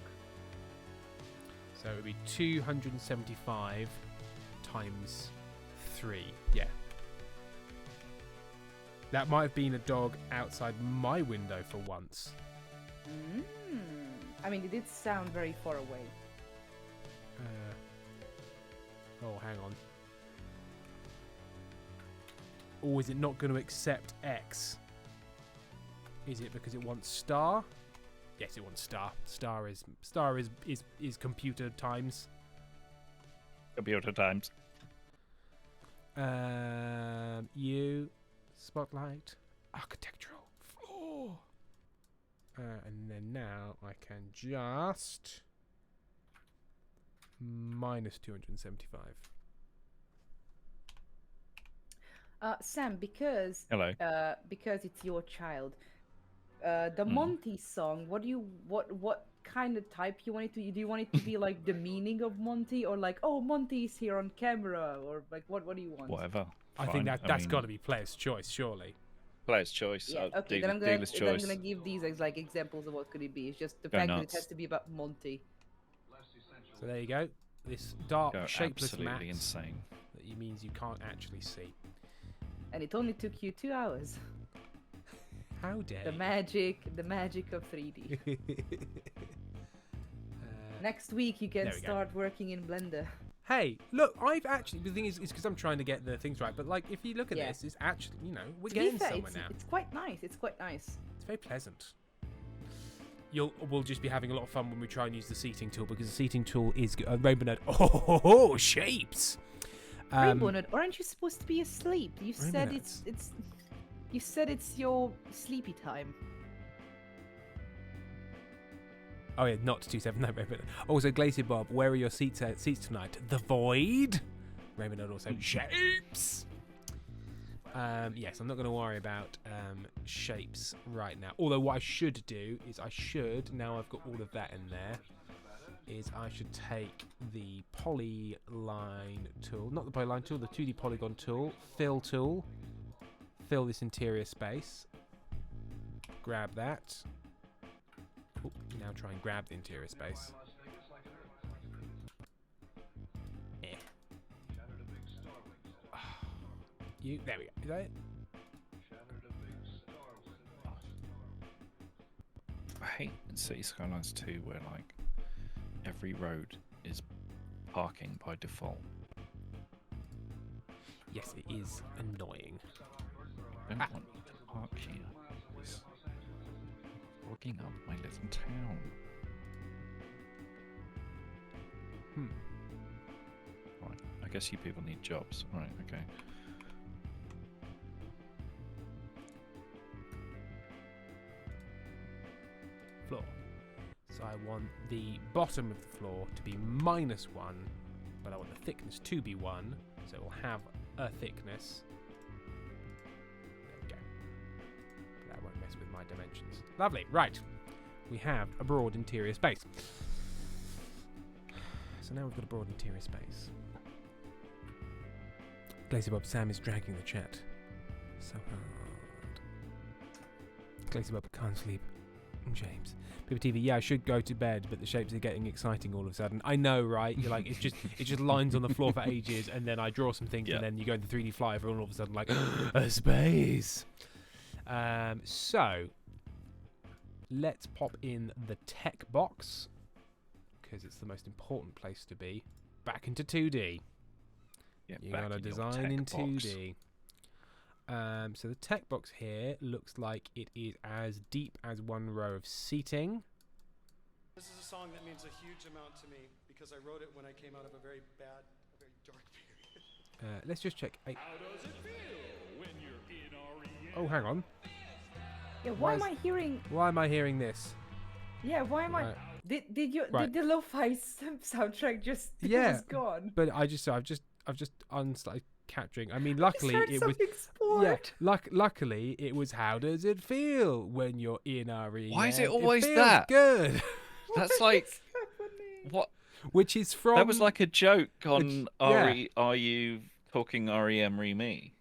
So it would be 275 times 3. Yeah. That might have been a dog outside my window for once. I mean, it did sound very far away. Oh, hang on. Or is it not going to accept X? Is it because it wants star? Yes, it wants star. Star is computer times. Computer times. You spotlight architectural floor. And then now I can just minus 275. Sam, because Hello. because it's your child, the Monty song. What kind of type you want it to? Do you want it to be like the meaning of Monty, or like, oh, Monty's here on camera, or like what do you want? Whatever. I think that's got to be player's choice, surely. Player's choice. Yeah, okay, then I'm gonna give these as like examples of what could it be. It's just the Go fact that it nuts. has to be about Monty. So there you go. This dark, Go shapeless mat absolutely insane. that means you can't actually see. And it only took you 2 hours. How dare The you. magic of 3D. Next week you can there we go. start working in Blender. Hey, look, I've actually, the thing is, it's because I'm trying to get the things right, but like, if you look at Yeah. this, it's actually, we're To be getting fair, somewhere now. it's quite nice. It's quite nice. It's very pleasant. We'll just be having a lot of fun when we try and use the seating tool, because the seating tool is Rainbow Nerd. Oh, shapes! Rainbow Nerd, aren't you supposed to be asleep? You Rainbow said Nerds. you said it's your sleepy time. Oh yeah, not 279 Rainbow Nerd. Also, Glacier Bob, where are your seats tonight? The Void. Rainbow Nerd also shapes. Yes, I'm not going to worry about shapes right now. Although what I should do is now I've got all of that in there, is I should take the polyline tool, not the polyline tool, the 2D polygon tool, fill tool, fill this interior space, grab that. Ooh, now try and grab the interior space. Eh. There we go. Is that it? I hate in City Skylines 2 where like every road is parking by default. Yes, it is annoying. I don't want you to park here. It's fogging up my little town. Right, I guess you people need jobs. Right, okay. Floor. So I want the bottom of the floor to be -1, but I want the thickness to be 1, so it will have a thickness. There we go. That won't mess with my dimensions. Lovely. Right. we have a broad interior space. So now we've got a broad interior space. Glazy Bob Sam is dragging the chat so hard. Glazy Bob can't sleep. James. People TV, yeah, I should go to bed, but the shapes are getting exciting all of a sudden. I know, right? You're like, it's just lines on the floor for ages, and then I draw some things, and then you go into 3D flyover, and all of a sudden, like, a space. So, let's pop in the tech box, because it's the most important place to be. Back into 2D. Yeah, You back gotta in your design tech in box. 2D. So the tech box here looks like it is as deep as one row of seating. This is a song that means a huge amount to me because I wrote it when I came out of a very bad, a very dark period. Let's just check. How does it feel when you're in REM? Oh, hang on. Yeah, Why why is- am I hearing? Why am I hearing this? Yeah, why am I? Right. Did the lo-fi soundtrack just Yeah, just gone? But I've just started capturing. I mean, luckily Just heard it was. something sport. Yeah, luckily it was. How does it feel when you're in REM? Why is it It always feels that? Good. That's like What's happening? what? Which is from. That was like a joke on yeah. Are you talking REM me?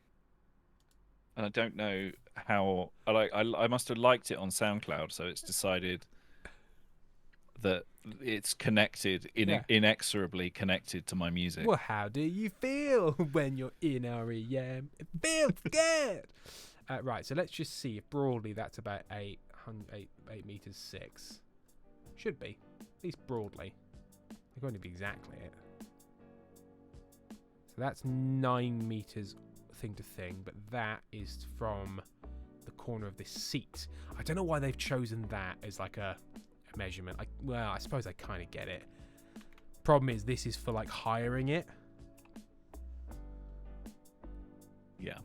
And I don't know how. I must have liked it on SoundCloud, so it's decided that it's connected, Yeah. inexorably connected to my music. Well, how do you feel when you're in REM? It feels good. Right, so let's just see if broadly that's about 8 meters 6. Should be, at least broadly. They're going to be exactly it. So that's 9 meters thing to thing, but that is from the corner of this seat. I don't know why they've chosen that as like a measurement. Well, I suppose I kind of get it. Problem is, this is for like hiring it. Yeah.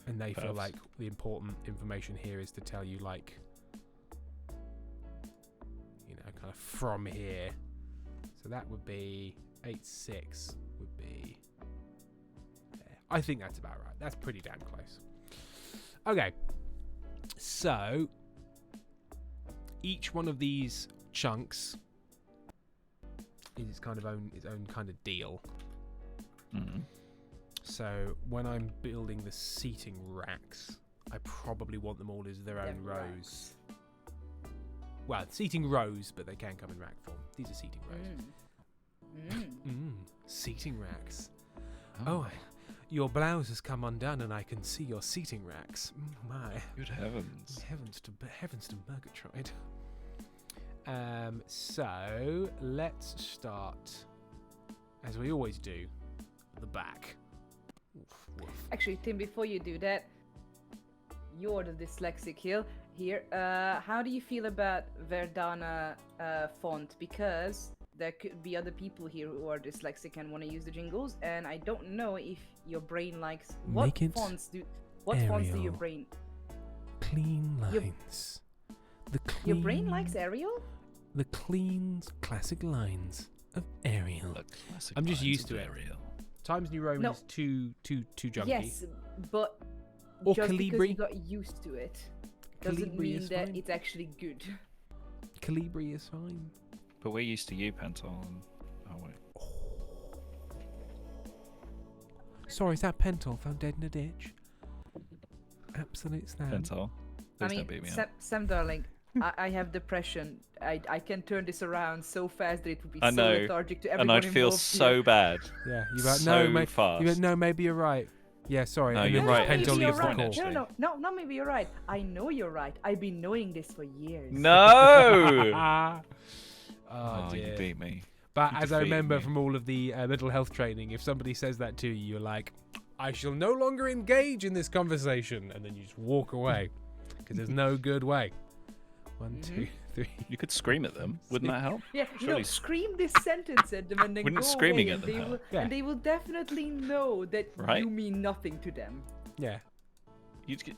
And they feel Perfs. like the important information here is to tell you, like, you know, kind of from here. So that would be 8.6 would be there. I think that's about right. That's pretty damn close. Okay. So each one of these chunks is its own kind of deal. Mhm. So when I'm building the seating racks, I probably want them all as their own rows. Well, seating rows, but they can come in rack form. These are seating rows. Seating racks. Oh, your blouse has come undone, and I can see your seating racks. My Good heavens. heavens to Murgatroyd. So let's start, as we always do, at the back. Oof, woof. Actually, Tim, before you do that, you're the dyslexic here. How do you feel about Verdana font? Because there could be other people here who are dyslexic and want to use the jingles, and I don't know if your brain likes Make it fonts do your Arial. brain? Clean Your- lines. The clean, Your brain likes Arial? the clean classic lines of Arial. The classic I'm just lines used of to it. Ariel. Times New Roman No. is too junky. Yes, but Or just because Calibri. you got used to it doesn't Calibri mean is that fine. it's actually good. Calibri is fine. But we're used to you, Pental. Oh wait. Sorry, is that Pental found dead in a ditch? Absolute snap. Pental. I Please mean, don't beat me Sam, up. Sam darling, I have depression. I can turn this around so fast that it would be I so know, lethargic to And everyone I'd feel involved so here. bad. Yeah, you're right. So No, fast. no, maybe you're right. Yeah, sorry. No, and you're then right, Pental Maybe Pental you're leaves the right. call. actually. No, maybe you're right. I know you're right. I've been knowing this for years. No! oh, Oh, you dear. beat me. But You as I defeated remember me. from all of the mental health training, if somebody says that to you, you're like, I shall no longer engage in this conversation. And then you just walk away. Because there's no good way. 1, 2, 3. You could scream at them. Wouldn't that help? Yeah, Surely scream this sentence at them and then Wouldn't go screaming away at and them they help? will, Yeah. and they will definitely know that Right? you mean nothing to them. Yeah.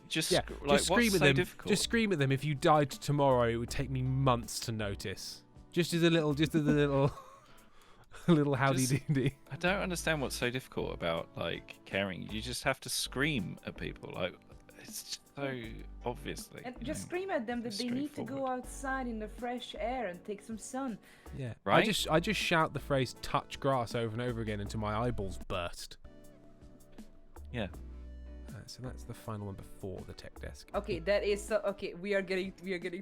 Just Yeah. like Just what's scream at so them. difficult? Just scream at them. If you died tomorrow, it would take me months to notice. Just as a little, a little howdy Just- doody. I don't understand what's so difficult about like caring. You just have to scream at people. Like it's So obviously. And you just know, scream at them that it's they need to go straightforward. outside in the fresh air and take some sun. Yeah. Right? I just shout the phrase "touch grass" over and over again until my eyeballs burst. Yeah. So that's the final one before the tech desk. Okay, that is so. Okay, we are getting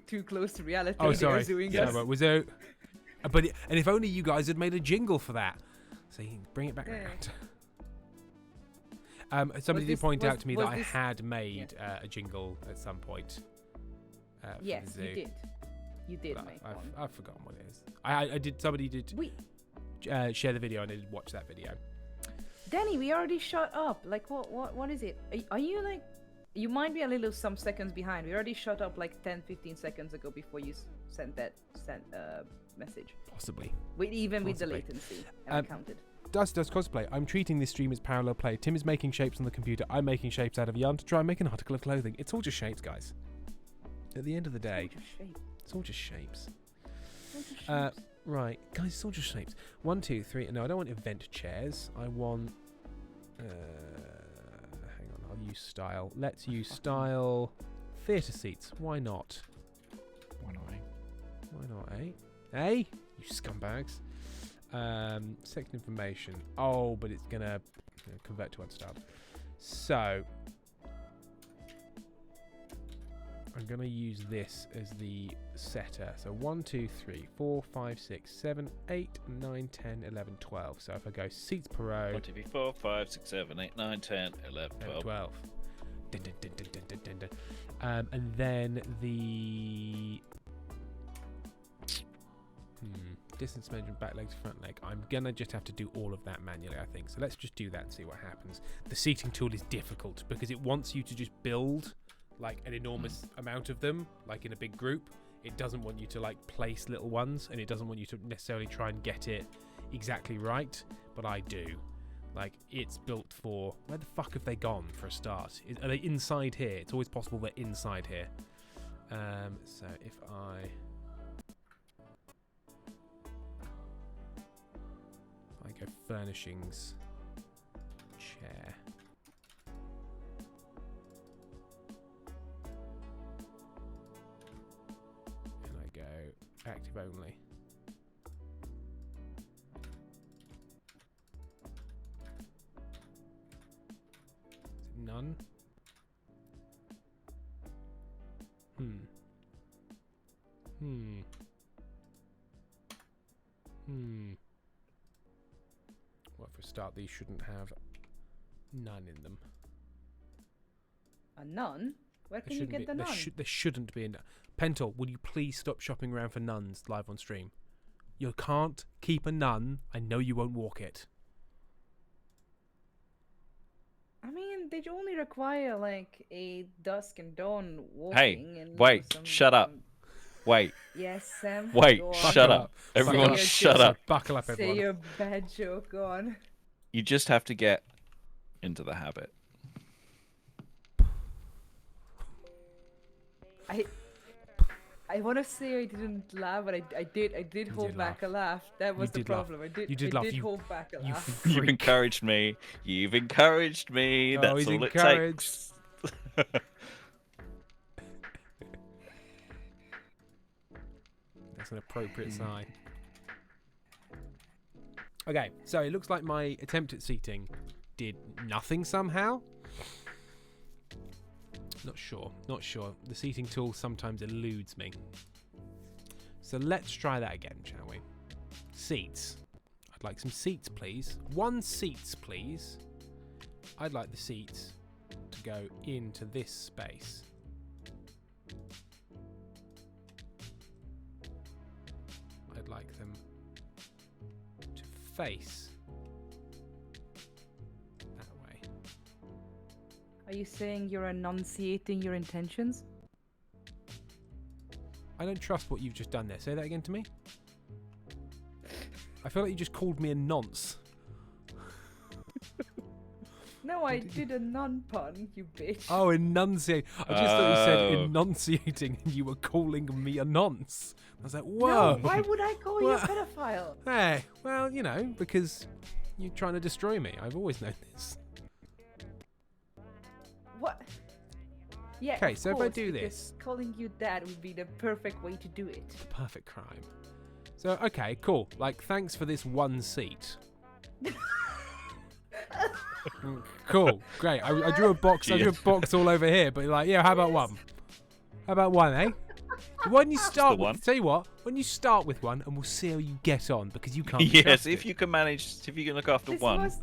too close to reality. Oh, They are sorry. doing Yeah, us. but was there? And if only you guys had made a jingle for that. So you can bring it back Yeah. around. Somebody did this- point was- out to me was that I this- had made a jingle at some point. For Yes, the you zoo, did. You did but make I've, one. I've forgotten what it is. I did. Somebody did We, share the video, and I did watch that video. Danny, we already shut up. Like, what is it? Are you like? You might be a little some seconds behind. We already shut up like 10-15 seconds ago before you sent that message. Possibly. With the Possibly. latency, and I Um, counted. Dust does cosplay. I'm treating this stream as parallel play. Tim is making shapes on the computer. I'm making shapes out of yarn to try and make an article of clothing. It's all just shapes, guys. At the end of the day, It's all just shape. it's all just shapes. It's all just Uh, shapes. Right, guys, it's all just shapes. 1, 2, 3. No, I don't want event chairs. I want. Hang on, I'll use style. Let's use style. Theatre seats. Why not? Why not? Why not, eh? Eh? You scumbags. Section information. Oh, but it's gonna convert to unstyled. So I'm gonna use this as the setter. So 1, 2, 3, 4, 5, 6, 7, 8, 9, 10, 11, 12. So if I go seats per row, 1, 2, 3, 4, 5, 6, 7, 8, 9, 10, 11, 12. 12. Dun, dun, dun, dun, dun, dun, dun, dun. And then the distance measurement, back leg to front leg. I'm gonna just have to do all of that manually, I think. So let's just do that and see what happens. The seating tool is difficult because it wants you to just build like an enormous amount of them, like in a big group. It doesn't want you to like place little ones, and it doesn't want you to necessarily try and get it exactly right. But I do. Like, it's built for... Where the fuck have they gone, for a start? Are they inside here? It's always possible they're inside here. So if I go furnishings, chair. And I go active only. None. Well, for a start, these shouldn't have none in them. A nun? Where can you get the nun? There shouldn't be a nun. Pentel, will you please stop shopping around for nuns live on stream? You can't keep a nun. I know you won't walk it. I mean, they only require like a dusk and dawn walking. Hey, and wait, some- shut up. some- Wait, Yes, Sam. wait, go on. shut Buckle up. Everyone Buckle up. shut up. Buckle up, Say everyone. your bad joke. Go on. You just have to get into the habit. I want to say I didn't laugh, but I did hold did back a laugh. That was the did laugh. problem. You did laugh. I did You- hold back a You laugh. You've freak. encouraged me. You've encouraged me. Oh, That's he's all it encouraged. takes. That's an appropriate sigh. Okay, so it looks like my attempt at seating did nothing somehow. Not sure. The seating tool sometimes eludes me. So let's try that again, shall we? Seats. I'd like some seats, please. 1 seats, please. I'd like the seats to go into this space. I'd like them to face that way. Are you saying you're enunciating your intentions? I don't trust what you've just done there. Say that again to me. I feel like you just called me a nonce. No, I did a nun pun, you bitch. Oh, enunciate. I just thought you said Oh. enunciating and you were calling me a nonce. I was like, No, whoa. why would I call you a What? pedophile? Hey, well, you know, because you're trying to destroy me. I've always known this. What? Yeah. Okay, of so if I course, do because this- calling you dad would be the perfect way to do it. Perfect crime. So, okay, cool. Like, thanks for this one seat. Cool, great. I drew a box. I drew a box all over here, but like, yeah, how about one? How about one, eh? Why don't you start one. with? Tell you what, when you start with one, and we'll see how you get on because you can't. be Yes, trusted. if you can manage, if you can look after This one. was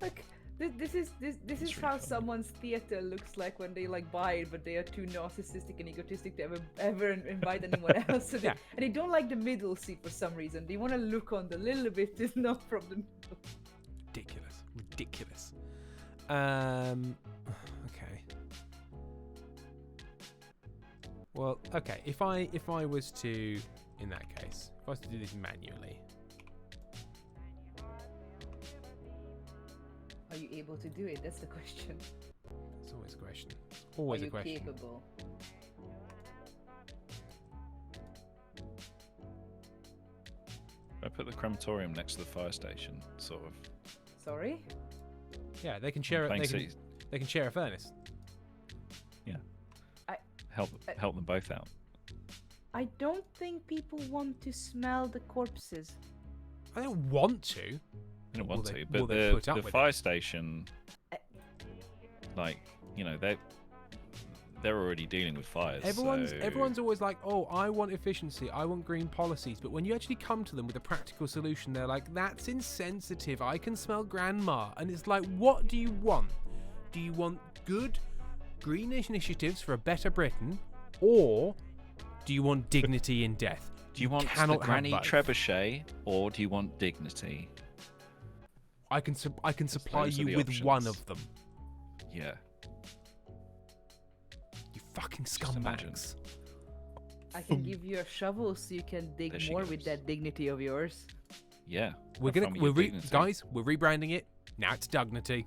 like this is really how funny. someone's theater looks like when they like buy it, but they are too narcissistic and egotistic to ever invite anyone else. So Yeah. and they don't like the middle seat for some reason. They want to look on the little bit, is not from the middle. Ridiculous. Okay. Well, okay. If I was to, in that case, if I was to do this manually, Are you able to do it? That's the question. it's always a question. Always are a you question. capable? I put the crematorium next to the fire station, sort of. Sorry. Yeah, they can share it. Plain They can, City. they can share a furnace. Help them both out. I don't think people want to smell the corpses. I don't want to. I don't Will want they- to, will but they put up the with fire it? station, like, you know, they're already dealing with fires. Everyone's so... everyone's always like, oh, I want efficiency, I want green policies. But when you actually come to them with a practical solution, they're like, that's insensitive. I can smell grandma, and it's like, what do you want? Do you want good greenish initiatives for a better Britain, or do you want dignity in death? Do you want the cannot have Granny both. Trebuchet, or do you want dignity? I can supply those are you the with one options. of them. Yeah. You fucking Just imagine. scumbags. I can give you a shovel so you can dig There she more with goes. that dignity of yours. Yeah. We're From gonna your we're dignity. guys, we're rebranding it. Now it's Dignity.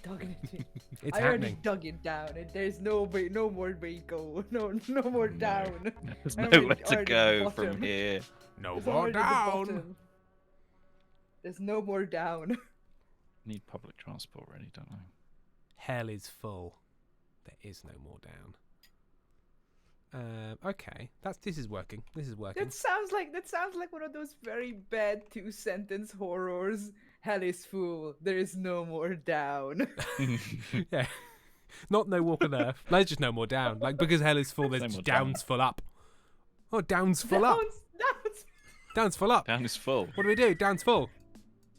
Dignity. It's I already happening. dug it down, and there's no more way go. No more No. down. There's I'm nowhere to already at the go bottom. from here. No It's more already at the down. bottom. There's no more down. Need public transport ready, don't I? Hell is full. There is no more down. Okay, this is working. This is working. That sounds like one of those very bad 2-sentence horrors. Hell is full. There is no more down. Yeah, not no walk on earth. There's just no more down. Like because hell is full, there's No just more down. downs full up. Oh, downs full up. Downs. Downs full up. Down is full. What do we do? Down's full.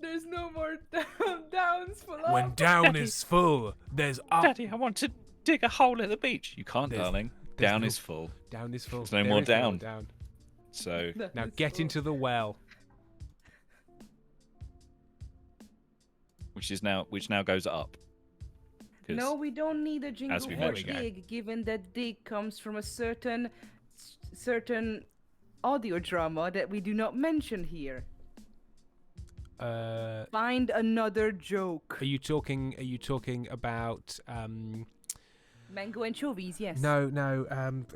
There's no more down. Downs full up. When down is full, there's up. Daddy, I want to dig a hole at the beach. You can't, There's- darling. there's Down no- is full. Down is full. There's no There more is no down. down. So That Now is get full. into the well. which now goes up. 'Cause No, we don't need a jingle we for mentioned. dig, given that dig comes from a certain audio drama that we do not mention here. Find another joke. Are you talking about Mango anchovies, yes. No,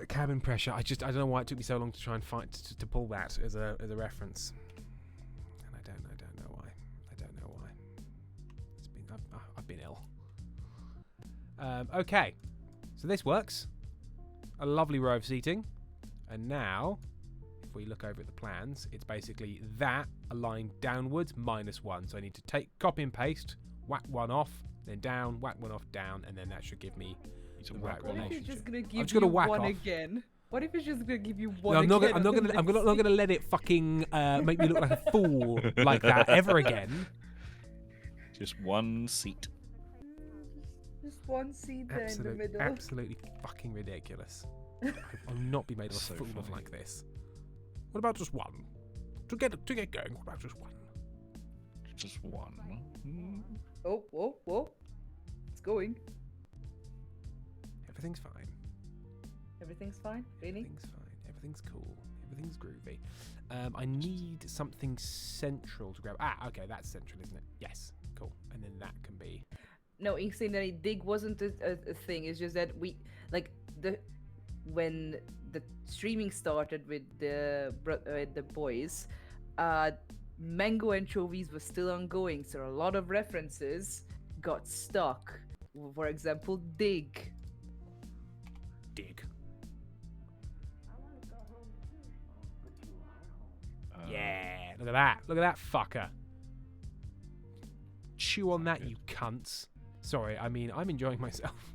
cabin pressure. I don't know why it took me so long to try and find to pull that as a reference. And I don't know why. It's been I've been ill. Okay, so this works. A lovely row of seating, and now if we look over at the plans, it's basically that aligned downwards -1. So I need to copy and paste, whack one off, then down, whack one off, down, and then that should give me It's a the whack right What if relationship. he's just gonna just give gonna you whack one off. again? What if he's just gonna give you one No, I'm not again? gonna. I'm not gonna let it fucking make me look like a fool like that ever again. just one seat. Just one seat there in the middle. Absolutely fucking ridiculous. I'll not be made a So fool of funny. like this. What about just one? To get going. What about just one? Just one. Oh. It's going. Everything's fine. Everything's fine? Really? Everything's fine. Everything's cool. Everything's groovy. I need something central to grab. Okay, that's central, isn't it? Yes. Cool. And then that can be. No, incidentally, dig wasn't a thing. It's just that when the streaming started with the boys, Mango Anchovies was still ongoing, so a lot of references got stuck. For example, dig. dick. Yeah, look at that. Look at that fucker. Chew on that, you cunts. Sorry, I mean, I'm enjoying myself.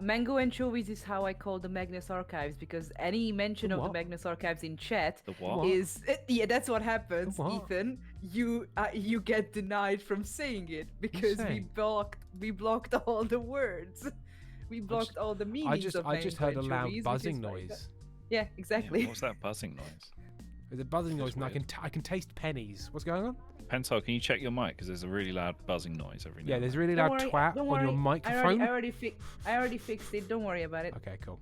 Mango Anchovies is how I call the Magnus Archives, because any mention The of the what? Magnus Archives in chat The what? is yeah, that's what happens, The what? Ethan. You get denied from saying it because saying? we blocked all the words. We blocked all the meanings of I just Mango heard a loud Anchovies, which buzzing is why noise. Yeah, Yeah, exactly. what was that buzzing noise? There's a buzzing noise, That's and weird. I can taste pennies. What's going on? Pentel, can you check your mic? Because there's a really loud buzzing noise every now Yeah, and there's a then. really Don't loud worry, twat don't on your worry. microphone. I already fixed it. Don't worry about it. Okay, cool.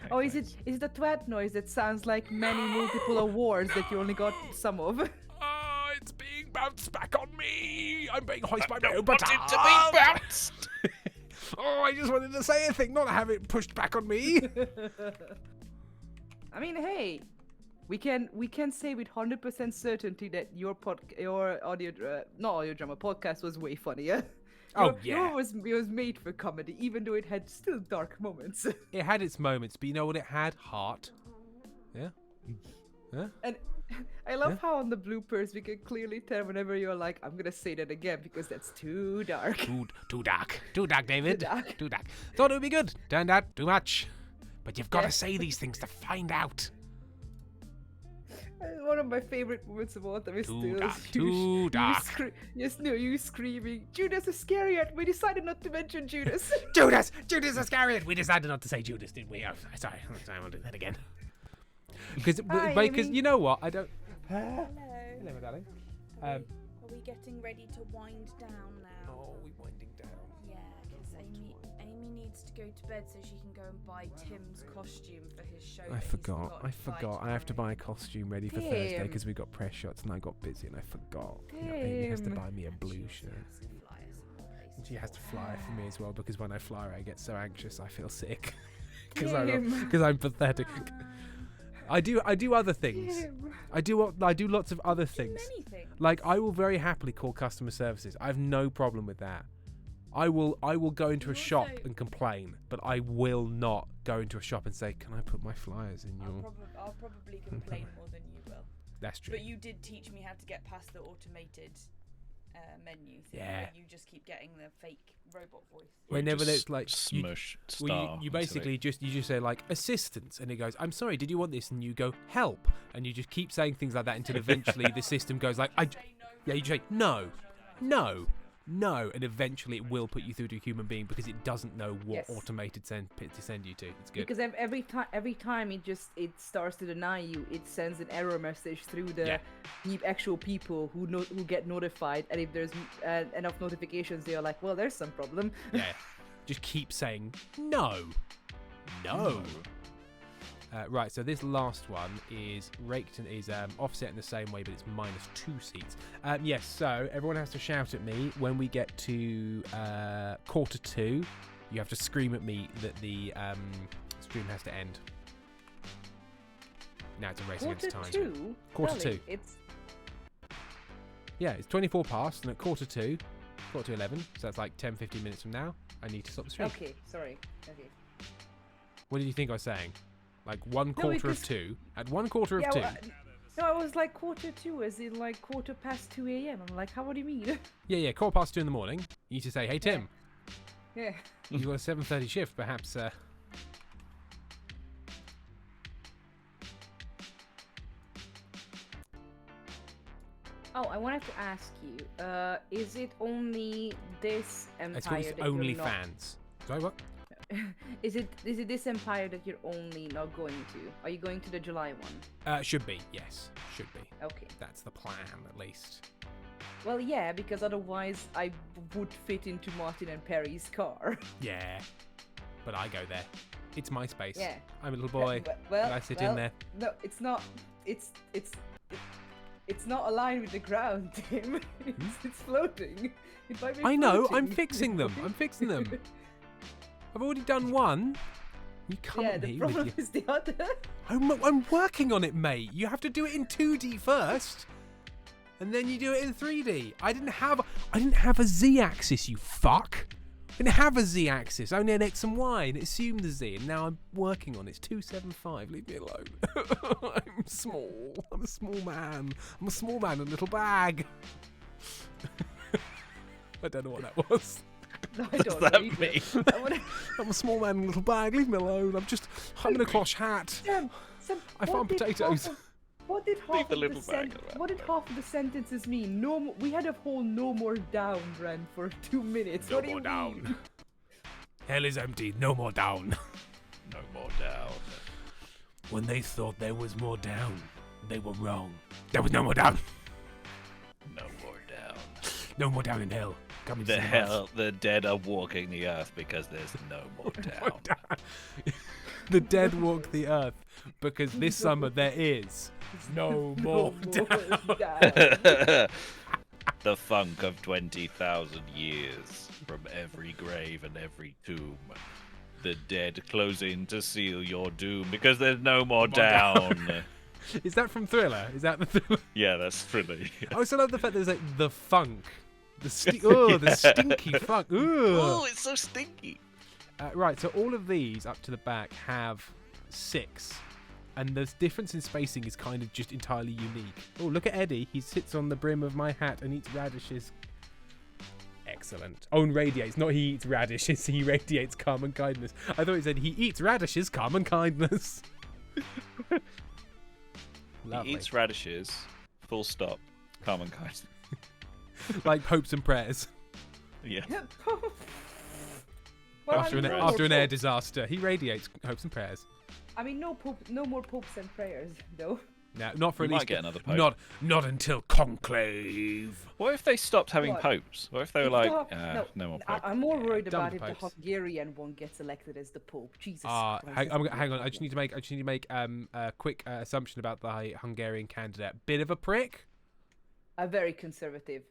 Okay, Oh, is thanks. it a twat noise that sounds like many multiple awards that you only got some of? Oh, it's being bounced back on me. I'm being hoisted by my I own want it petard. to be bounced! Oh, I just wanted to say a thing, not have it pushed back on me. I mean, hey, we can say with 100% certainty that your audio not audio drama podcast was way funnier. Oh, Yours was made for comedy, even though it had still dark moments. It had its moments, but you know what it had? Heart. Yeah? Yeah? And I love Yeah. how on the bloopers we can clearly tell whenever you're like, I'm gonna say that again because that's too dark. Too dark. Too dark, David. Too dark. Too dark. Thought it would be good. Turned out too much. But you've got to Yeah. say these things to find out. One of my favorite moments of all time is Too still dark, you, too dark. you screaming, Judas Iscariot. We decided not to mention Judas. Judas Iscariot. We decided not to say Judas, didn't we? Oh, sorry. I won't do that again. Because Hi, because Amy. you know what? I don't. Hello. Hello, my darling. Are we getting ready to wind down now? Oh, we winding down. Yeah, because Amy needs to go to bed so she can go and buy Tim's costume for his show. I that he's forgot. I to buy forgot. I have to buy tomorrow. a costume ready for Thursday Damn. because we got press shots and I got busy and I forgot. You know, Amy has to Damn. buy me a And blue she shirt. also has to fly us all places. And she has to fly for me as well because when I fly her, I get so anxious I feel sick Damn. because I'm pathetic. I do other things. Damn. I do lots of other things. Many things. Like I will very happily call customer services. I have no problem with that. I will go into a You shop also- and complain, but I will not go into a shop and say, "Can I put my flyers in your?" I'll probably complain more than you will. That's true. But you did teach me how to get past the automated menu thing. Yeah. Where you just keep getting the fake robot voice. Or you Whenever just there's like you- smush Well, star. you until basically it- just say like assistance, and it goes, "I'm sorry, did you want this?" And you go, "Help," and you just keep saying things like that until eventually the system goes like, yeah, you just say no, and eventually it will put you through to a human being because it doesn't know what Yes. automated to send you to. It's good. Because every time it starts to deny you, it sends an error message through the actual people who get notified, and if there's enough notifications, they are like, well, there's some problem. Yeah, just keep saying no. Right, so this last one is offset in the same way, but it's -2 seats. Yes, so everyone has to shout at me when we get to 2:45. You have to scream at me that the stream has to end. Now it's a race against time. 2:45. 2:45. It's Yeah, it's 24 past, and at 2:45, 11, so that's like 10-15 minutes from now, I need to stop the stream. okay. Sorry. Okay. What did you think I was saying? Like 1/4 because- of 2? At 1/4 of Yeah, 2? well, no, I was like 2:45, as in like 2 a.m. I'm like, what do you mean? Yeah, 2:15 in the morning. You need to say, hey, Tim, Yeah. you've got a 7:30 shift, perhaps. Oh, I wanted to ask you, is it only this empire It's called that Only you're not... Fans. Sorry, what? Is it this empire that you're only not going to? Are you going to the July one? Should be, yes. Should be. Okay. That's the plan, at least. Well, yeah, because otherwise I would fit into Martin and Perry's car. Yeah. But I go there. It's my space. Yeah. I'm a little boy. Well, and I sit in there. No, it's not. It's not aligned with the ground, Tim. It's floating. It might be I know, I'm floating. fixing them. I'm fixing them. I've already done one. You come Yeah, at the me with problem your... is the other. I'm working on it, mate. You have to do it in 2D first, and then you do it in 3D. I didn't have a Z-axis, you fuck. didn't have a Z-axis, only an X and Y, and it assumed the Z, and now I'm working on it. It's 275. Leave me alone. I'm small. I'm a small man. I'm a small man in a little bag. I don't know what that was. No, I What don't does know that either. mean? I wanna- I'm a small man in a little bag. Leave me alone. I'm in a cloche hat. Sam, I what found did potatoes. What did half the of little bag around. what did half of the sentences mean? We had a whole no more down run for 2 minutes. No What do more you down. mean? Hell is empty. No more down. No more down. When they thought there was more down, they were wrong. There was no more down. No more down. No more down in hell. Coming to The cinemas. hell, the dead are walking the earth because there's no more down. The dead walk the earth because this summer there is no more down. The funk of 20,000 years from every grave and every tomb. The dead close in to seal your doom because there's no more down. Is that from Thriller? Is that the Thriller? Yeah, that's really. I also love the fact there's like the funk. The the stinky funk. Oh, Ugh. it's so stinky. Right, so all of these up to the back have 6. And the difference in spacing is kind of just entirely unique. Oh, look at Eddie. He sits on the brim of my hat and eats radishes. Excellent. Oh, and radiates. Not he eats radishes, he radiates calm and kindness. I thought he said he eats radishes, calm and kindness. Lovely. He eats radishes, full stop, calm and kind. Like hopes and prayers. Yeah. Well, after I an mean, after an air disaster, he radiates hopes and prayers. I mean, no more popes and prayers, though. No, not for We at might least get another pope. Not until conclave. What if they stopped having What? popes? What if they were If like, the- no more pope? I'm more worried done about with if the popes. Hungarian one gets elected as the pope. Jesus. Christ, Hang that's on. I just need to make a quick assumption about the Hungarian candidate. Bit of a prick. very conservative,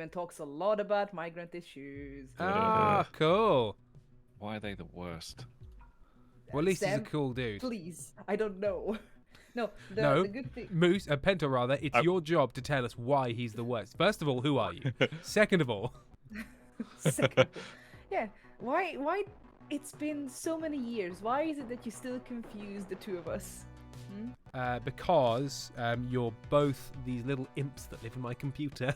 and talks a lot about migrant issues. Ah, cool. Why are they the worst? Well, at least he's a Sam, cool dude. Please, I don't know. No, No, the good thing. Moose, Pento rather, it's your job to tell us why he's the worst. First of all, who are you? Second of all, Second, yeah, why? It's been so many years. Why is it that you still confuse the two of us? because you're both these little imps that live in my computer.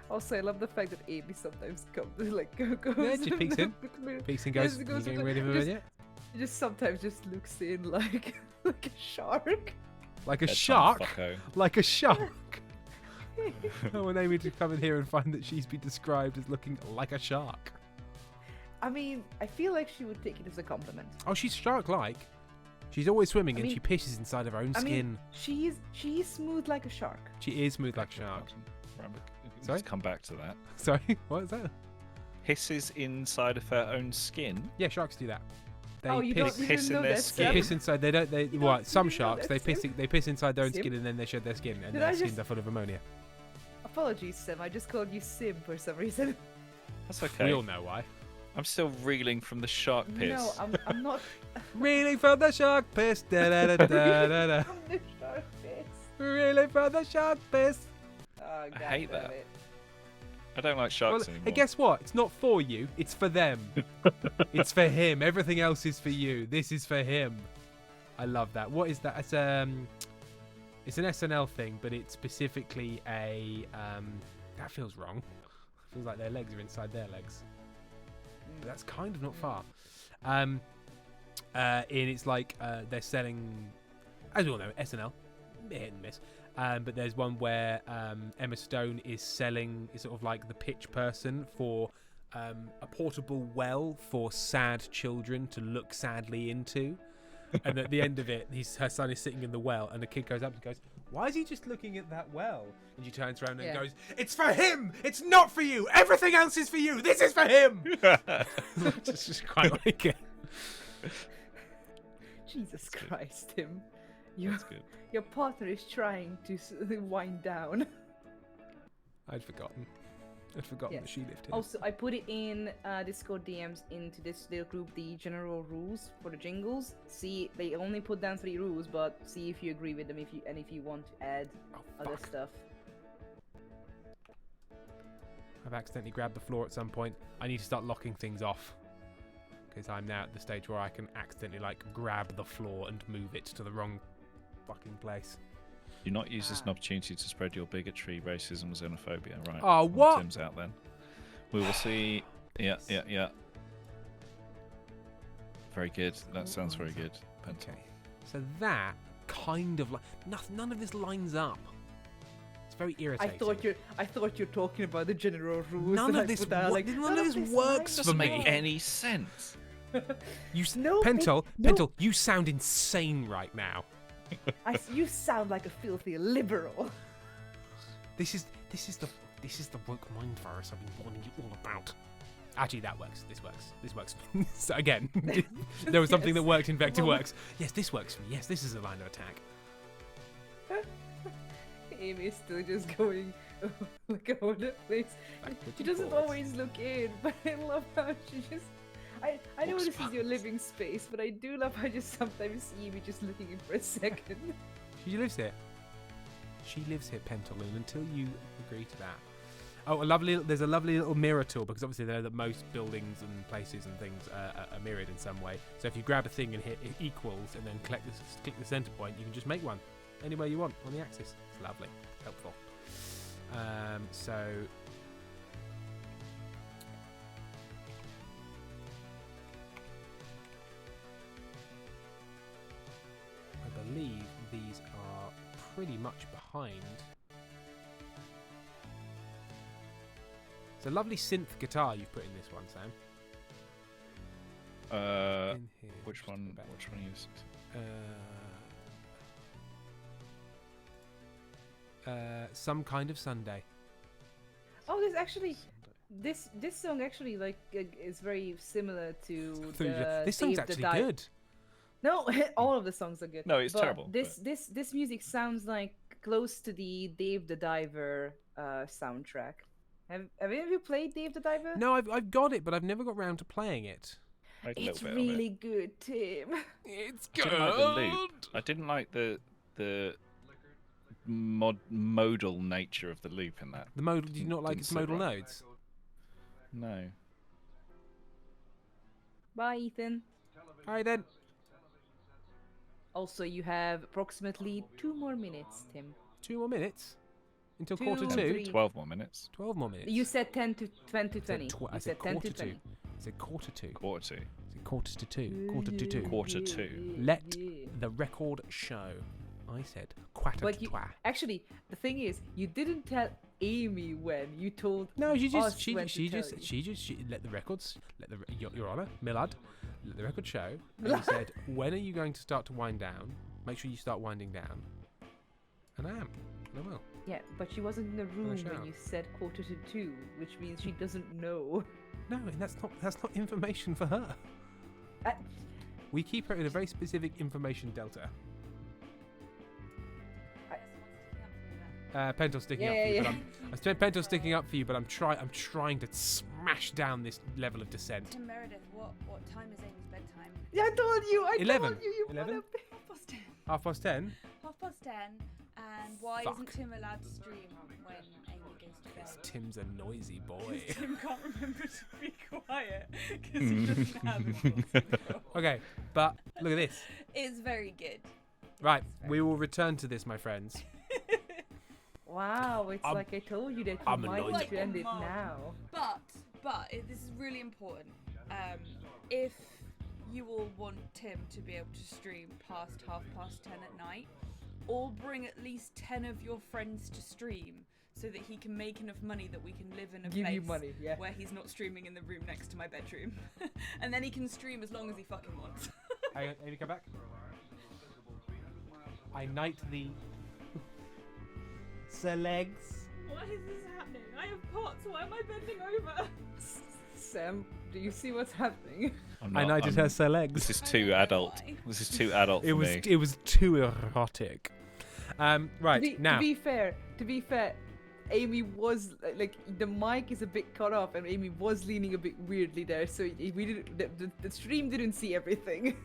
Also, I love the fact that Amy sometimes goes. Yeah, she peeks in. Peeks and goes, Yes, it you goes getting with ready the- for bed just- yet? Just sometimes just looks in like like a shark. Like a Bedtime shark? fucko. Like a shark? I want Amy to come in here and find that she's been described as looking like a shark. I mean, I feel like she would take it as a compliment. Oh, she's shark-like. She's always swimming I and mean- she pisses inside of her own I skin. mean, she is smooth like a shark. She is smooth like a shark. Remember, Sorry? let's come back to that. Sorry, what is that? Hisses inside of her own skin. Yeah, sharks do that. They Oh, you piss, don't piss even in know their that, skin. they Sam? piss inside. They don't. They You well, don't some even know sharks that, Sim? they piss inside their own Sim? skin and then they shed their skin and Did their I skins just- are full of ammonia. Apologies, Sim. I just called you Sim for some reason. That's okay. We all know why. I'm still reeling from the shark piss. No, I'm not. Reeling from the shark piss. Da, da, da, da, da, da. I'm the shark piss. Reeling from the shark piss. Oh, God hate damn that. it. I don't like sharks Well, anymore. hey, guess what? It's not for you. It's for them. It's for him. Everything else is for you. This is for him. I love that. What is that? It's an SNL thing, but it's specifically a that feels wrong. Feels like their legs are inside their legs. But that's kind of not far. And it's like they're selling, as we all know, SNL, hit and miss. But there's one where Emma Stone is selling, is sort of like the pitch person for a portable well for sad children to look sadly into. And at the end of it, her son is sitting in the well, and the kid goes up and goes, "Why is he just looking at that well?" And she turns around and Yeah. goes, "It's for him! It's not for you! Everything else is for you! This is for him!" just quite like it. Jesus Christ, Tim. That's good. Your partner is trying to wind down. I'd forgotten Yeah. that she lived here. Also, I put it in Discord DMs into this little group, the general rules for the jingles. See, they only put down 3 rules, but see if you agree with them, if you want to add Oh, other fuck. stuff. I've accidentally grabbed the floor at some point. I need to start locking things off. Because I'm now at the stage where I can accidentally, like, grab the floor and move it to the wrong fucking place. Do not use this as an opportunity to spread your bigotry, racism, xenophobia, right? Oh, what? Tim's out then. We will see. Yeah. Very good. That sounds very good. Okay. So that kind of like none of this lines up. It's very irritating. I thought you're talking about the general rules. None that of I this put out, like, none of this works for Doesn't me. make any sense. Pentel, you sound insane right now. You sound like a filthy liberal. This is the woke mind virus I've been warning you all about. Actually, that works. This works. So again, there was something that worked in Vectorworks. Yes, this works for me. Yes, this is a line of attack. Amy's still just going like all over the place. She doesn't always look in, but I love how she just. I know this is your living space, but I do love how just sometimes see Amy just looking in for a second. She lives here. Pentel, and until you agree to that. Oh, there's a lovely little mirror tool, because obviously they know that most buildings and places and things are mirrored in some way. So if you grab a thing and hit equals and then click the center point, you can just make one anywhere you want on the axis. It's lovely, helpful. So I believe these are pretty much behind. It's a lovely synth guitar you've put in this one, Sam. In here, Which just one? about. Which one is it? Some Kind of Sunday. Oh, there's actually this song actually like is very similar to This song's Dave the actually good. No, all of the songs are good. No, it's but terrible, This music sounds like close to the Dave the Diver soundtrack. Have any of you played Dave the Diver? No, I've got it, but I've never got round to playing it. Played a little It's bit of really it. good, Tim. It's I didn't like the loop. I didn't like the modal nature of the loop in that. The modal. Do you not like Didn't its sit modal right. nodes? No. Bye, Ethan. All right then. Also, you have approximately 2 more minutes, Tim. 2 more minutes until Two, quarter 2. three. 12 more minutes. 12 more minutes. You said 10 to 20 to I said 20. I You said said 10 quarter to 2. 20. I said quarter 2. Quarter to. I said quarter to 2. Quarter to 2. Quarter to. Let the record show. I said quarter But to you, 2. actually, the thing is, you didn't tell Amy when. You told No, she us just when to tell you. she let the records Your Honor, Millard, let the record show. And he said, when are you going to start to wind down? Make sure you start winding down. And I am. And I will. Yeah, but she wasn't in the room shall. when you said quarter to 2, which means she doesn't know. No, and that's not information for her. We keep her in a very specific information delta. Pentel's sticking up for you, but Pentel's sticking up for you, but I'm trying to smash down this level of dissent. Tim Meredith, what time is Amy's bedtime? Yeah, I told you. 11. Told you. 11? Half past 10. 10:30. 10. And why Fuck. isn't Tim allowed to stream when Amy goes to bed? Because Tim's a noisy boy. Tim can't remember to be quiet because he doesn't have a Okay, but look at this. It's very good. Right, we will return to this, my friends. Wow, it's like I told you that you I'm might annoyed. need to end it now. But this is really important. If you all want Tim to be able to stream past 10:30 at night, or bring at least 10 of your friends to stream so that he can make enough money that we can live in a Give place you money, yeah. where he's not streaming in the room next to my bedroom. And then he can stream as long as he fucking wants. Amy, come back. I knight thee. Sir Legs. Why is this happening? I have pots. Why am I bending over? Sam, do you see what's happening? I knighted her Sir Legs. This is too adult. Why? This is too adult for me. It was too erotic. Right, now. To be fair, Amy was like the mic is a bit cut off, and Amy was leaning a bit weirdly there, so we didn't. The stream didn't see everything.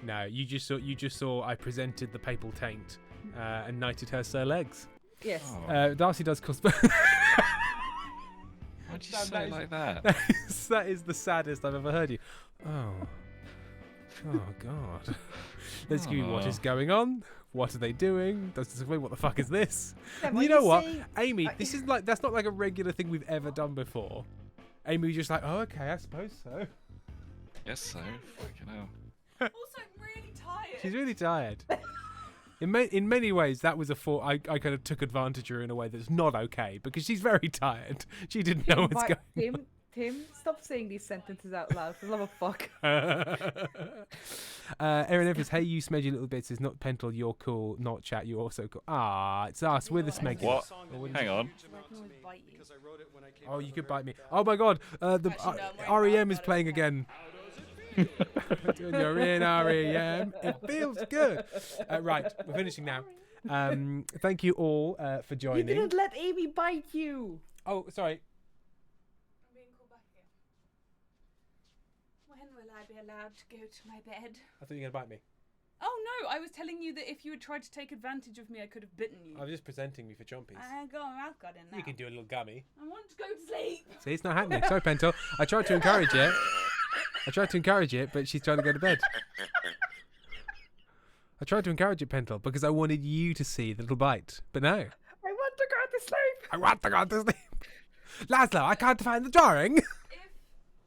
No. You just saw. I presented the papal taint and knighted her Sir Legs. Yes. Oh. Darcy does cosplay. Why'd you Sam, say it is- like that? that is the saddest I've ever heard you. Oh God. Let's give you what is going on. What are they doing? Does this explain what the fuck is this? Yeah, You know what, saying- Amy? This is like that's not like a regular thing we've ever done before. Amy was just like, oh okay, I suppose so. Guess so. Fucking hell. Also, I'm really tired. She's really tired. In many ways, that was a fault. I kind of took advantage of her in a way that's not okay because she's very tired. She didn't know what's going Tim, stop saying these sentences out loud. For the love of fuck. Erin Evans, hey you smedgy little bits, is not Pentel, you're cool, not chat, you're also cool. Ah, it's us, we're the smeggy. What? Song that Hang means a on. huge amount to me Bite you. because I wrote it when I came Oh, out you of could a bite me. very Oh my god, the Actually, no, I'm worried REM about is it. playing again. You're in REM. It feels good. Right, we're finishing now. Thank you all for You joining. didn't let Amy bite you. Oh, sorry. I'm being called back again. When will I be allowed to go to my bed? I thought you were going to bite me. Oh no, I was telling you that if you had tried to take advantage of me, I could have bitten you. I was just presenting me for chompies. I go, I've got it now. You can do a little gummy. I want to go to sleep. See, it's not happening. Sorry, Pentel. I tried to encourage it. But she's trying to go to bed. I tried to encourage it, Pentel, because I wanted you to see the little bite. But no. I want to go to sleep. I want to go to sleep. Laszlo, I can't find the drawing.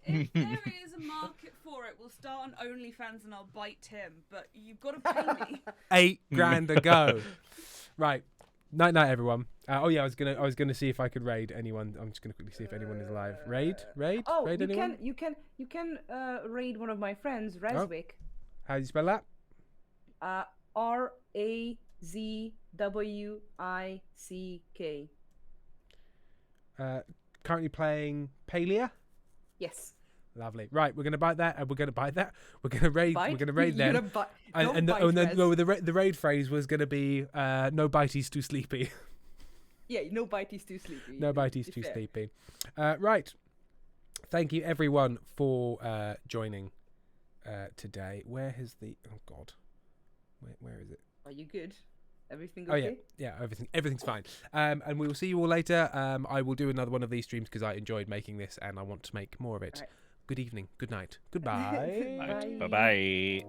If there is a market for it, we'll start on OnlyFans and I'll bite Tim. But you've got to pay me. $8,000 a go. Right. Night, everyone. I was gonna see if I could raid anyone. I'm just gonna quickly see if anyone is alive. Raid. Oh, Raid you anyone? can raid one of my friends, Razwick. How do you spell that? RAZWICK. Currently playing Palia. Yes. Lovely. Right, we're gonna bite that, and we're gonna bite that. We're gonna raid. Bite? We're gonna raid You're them. gonna And don't bite, Rez. the raid phrase was gonna be no bitey's too sleepy. Yeah, no bitey's too sleepy. No bitey's It's too fair. sleepy. Right. Thank you everyone for joining today. Where has the God? Where is it? Are you good? Everything Oh okay? yeah, everything's fine. And we will see you all later. I will do another one of these streams because I enjoyed making this and I want to make more of it. Right. Good evening, good night, goodbye. Bye. Bye bye.